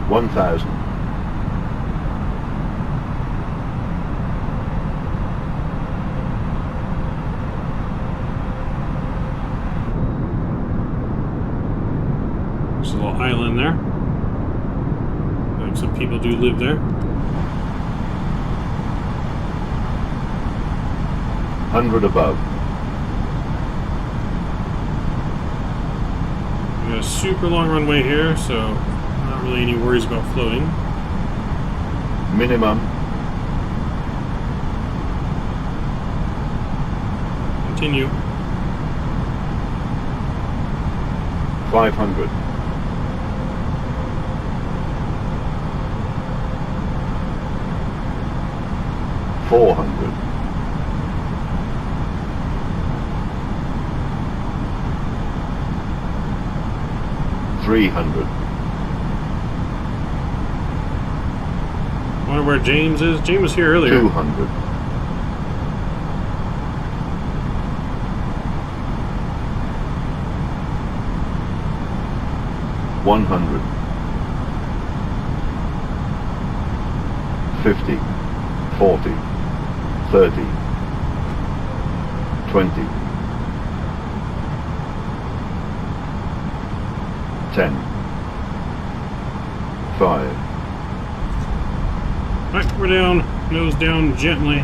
One thousand. There's a little island there. Like some people do live there. 100 above. We got a super long runway here, so not really any worries about floating. Minimum. Continue. 500. 400. 300. Wonder where James is? James was here earlier. 200. 100. 50. 40. 30. 20. 10. 5. Alright, we're down. Nose down gently.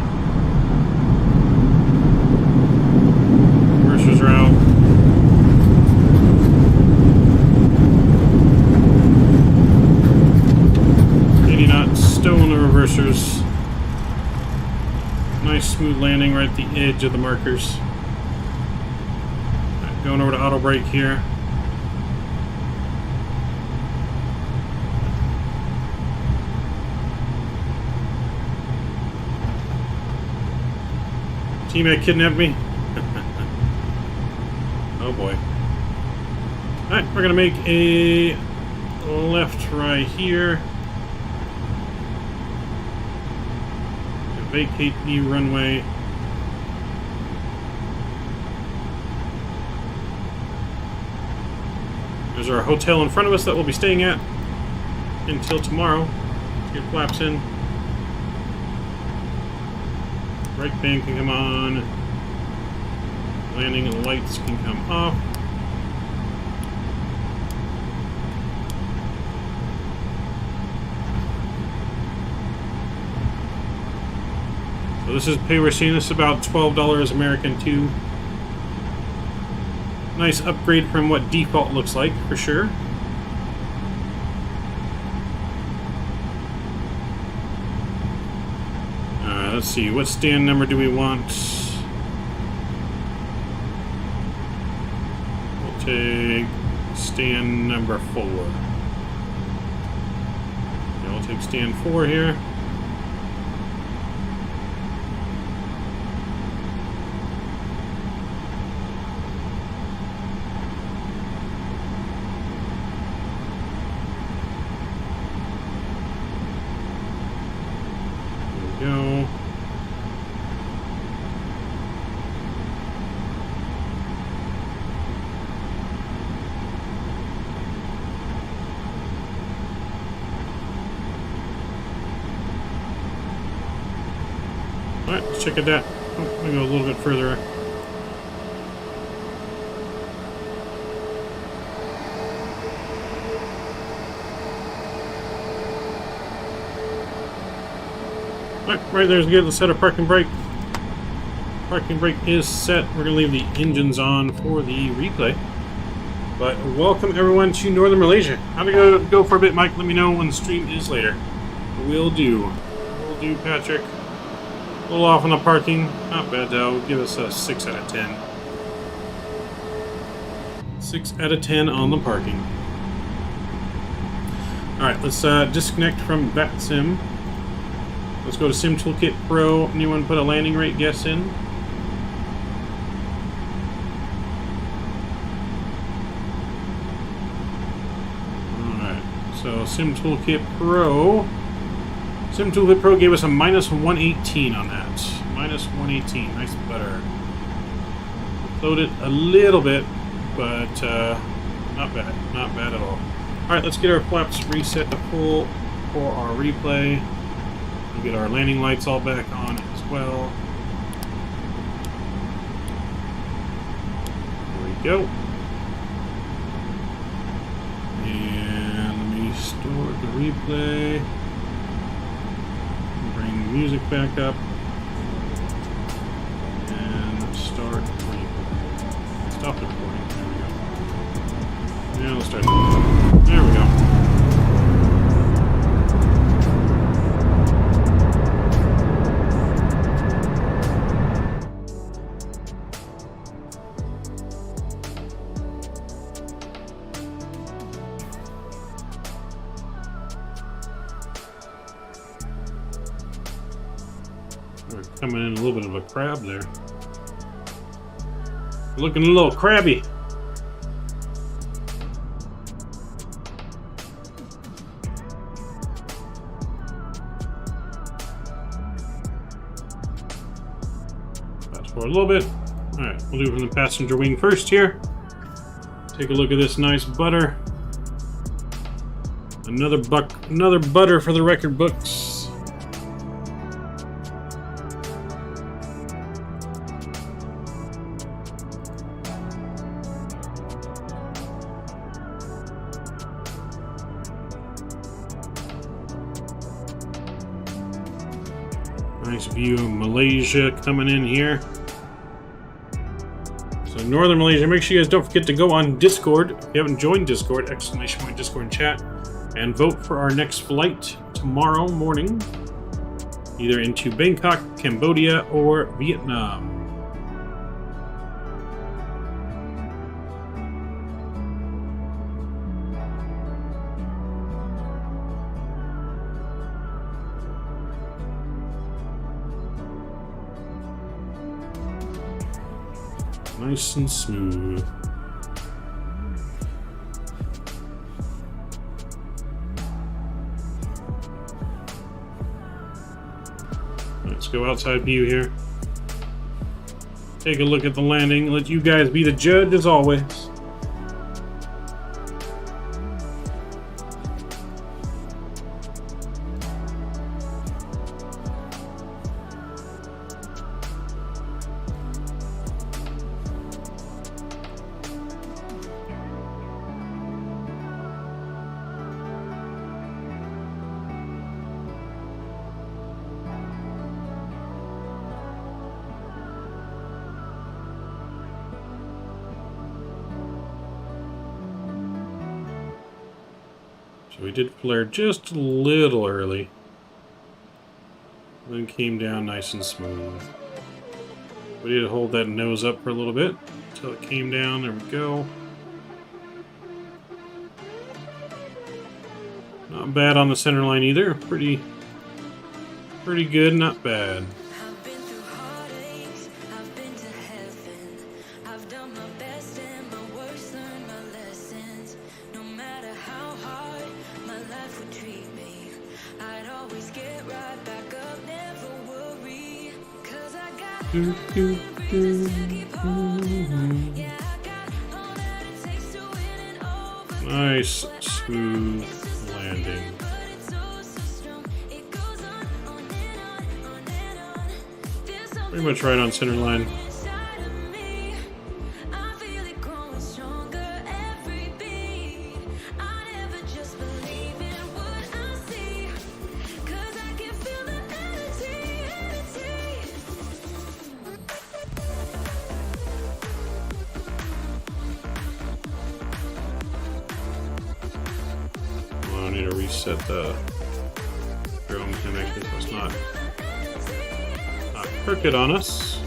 Reversers are out. Not stow on the reversers. Nice smooth landing right at the edge of the markers. Right, going over to auto brake here. Teammate kidnapped me. Oh boy. Alright, we're gonna make a left right here. Vacate the runway. There's our hotel in front of us that we'll be staying at until tomorrow. Let's get flaps in. Right bank can come on. Landing lights can come off. So this is pay we're seeing. This is about $12 American too. Nice upgrade from what default looks like, for sure. Let's see, what stand number do we want? We'll take stand number 4. Okay, we'll take stand 4 here. Go. Alright, let's check it out. Oh, we go a little bit further. Right there's good. Let's set our parking brake. Parking brake is set. We're going to leave the engines on for the replay. But welcome everyone to Northern Malaysia. How'd it go for a bit, Mike? Let me know when the stream is later. Will do. Will do, Patrick. A little off on the parking. Not bad though. Give us a 6 out of 10. 6 out of 10 on the parking. Alright, let's disconnect from Vatsim. Let's go to Sim Toolkit Pro. Anyone put a landing rate guess in? Alright, so Sim Toolkit Pro. Sim Toolkit Pro gave us a minus 118 on that. Minus 118. Nice butter. Loaded a little bit, but not bad. Not bad at all. Alright, let's get our flaps reset to full for our replay. We'll get our landing lights all back on as well. There we go. And let me store the replay. Bring the music back up. And start replay. Stop the recording. There we go. Now let's start. There we go. We're coming in a little bit of a crab there. Looking a little crabby. Fast forward a little bit. Alright, we'll do it from the passenger wing first here. Take a look at this nice butter. Another butter for the record books. Nice view of Malaysia coming in here. So Northern Malaysia, make sure you guys don't forget to go on Discord. If you haven't joined Discord, exclamation point Discord and chat. And vote for our next flight tomorrow morning. Either into Bangkok, Cambodia, or Vietnam. Nice and smooth. Let's go outside view here. Take a look at the landing. Let you guys be the judge as always. So we did flare just a little early. Then came down nice and smooth. We did hold that nose up for a little bit until it came down. There we go. Not bad on the center line either. Pretty good, not bad. Nice, smooth landing. Pretty much right on center line. I need to reset the drone connector so it's not crooked on us.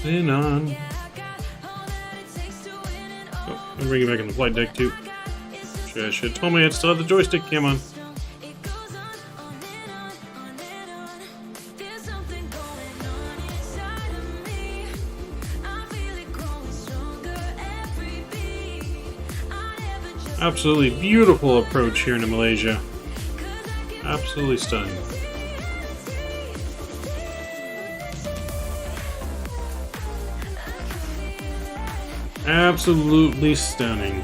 In on. Oh, I'm bringing it back on the flight deck too. I should have told me I'd still have the joystick cam on. Absolutely beautiful approach here into Malaysia. Absolutely stunning. Absolutely stunning.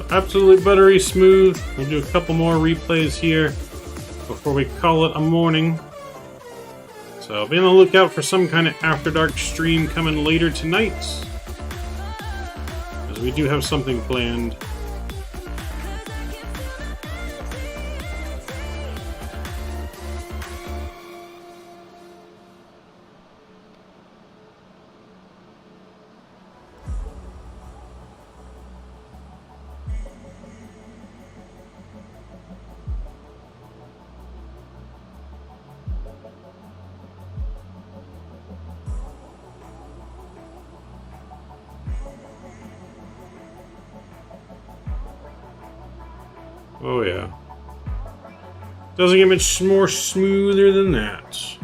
Absolutely buttery smooth. We'll do a couple more replays here before we call it a morning. So be on the lookout for some kind of After Dark stream coming later tonight, as we do have something planned. Oh yeah. Doesn't get much more smoother than that.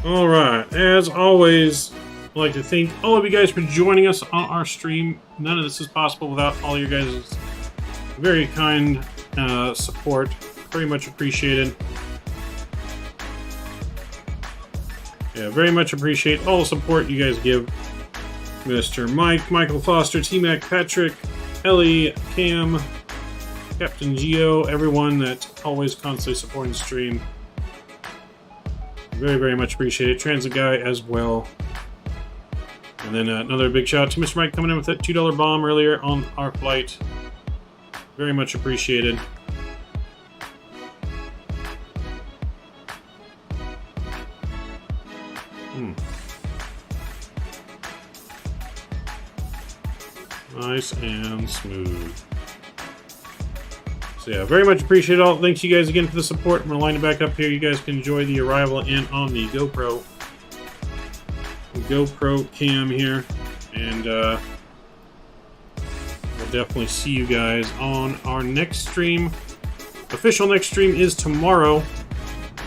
Alright, as always, I'd like to thank all of you guys for joining us on our stream. None of this is possible without all your guys' very kind support. Very much appreciated. Yeah, very much appreciate all the support you guys give. Mr. Mike, Michael Foster, T-Mac, Patrick, Ellie, Cam, Captain Geo, everyone that always constantly supporting the stream. Very, very much appreciate it. Transit Guy as well. And then another big shout out to Mr. Mike coming in with that $2 bomb earlier on our flight. Very much appreciated. Nice and smooth. So yeah, very much appreciate it all. Thanks you guys again for the support. We're lining back up here. You guys can enjoy the arrival in on the GoPro cam here. And we'll definitely see you guys on our next stream. Official next stream is tomorrow.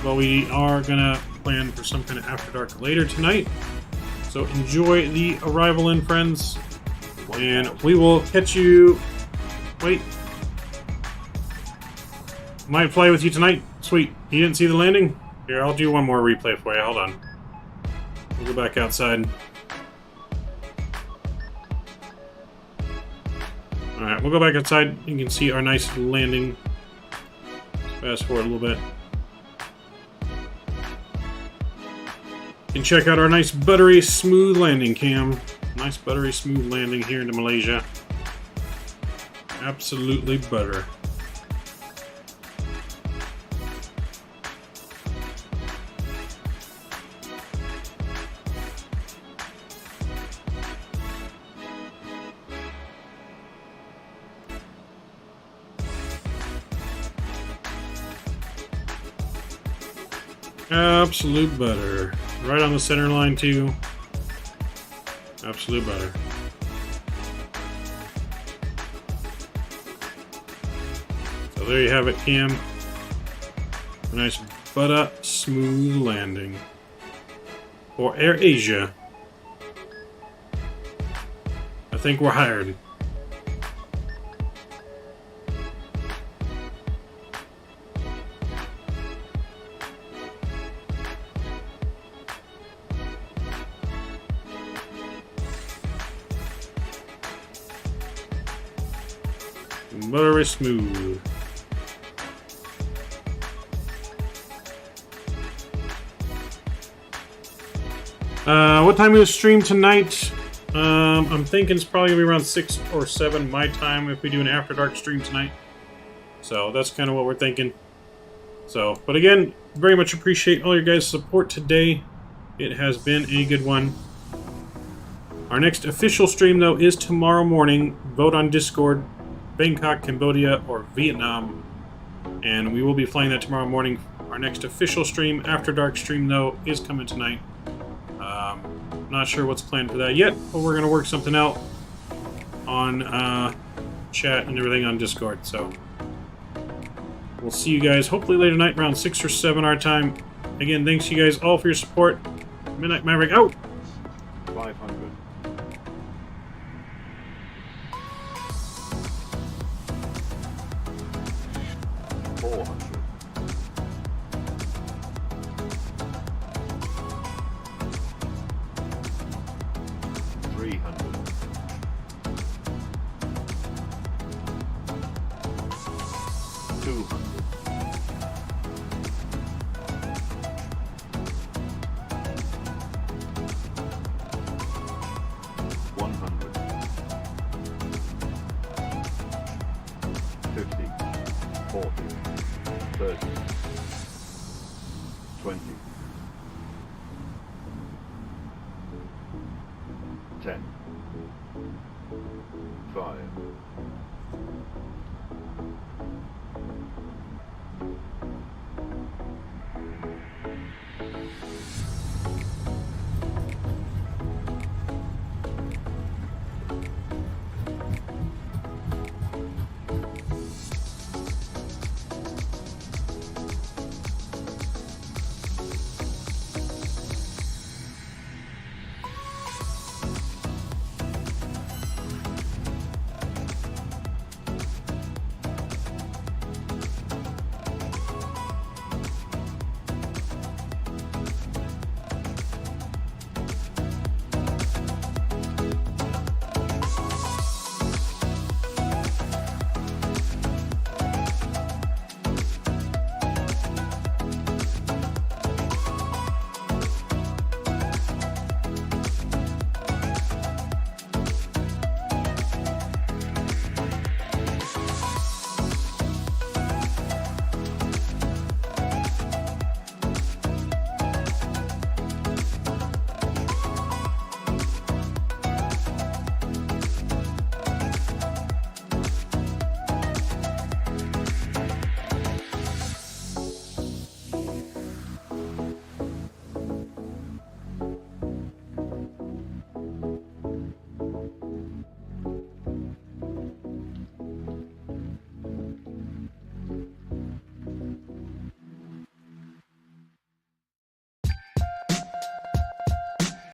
But we are gonna plan for some kind of After Dark later tonight. So enjoy the arrival in, friends. And we will catch you... Wait. Might fly with you tonight. Sweet. You didn't see the landing? Here, I'll do one more replay for you. Hold on. We'll go back outside. Alright, we'll go back outside. You can see our nice landing. Let's fast forward a little bit. You can check out our nice buttery smooth landing cam. Nice buttery smooth landing here into Malaysia. Absolutely butter. Absolute butter. Right on the center line too. Absolute butter. So there you have it, Cam. A nice butter smooth landing. For Air Asia. I think we're hired. Buttery smooth. What time is stream tonight? I'm thinking it's probably gonna be around 6 or 7 my time if we do an After Dark stream tonight. So that's kind of what we're thinking. So, but again, very much appreciate all your guys' support today. It has been a good one. Our next official stream, though, is tomorrow morning. Vote on Discord, Bangkok, Cambodia, or Vietnam. And we will be flying that tomorrow morning. Our next official stream, After Dark stream, though, is coming tonight. Not sure what's planned for that yet, but we're going to work something out on chat and everything on Discord. So we'll see you guys hopefully later tonight around 6 or 7 our time. Again, thanks you guys all for your support. Midnight Maverick out! 500. 400. 300. 200. 100. 50. 40. 30. 20.